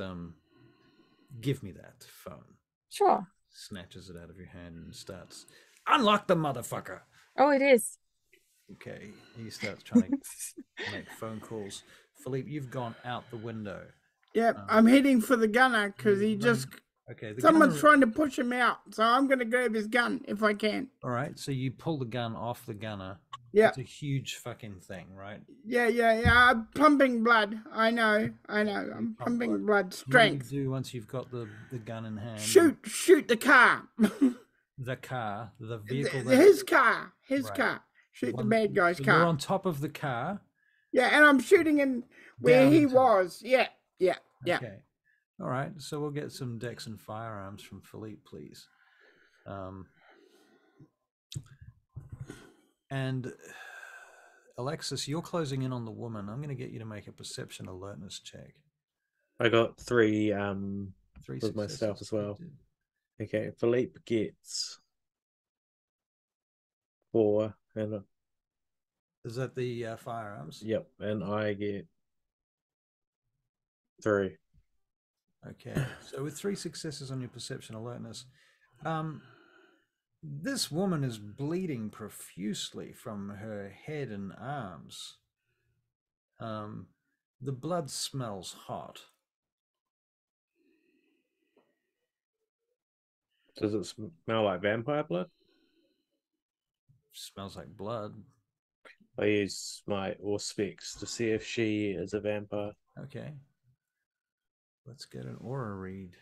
give me that phone. Sure. Snatches it out of your hand and starts, unlock the motherfucker. Oh, it is. Okay. He starts trying to make phone calls. Philippe, you've gone out the window. Yep, I'm heading for the gunner because he just. Okay. Someone's trying to push him out, so I'm going to grab his gun if I can. All right. So you pull the gun off the gunner. Yeah. It's a huge fucking thing, right? Yeah. I'm pumping blood. I know. I'm pumping blood. Strength. What do you do once you've got the gun in hand? Shoot the car. The car, the vehicle. His car. Right. Car. Shoot the bad guy's car. You're on top of the car. Yeah, and I'm shooting in where he was. Yeah. Okay. All right. So we'll get some decks and firearms from Philippe, please. And Alexis, you're closing in on the woman. I'm going to get you to make a perception alertness check. I got three Three with myself as well. Good. Okay, Philippe gets 4 and Is that the firearms? yep, and I get 3. Okay, so with 3 successes on your perception alertness, this woman is bleeding profusely from her head and arms. The blood smells hot. Does it smell like vampire blood? Smells like blood. I use my Auspex to see if she is a vampire. Okay. Let's get an aura read.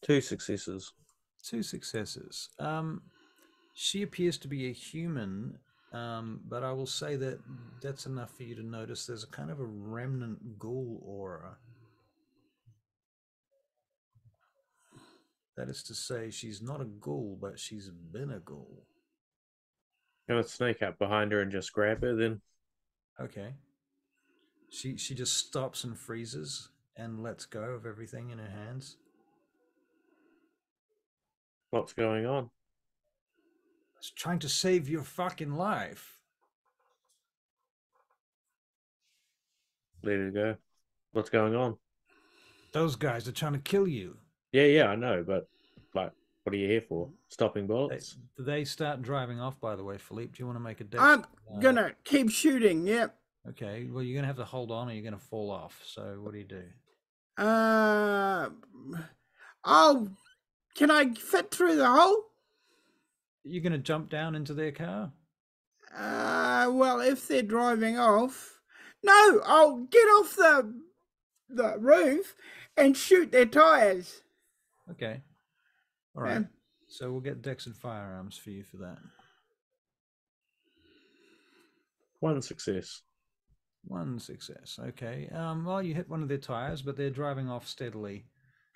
Two successes. 2 successes. She appears to be a human, but I will say that that's enough for you to notice there's a kind of a remnant ghoul aura. That is to say, she's not a ghoul, but she's been a ghoul. Gonna sneak up behind her and just grab her then. Okay. She just stops and freezes and lets go of everything in her hands. What's going on? I was trying to save your fucking life. Let her go. What's going on? Those guys are trying to kill you. Yeah, I know, but like, what are you here for? Stopping bullets? They start driving off, by the way, Philippe. Do you want to make a dex? I'm gonna keep shooting. Yep. Okay, well, you're going to have to hold on or you're going to fall off. So what do you do? Can I fit through the hole? You're going to jump down into their car? Well, if they're driving off. No, I'll get off the roof and shoot their tires. Okay. All right. So we'll get Dex and firearms for you for that. 1 success. 1 success. Okay. Well, you hit one of their tires, but they're driving off steadily.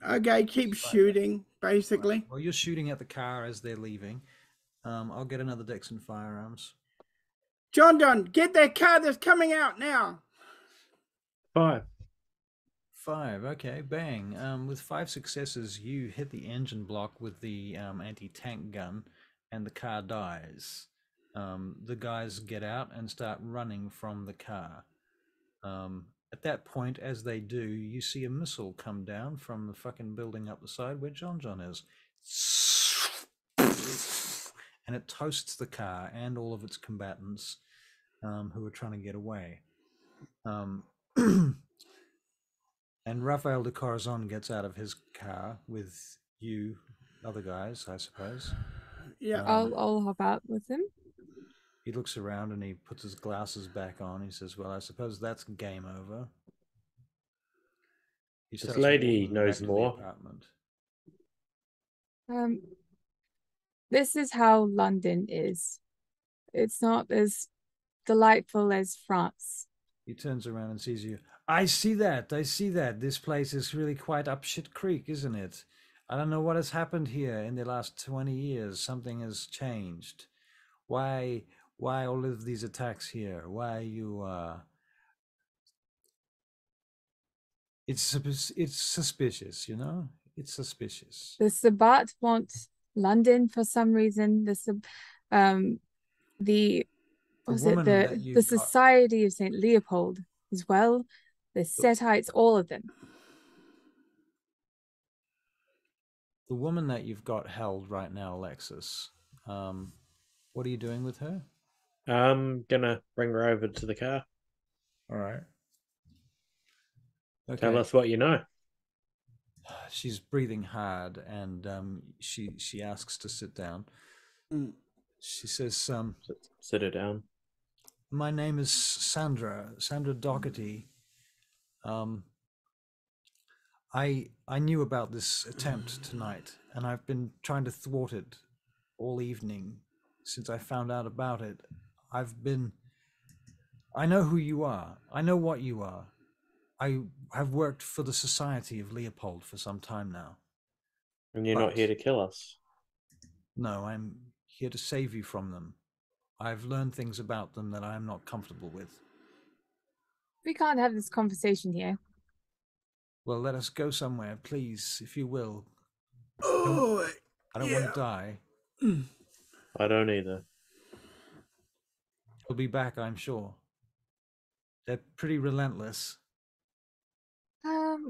Okay, keep shooting, basically. Right. Well, you're shooting at the car as they're leaving. I'll get another Dex and firearms. John, get that car that's coming out now. 5. 5. Okay, bang. With 5 successes, you hit the engine block with the anti-tank gun, and the car dies. The guys get out and start running from the car. At that point, as they do, you see a missile come down from the fucking building up the side where John is. And it toasts the car and all of its combatants who are trying to get away. And Raphael De Corazon gets out of his car with you other guys, I suppose. Yeah. I'll hop out with him. He looks around and he puts his glasses back on. He says, well, I suppose that's game over. This lady walking knows back to the more. apartment. This is how London is. It's not as delightful as France. He turns around and sees you. I see that. This place is really quite up shit creek, isn't it? I don't know what has happened here in the last 20 years. Something has changed. Why all of these attacks here? Why you It's suspicious, you know? It's suspicious. The Sabbat want London for some reason. The Society of St. Leopold as well. The Setites, all of them. The woman that you've got held right now, Alexis, what are you doing with her? I'm gonna bring her over to the car. All right. Okay. Tell us what you know. She's breathing hard, and she asks to sit down. She says, Sit her down. My name is Sandra Doherty. I knew about this attempt tonight, and I've been trying to thwart it all evening since I found out about it. I know who you are. I know what you are. I have worked for the Society of Leopold for some time now. And you're not here to kill us? No, I'm here to save you from them. I've learned things about them that I'm not comfortable with. We can't have this conversation here. Well, let us go somewhere, please, if you will. Oh, I don't want to die. I don't either. He'll be back, I'm sure. They're pretty relentless.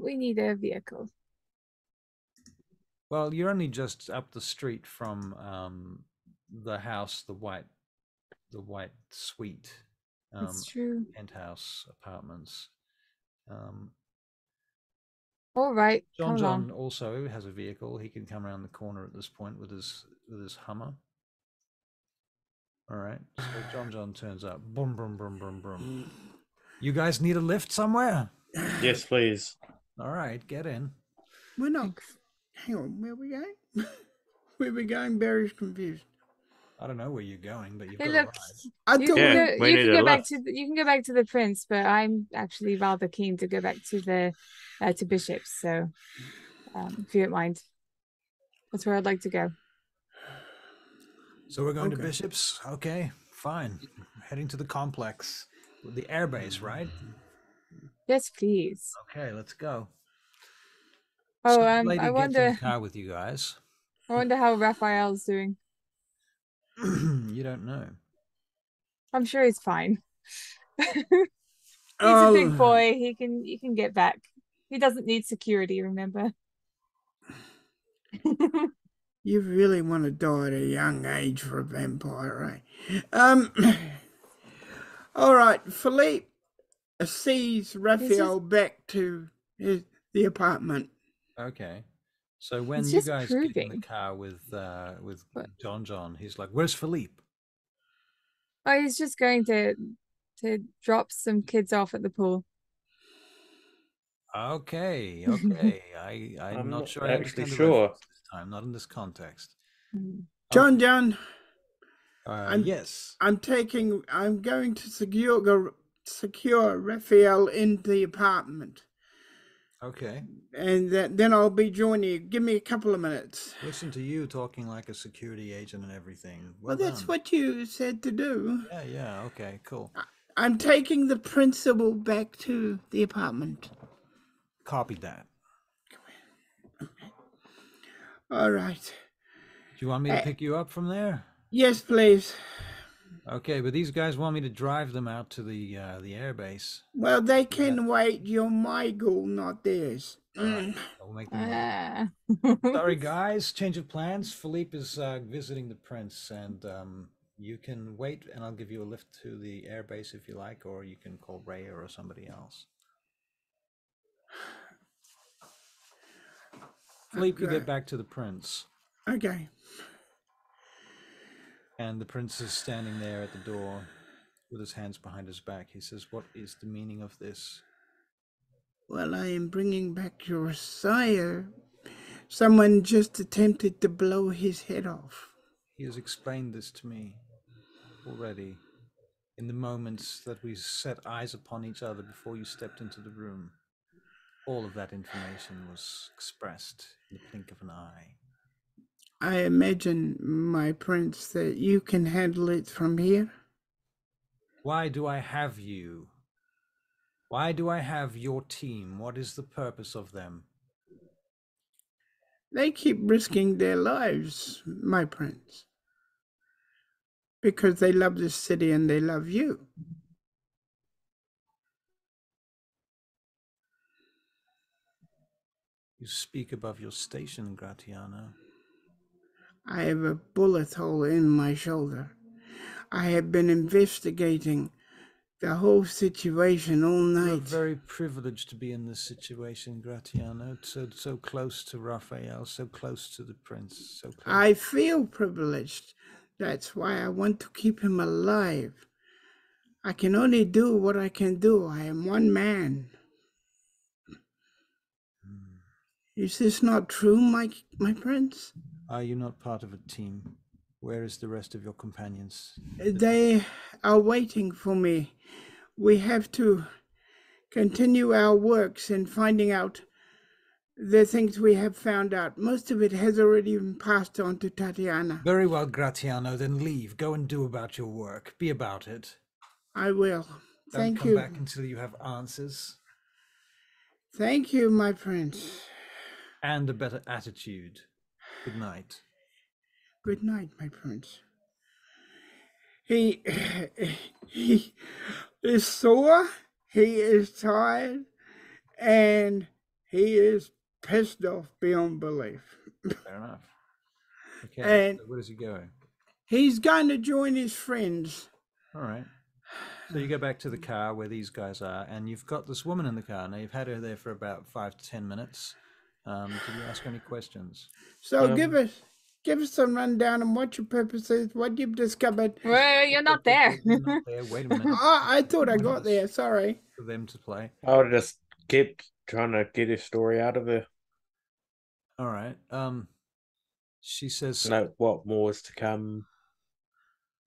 We need a vehicle. Well, you're only just up the street from the house, the white suite. It's true. Penthouse apartments. All right. John also has a vehicle. He can come around the corner at this point with his Hummer. All right. So John turns up. Boom, boom, boom, boom, boom. You guys need a lift somewhere? Yes, please. All right, get in. We're not. Hang on, where are we going? Where are we going? Barry's confused. I don't know where you're going, but you've Hey, got look, a ride. you can go back to you can go back to the Prince, but I'm actually rather keen to go back to the to Bishop's. So, if you don't mind, that's where I'd like to go. So we're going to Bishop's. Okay, fine. Heading to the complex, the airbase, right? Yes, please. Okay, let's go. Oh, so the lady I gets wonder. in the car with you guys. I wonder how Raphael's doing. You don't know. I'm sure he's fine. He's a big boy. He can get back. He doesn't need security, remember? You really want to die at a young age for a vampire, right? All right, Philippe sees Raphael back to the apartment. Okay. So when you guys get in the car with John, he's like, "Where's Philippe?" Oh, he's just going to drop some kids off at the pool. Okay. I'm not sure I actually understand the sure. reference this time, not in this context. John, John, Yes. I'm going to secure Raphael in the apartment. Okay. And then I'll be joining you. Give me a couple of minutes. Listen to you talking like a security agent and everything. Well, that's done. what you said to do. Yeah. Okay, cool. I'm taking the principal back to the apartment. Copy that. All right. Do you want me to pick you up from there? Yes, please. Okay, but these guys want me to drive them out to the airbase. Well, they can wait. You're my goal, not theirs. All right, I'll make them wait. Sorry, guys. Change of plans. Philippe is visiting the prince, and you can wait, and I'll give you a lift to the airbase if you like, or you can call Ray or somebody else. Philippe, you get back to the prince. Okay. And the prince is standing there at the door with his hands behind his back. He says, "What is the meaning of this?" Well, I am bringing back your sire. Someone just attempted to blow his head off. He has explained this to me already in the moments that we set eyes upon each other before you stepped into the room. All of that information was expressed in the blink of an eye. I imagine, my prince, that you can handle it from here. Why do I have you? Why do I have your team? What is the purpose of them? They keep risking their lives, my prince, because they love this city and they love you. You speak above your station, Gratiano. I have a bullet hole in my shoulder. I have been investigating the whole situation all night. You're very privileged to be in this situation, Gratiano. So close to Raphael, so close to the prince, so close. I feel privileged. That's why I want to keep him alive. I can only do what I can do. I am one man. Is this not true, my prince? Are you not part of a team? Where is the rest of your companions? They are waiting for me. We have to continue our works in finding out the things we have found out. Most of it has already been passed on to Tatiana. Very well, Gratiano, then leave. Go and do about your work. Be about it. I will. Thank you. Don't come back until you have answers. Thank you, my prince. And a better attitude. Good night. Good night, my prince. He is sore, he is tired, and he is pissed off beyond belief. Fair enough. Okay, And so where does he go? He's going to join his friends. All right. So you go back to the car where these guys are, and you've got this woman in the car. Now, you've had her there for about 5 to 10 minutes. Did you ask her any questions? So give us some rundown on what your purpose is, what you've discovered. Well, you're not there. You're not there. Wait a minute. I thought I got there. Sorry. For them to play. I would just keep trying to get his story out of her. All right. She says, Know what more is to come.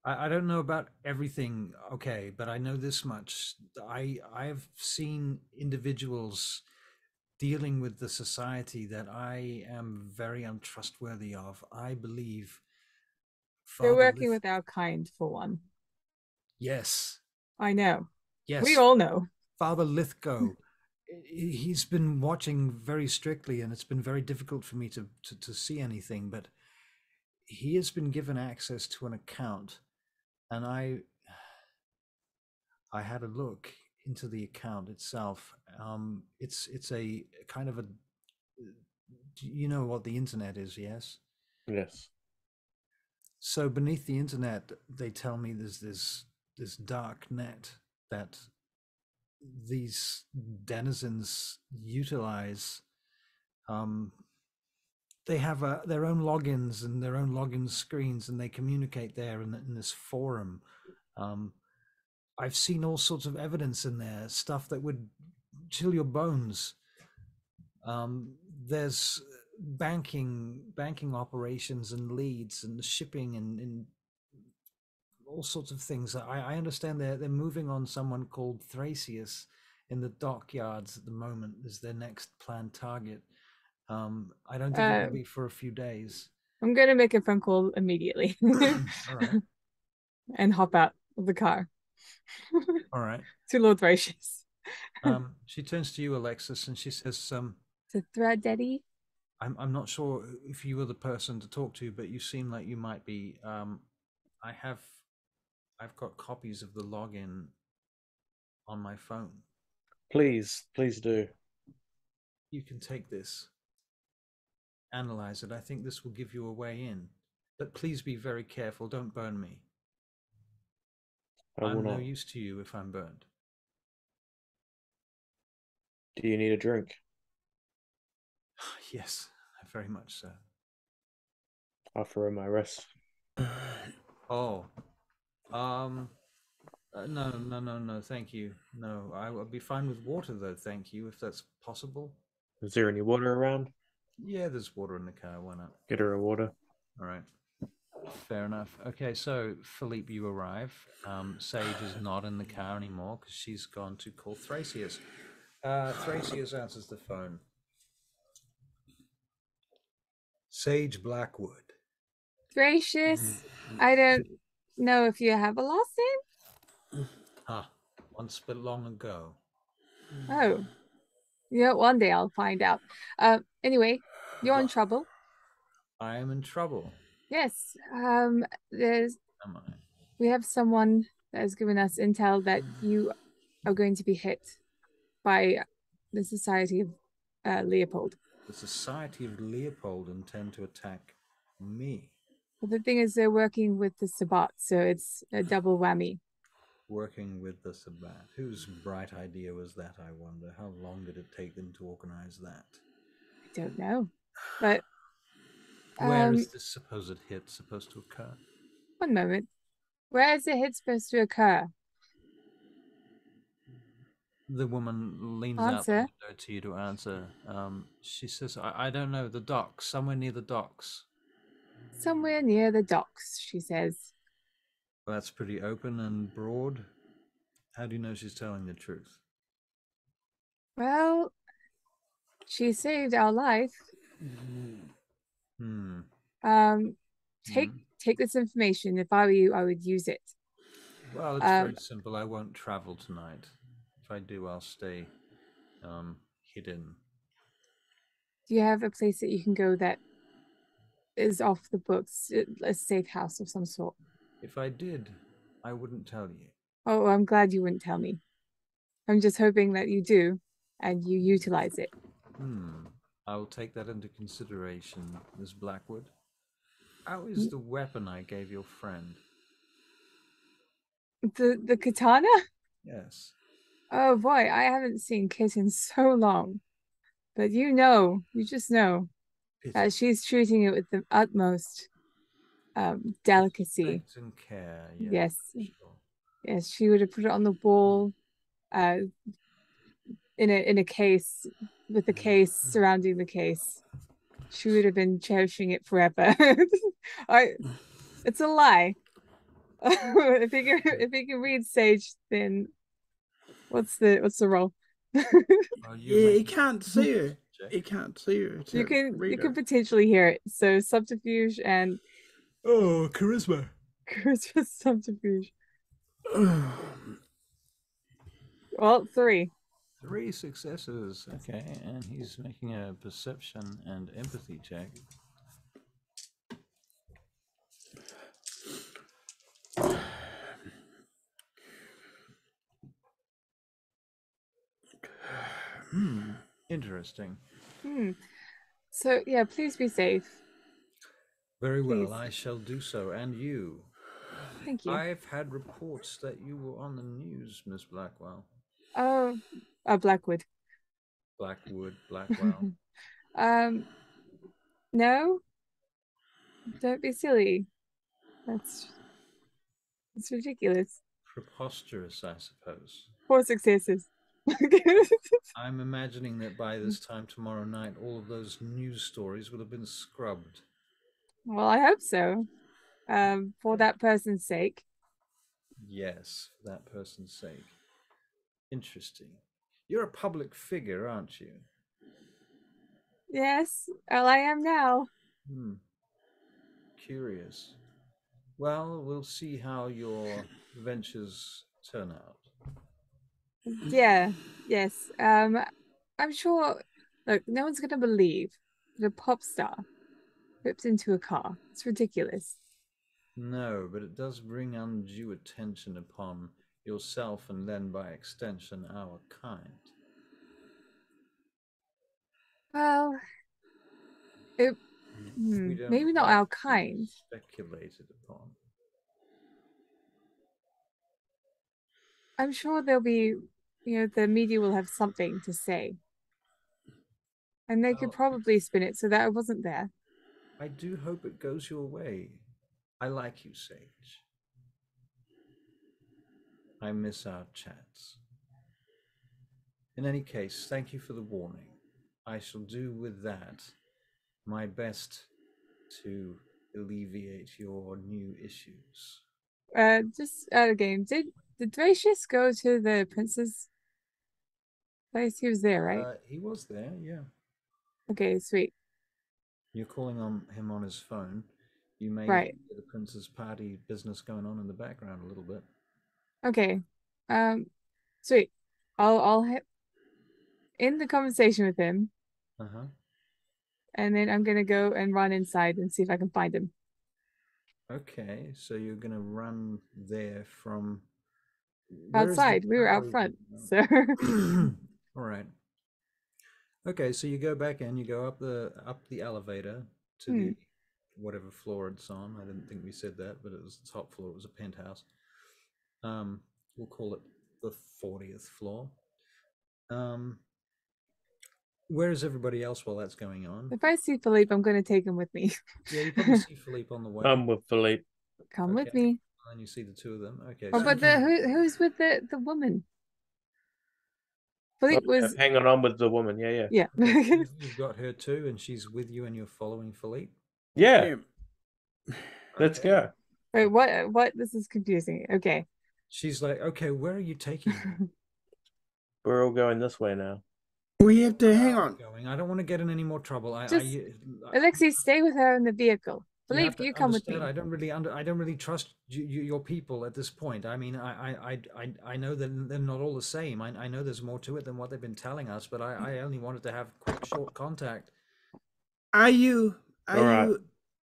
I don't know about everything, okay, but I know this much. I've seen individuals dealing with the society that I am very untrustworthy of. I believe They're working with our kind, for one. Yes. I know. Yes. We all know. Father Lithgow, he's been watching very strictly, and it's been very difficult for me to see anything, but he has been given access to an account, and I had a look into the account itself. It's a kind of a, you know what the internet is, yes? Yes. So beneath the internet, they tell me there's this dark net that these denizens utilize. They have their own logins and their own login screens, and they communicate there in this forum. I've seen all sorts of evidence in there, stuff that would chill your bones. There's banking operations and leads and shipping and all sorts of things. I understand they're moving on someone called Thracius in the dockyards at the moment is their next planned target. I don't think it will be for a few days. I'm gonna make a phone call immediately. All right. And hop out of the car. All right. To Lord Thracius. She turns to you, Alexis, and she says, "The thread, Daddy." I'm not sure if you were the person to talk to, but you seem like you might be. I've got copies of the login on my phone. Please do. You can take this, analyze it. I think this will give you a way in. But please be very careful. Don't burn me. I'm no use to you if I'm burned. Do you need a drink? Yes, very much so. After my rest. Oh, no, thank you. No, I will be fine with water though, thank you, if that's possible. Is there any water around? Yeah, there's water in the car, why not? Get her a water. All right. Fair enough. Okay, so Philippe, you arrive. Sage is not in the car anymore because she's gone to call Thracius. Thracius answers the phone. Sage Blackwood. Thracius, I don't know if you have a last name. Once but long ago. Oh, yeah. One day I'll find out. Anyway, you're in trouble. I am in trouble. Yes. Am I? We have someone that has given us intel that you are going to be hit by the Society of Leopold. The Society of Leopold intend to attack me. But the thing is, they're working with the Sabbat, so it's a double whammy. Working with the Sabbat. Whose bright idea was that, I wonder? How long did it take them to organize that? I don't know. But where is this supposed hit supposed to occur? One moment. Where is the hit supposed to occur? The woman leans out the window to you to answer. She says, I don't know, the docks, somewhere near the docks. Somewhere near the docks, she says. Well, that's pretty open and broad. How do you know she's telling the truth? Well, she saved our life. Take this information. If I were you, I would use it. Well, it's very simple. I won't travel tonight. If I do, I'll stay hidden. Do you have a place that you can go that is off the books, a safe house of some sort? If I did, I wouldn't tell you. Oh, I'm glad you wouldn't tell me. I'm just hoping that you do, and you utilize it. I will take that into consideration, Miss Blackwood. How is the weapon I gave your friend? The katana? Yes. Oh boy, I haven't seen Kit in so long. But you just know that she's treating it with the utmost delicacy. And care, yes. Sure. Yes, she would have put it on the wall in a case, with the case surrounding the case. She would have been cherishing it forever. It's a lie. if you can read Sage, then what's the role? He can't see her. He can't see her. You can potentially hear it. So subterfuge and charisma. Charisma subterfuge. Well, 3. 3 successes. Okay, and he's making a perception and empathy check. Interesting. So yeah, please be safe. Very well, I shall do so. And you? Thank you. I've had reports that you were on the news, Miss Blackwell. Oh, Blackwood. Blackwell. No. Don't be silly. It's ridiculous. Preposterous, I suppose. 4 successes. I'm imagining that by this time tomorrow night, all of those news stories will have been scrubbed. Well, I hope so. For that person's sake. Yes, for that person's sake. Interesting. You're a public figure, aren't you? Yes, well, I am now. Curious. Well, we'll see how your ventures turn out. Yeah, yes. I'm sure, look, no one's gonna believe that a pop star rips into a car. It's ridiculous. No, but it does bring undue attention upon yourself and then by extension our kind. Well, it, We don't maybe not like our to be kind. speculated upon. I'm sure there'll be, the media will have something to say. And they could Well, probably spin it so that I wasn't there. I do hope it goes your way. I like you, Sage. I miss our chats. In any case, thank you for the warning. I shall do with that my best to alleviate your new issues. Just out of game, did Dracius go to the prince's place? He was there, right? He was there, yeah. Okay, sweet. You're calling on him on his phone. You may Right. hear the prince's party business going on in the background a little bit. Okay. Sweet. I'll end the conversation with him, Uh-huh. and then I'm gonna go and run inside and see if I can find him. Okay, so you're gonna run there from where is the Outside. We were out gallery? front, so All right. Okay, so you go back in, you go up the elevator to the whatever floor it's on. I didn't think we said that, but it was the top floor. It was a penthouse. We'll call it the 40th floor. Where is everybody else while that's going on? if I see Philippe, I'm gonna take him with me. Yeah, you probably see Philippe on the way. I'm with Philippe. Come with me. And you see the two of them. Okay. Oh, So but who's with the woman? Philippe Oh, was hanging on with the woman. Yeah. yeah. you've got her too, and she's with you, and you're following Philippe. Yeah. Let's go. Wait, what? This is confusing. Okay. She's like, okay, where are you taking me? We're all going this way now. We have to hang on. I don't want to get in any more trouble. Alexei, stay with her in the vehicle. Philippe, you come with me. I don't really trust your people at this point. I mean, I know that they're not all the same. I know there's more to it than what they've been telling us, but I only wanted to have quick, short contact. Are you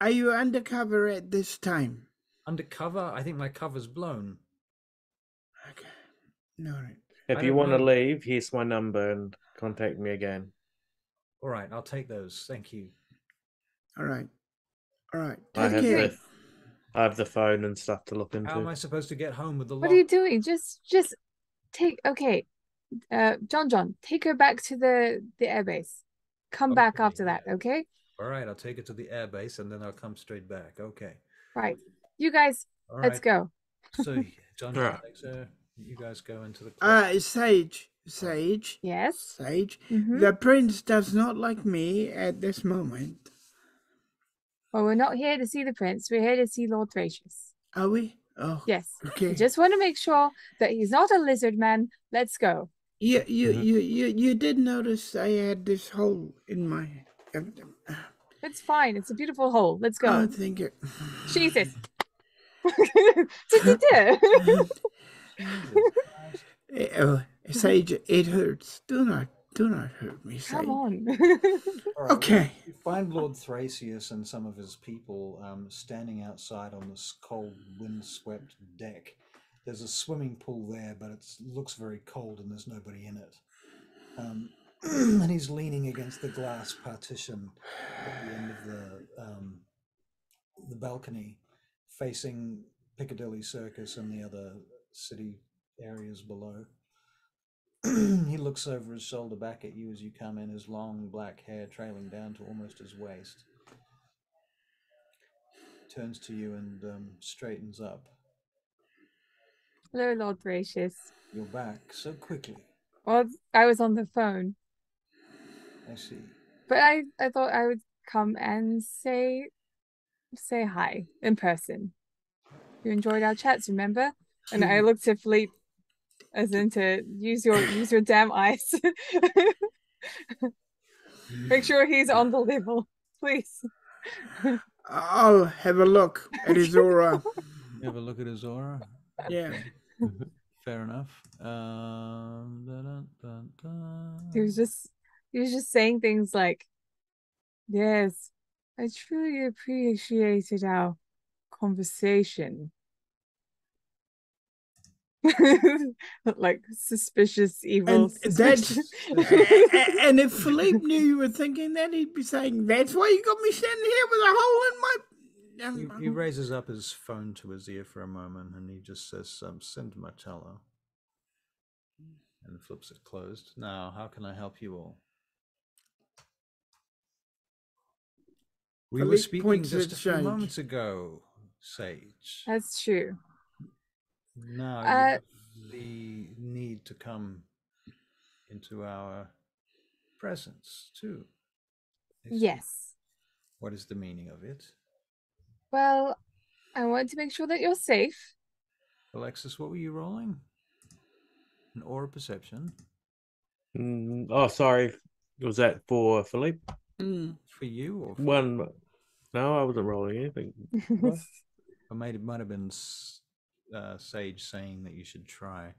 undercover at this time? Undercover? I think my cover's blown. Okay. No. If you want to leave, here's my number and contact me again. All right, I'll take those. Thank you. All right. I have the phone and stuff to look into. How am I supposed to get home with the lock? What are you doing? Just take. Okay, John, take her back to the airbase. Come back after that, okay? All right, I'll take it to the airbase and then I'll come straight back. Okay. Right, you guys, let's go. So John takes her. You guys go into the Sage. Yes. Sage. The prince does not like me at this moment. Well, we're not here to see the prince. We're here to see Lord Thracius. Are we? Oh, yes. Okay. We just want to make sure that he's not a lizard man. Let's go. You did notice I had this hole in my. It's fine. It's a beautiful hole. Let's go. Oh, thank you. Jesus. Sage, it hurts. Do not hurt me, Sage. Come on. Okay. You find Lord Thracius and some of his people standing outside on this cold, windswept deck. There's a swimming pool there, but it looks very cold and there's nobody in it. And he's leaning against the glass partition at the end of the balcony, facing Piccadilly Circus and the other city areas below. He looks over his shoulder back at you as you come in, his long black hair trailing down to almost his waist. Turns to you and straightens up. Hello, Lord Thracius. You're back so quickly. Well, I was on the phone, I see. but I thought I would come and say hi in person. You enjoyed our chats, remember? And I looked at Philippe as in to use your damn eyes. Make sure he's on the level, please. I'll have a look at his aura. You have a look at his aura. Yeah. Okay. Fair enough. Dun, dun, dun. He was just saying things like, "Yes, I truly appreciated our conversation." Like suspicious, evil, And suspicious. and if Philippe knew you were thinking that, he'd be saying, "That's why you got me standing here with a hole in my." He raises up his phone to his ear for a moment and he just says, "Send Marcello," and flips it closed. Now, how can I help you all? We were Philippe speaking points just at a few Sage. moments ago, Sage. That's true. Now you have the need to come into our presence too. I see. Yes. What is the meaning of it? Well, I want to make sure that you're safe. Alexis, what were you rolling? An aura perception? Oh, sorry. Was that for Philippe? For you or for One. No, I wasn't rolling anything. What? Or it might have been Sage saying that you should try.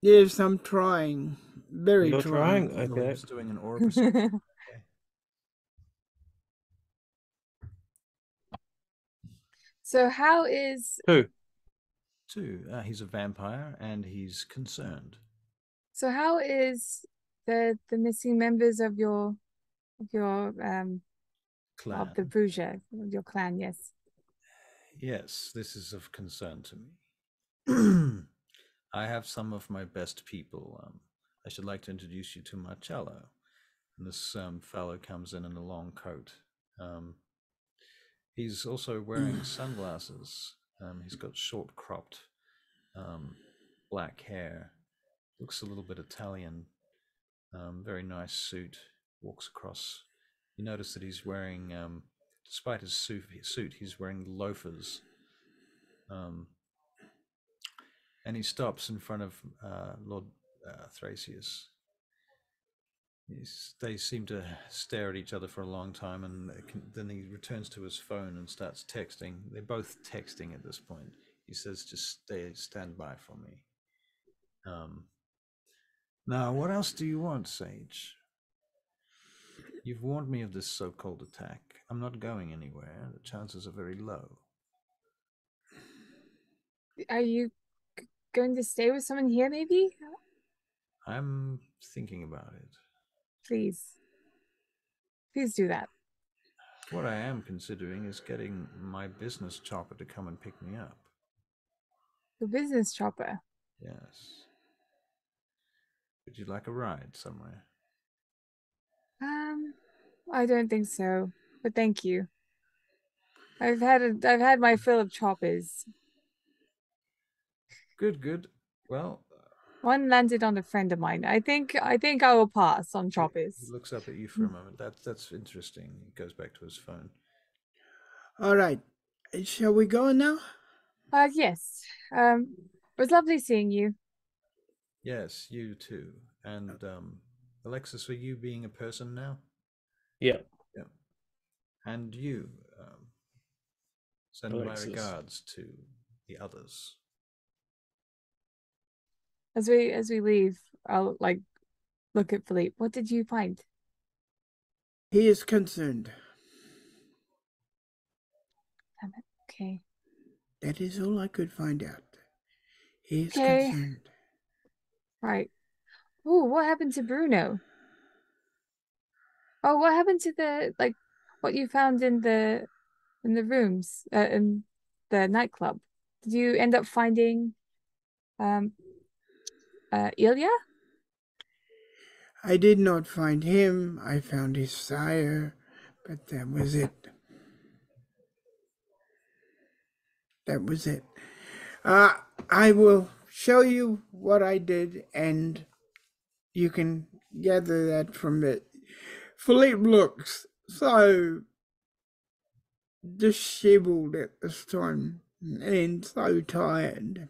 Yes, I'm trying. Very You're trying. trying? No, he Okay. was doing an aura perception. Okay. So how is Two. Two. He's a vampire and he's concerned. the missing members of your Clan. of the Bruges, your clan? Yes. Yes, this is of concern to me. I have some of my best people. I should like to introduce you to Marcello. And this fellow comes in a long coat. He's also wearing sunglasses. He's got short cropped black hair. Looks a little bit Italian. Very nice suit. Walks across. You notice that he's wearing, despite his suit, he's wearing loafers. And he stops in front of Lord Thracius. They seem to stare at each other for a long time, and then he returns to his phone and starts texting. They're both texting at this point. He says, "Just stand by for me." Now, what else do you want, Sage? You've warned me of this so-called attack. I'm not going anywhere. The chances are very low. Are you going to stay with someone here, maybe? I'm thinking about it. Please do that. What I am considering is getting my business chopper to come and pick me up. The business chopper. Yes. Would you like a ride somewhere? I don't think so, but thank you. I've had my fill of choppers. Good. Well, One landed on a friend of mine. I think I will pass on he choppers. looks up at you for a moment. That's interesting. He goes back to his phone. All right. Shall we go now? Yes. It was lovely seeing you. Yes, you too. And Alexis, are you being a person now? Yeah. Yeah. And you, send Alexis. my regards to the others. As we leave, I'll look at Philippe. What did you find? He is concerned. Okay. That is all I could find out. He is Okay. concerned. Right. Oh, what happened to Bruno? Oh, what happened to the what you found in the rooms in the nightclub? Did you end up finding Ilya? I did not find him. I found his sire, but that was it. That was it. I will show you what I did, and You can gather that from it. Philippe looks so disheveled at this time and so tired.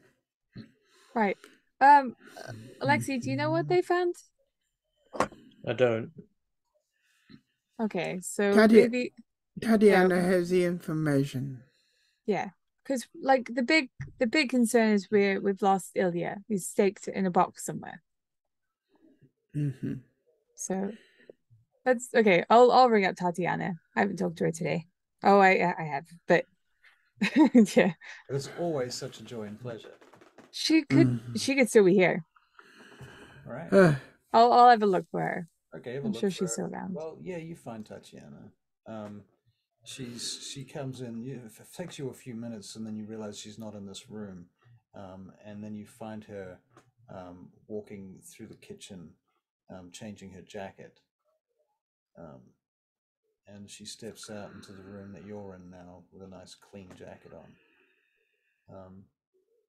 Right. Alexi, do you know what they found? I don't. Okay, so maybe Tatiana has the information. yeah, because like the big concern is we've lost Ilya. He's staked in a box somewhere. Mm-hmm. So that's okay. I'll ring up Tatiana. I haven't talked to her today. Oh, I have, but yeah. It's always such a joy and pleasure. She could still be here. All right. I'll have a look for her. Okay, I'm sure she's still around. Well, yeah, you find Tatiana. She comes in. It takes you a few minutes, and then you realize she's not in this room. And then you find her walking through the kitchen, changing her jacket. And she steps out into the room that you're in now with a nice clean jacket on.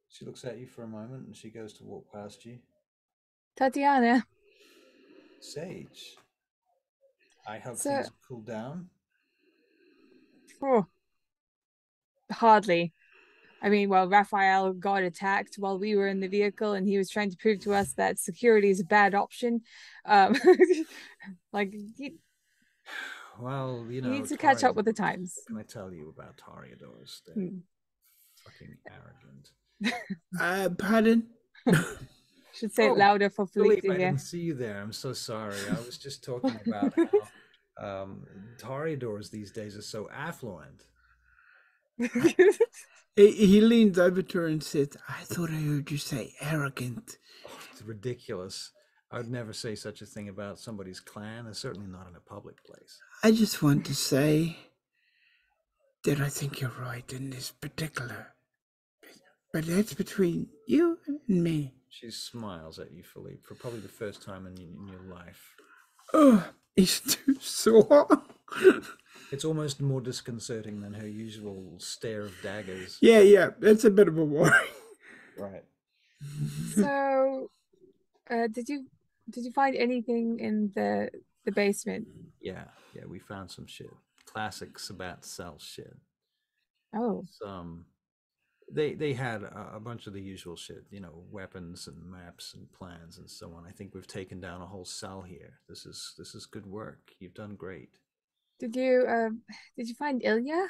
She looks at you for a moment, and she goes to walk past you. Tatiana. Sage. I hope things have cooled down. Oh, hardly. I mean, well, Raphael got attacked while we were in the vehicle, and he was trying to prove to us that security is a bad option. Like, Well, you know, he needs to catch up with the times. What can I tell you about Toreadors? They're fucking arrogant. Pardon? Should say it louder for Philippe to hear. I didn't see you there. I'm so sorry. I was just talking about how Toreadors these days are so affluent. He leans over to her and says, I thought I heard you say arrogant. Oh, it's ridiculous. I would never say such a thing about somebody's clan, and certainly not in a public place. I just want to say that I think you're right in this particular. But that's between you and me. She smiles at you, Philippe, for probably the first time in your life. Oh, he's too sore. It's almost more disconcerting than her usual stare of daggers. Yeah, that's a bit of a worry. Right. So, did you find anything in the basement? Yeah, we found some shit. Classic Sabbat cell shit. Oh. They had a bunch of the usual shit, you know, weapons and maps and plans and so on. I think we've taken down a whole cell here. This is good work. You've done great. Did you find Ilya?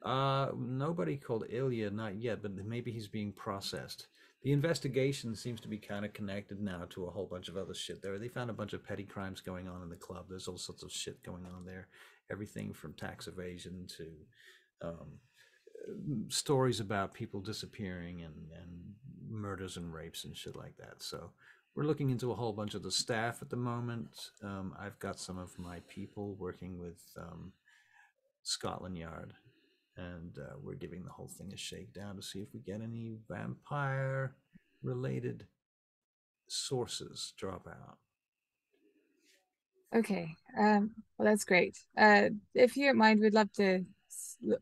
Nobody called Ilya, not yet, but maybe he's being processed. The investigation seems to be kind of connected now to a whole bunch of other shit there. They found a bunch of petty crimes going on in the club. There's all sorts of shit going on there. Everything from tax evasion to stories about people disappearing and murders and rapes and shit like that. So we're looking into a whole bunch of the staff at the moment. I've got some of my people working with Scotland Yard, and we're giving the whole thing a shakedown to see if we get any vampire related sources drop out. Okay. Well, that's great. If you don't mind, we'd love to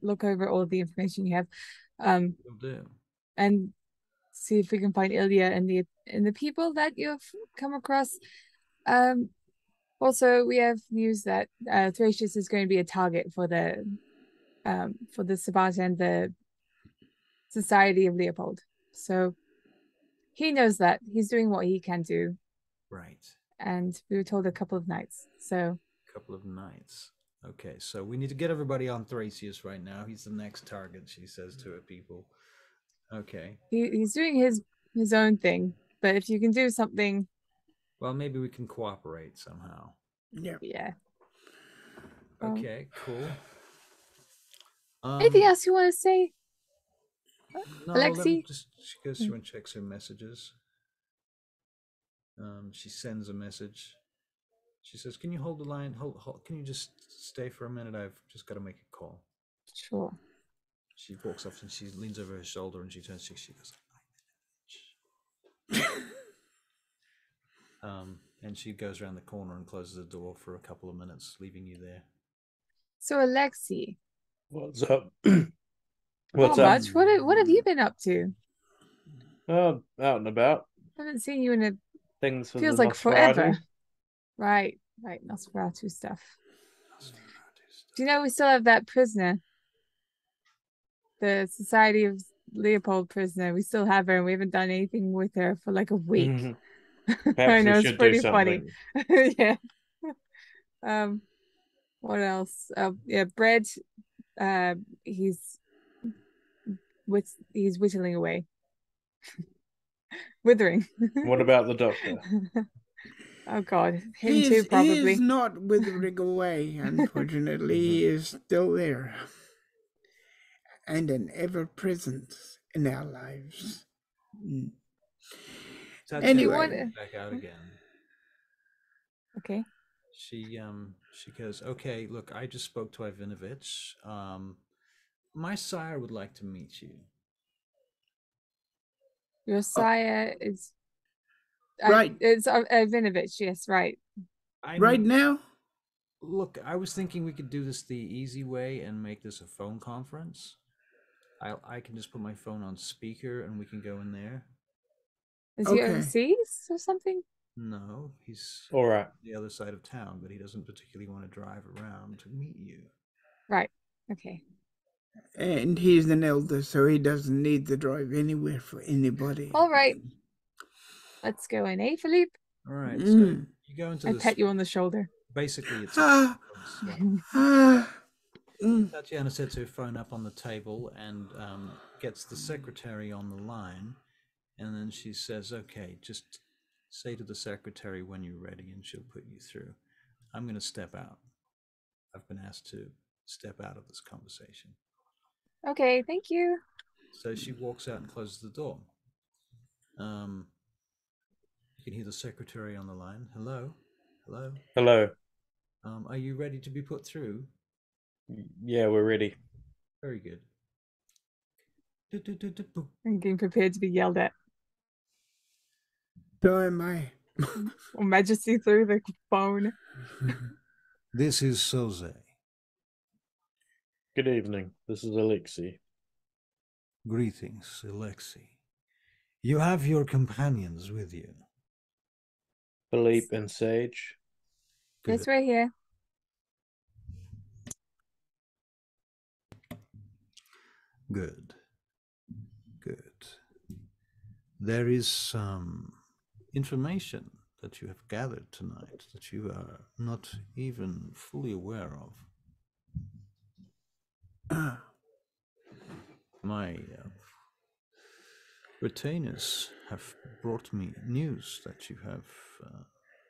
look over all the information you have. Will do. And see if we can find Ilya and the people that you've come across. Also, we have news that Thracius is going to be a target for the Sabbat and the Society of Leopold. So he knows that. He's doing what he can do. Right. And we were told a couple of nights. So. Couple of nights. Okay, so we need to get everybody on Thracius right now. He's the next target, she says to her people. Okay. He's doing his own thing, but if you can do something. Well, maybe we can cooperate somehow. Yeah. Okay, cool. Anything else you want to say? No, Alexi? She goes through and checks her messages. She sends a message. She says, "Can you hold the line? Hold, can you just stay for a minute? I've just got to make a call." Sure. She walks up and she leans over her shoulder and she turns. She goes, and she goes around the corner and closes the door for a couple of minutes, leaving you there. So, Alexi, what's up? What's up? Much. What have you been up to? Out and about. I haven't seen you in things for Feels the like Nosferatu. forever. Right, Nosferatu stuff. Do you know we still have that prisoner? The Society of Leopold prisoner. We still have her and we haven't done anything with her for like a week. I Perhaps know we it's should do pretty funny. something. Yeah. What else? Yeah, Bread. He's whittling away. Withering. What about the doctor? Oh God, him too, He probably. is not withering away, unfortunately. He is still there. And an ever-present in our lives. Anyway. Back out again. Okay. She goes, okay, look, I just spoke to Ivanovich. My sire would like to meet you. Your sire is Right. It's Ivanovich, yes, right. Right now? Look, I was thinking we could do this the easy way and make this a phone conference. I can just put my phone on speaker and we can go in there. Is he overseas or something? No, he's all right. The other side of town, but he doesn't particularly want to drive around to meet you. Right. Okay. And he's an elder, so he doesn't need to drive anywhere for anybody. All right. Let's go in, eh, Philippe? All right. So you go into I pet you on the shoulder. Basically, it's Tatiana sets her phone up on the table and gets the secretary on the line, and then she says, okay, just say to the secretary when you're ready and she'll put you through. I'm going to step out. I've been asked to step out of this conversation. Okay, thank you. So she walks out and closes the door. You can hear the secretary on the line. Hello? Hello? Hello. Are you ready to be put through? Yeah, we're ready. Very good. I'm getting prepared to be yelled at. So am I. Majesty through the phone. This is Soze. Good evening. This is Alexei. Greetings, Alexei. You have your companions with you. Philippe and Sage. Good. Yes, we're here. Good. Good. There is some information that you have gathered tonight that you are not even fully aware of. My retainers have brought me news that you have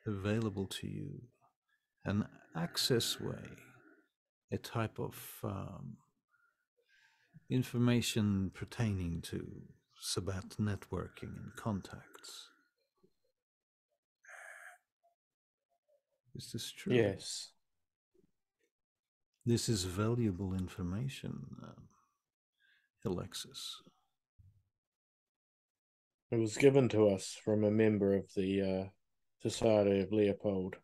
available to you an access way, a type of information pertaining to Sabbat networking and contacts. Is this true? Yes. This is valuable information, Alexis. It was given to us from a member of the Society of Leopold.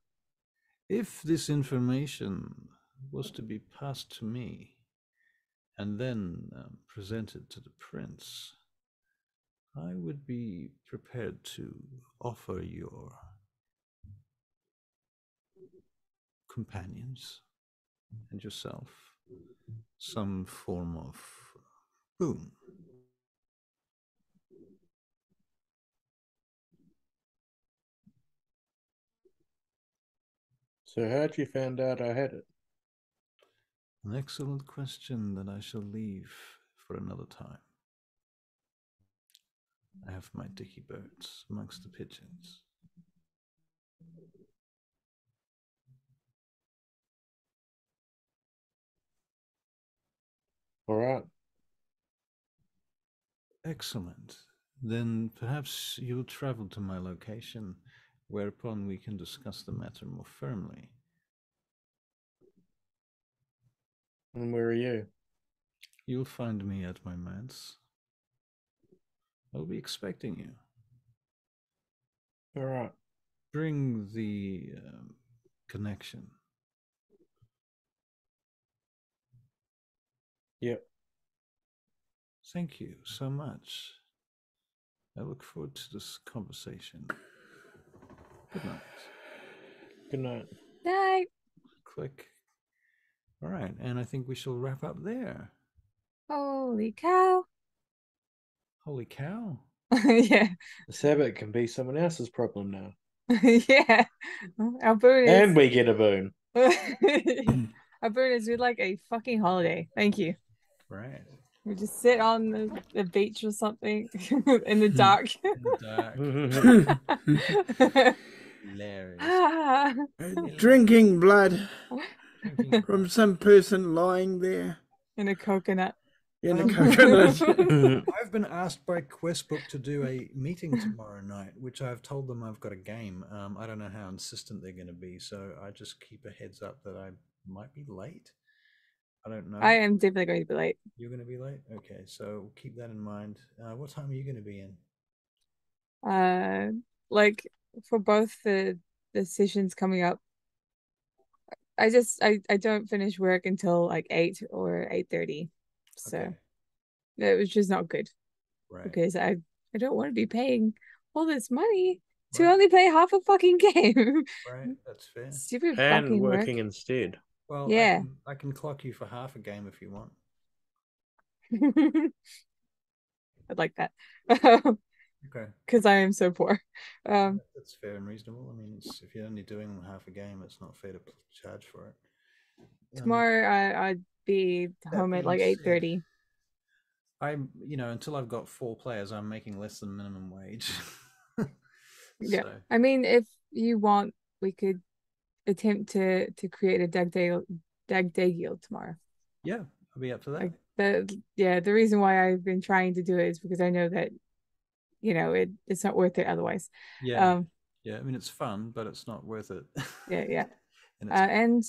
If this information was to be passed to me and then presented to the prince, I would be prepared to offer your companions and yourself some form of boon. So how'd you find out I had it? An excellent question that I shall leave for another time. I have my dicky birds amongst the pigeons. All right. Excellent. Then perhaps you'll travel to my location, whereupon we can discuss the matter more firmly. And where are you? You'll find me at my manse. I'll be expecting you. All right. Bring the connection. Yep. Thank you so much. I look forward to this conversation. Good night. Good night. Night. Click. All right, and I think we shall wrap up there. Holy cow. Holy cow. Yeah. The Sabbat can be someone else's problem now. Yeah. Our boon is And we get a boon. our boon is we'd like a fucking holiday. Thank you. Right. We just sit on the beach or something in the dark. In the dark. Hilarious. Drinking blood Drinking from some person lying there In a coconut. in a coconut. I've been asked by Questbook to do a meeting tomorrow night, which I've told them I've got a game. I don't know how insistent they're going to be, so I just keep a heads up that I might be late. I don't know. I am definitely going to be late. You're going to be late? Okay, so keep that in mind. What time are you going to be in? Like for both the sessions coming up, I don't finish work until like 8 or 8:30. So Okay. it was just not good. Right. Because I don't want to be paying all this money to Right. only play half a fucking game. Right, that's fair. Stupid And fucking working work. instead. Well, Yeah. I can clock you for half a game if you want. I'd like that. Okay. Because I am so poor. That's fair and reasonable. I mean, if you're only doing half a game, it's not fair to charge for it. Tomorrow I'd be home at like 8:30. Until I've got 4 players, I'm making less than minimum wage. Yeah. So, I mean, if you want, we could attempt to create a Dag Day Guild tomorrow. yeah, I'll be up for that. Like the reason why I've been trying to do it is because I know that it's not worth it otherwise. Yeah. Yeah, I mean it's fun, but it's not worth it. Yeah. And And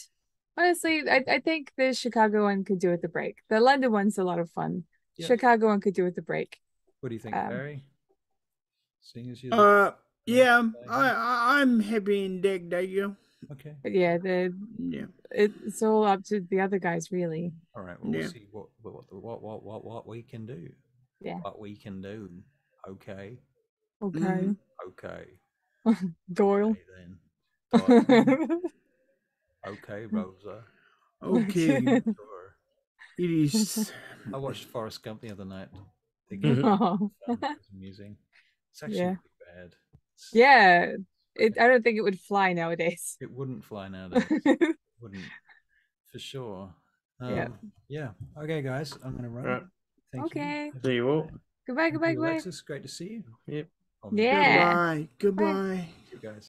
honestly, I think the Chicago one could do with the break. The London one's a lot of fun. Yeah. Chicago one could do with the break. What do you think, Barry? Seeing as you Yeah, I'm happy in Dag Day. Okay. But yeah, Yeah. it's all up to the other guys really. All right. Well, Yeah. we'll see what we can do. Yeah. What we can do. Okay. Okay. Okay. Doyle. Okay, then. Doyle. Okay, Rosa. Okay. Sure. It is. I watched Forrest Gump the other night. Oh. It was amusing. It's actually Yeah. pretty bad. Yeah. I don't think it would fly nowadays. It wouldn't fly nowadays. It wouldn't, for sure. Yeah. Yeah. Okay, guys, I'm going to run. Right. Thank Okay. you. See you all. Goodbye. Thank you, Alexis. Great to see you. Yep. Yeah. Goodbye.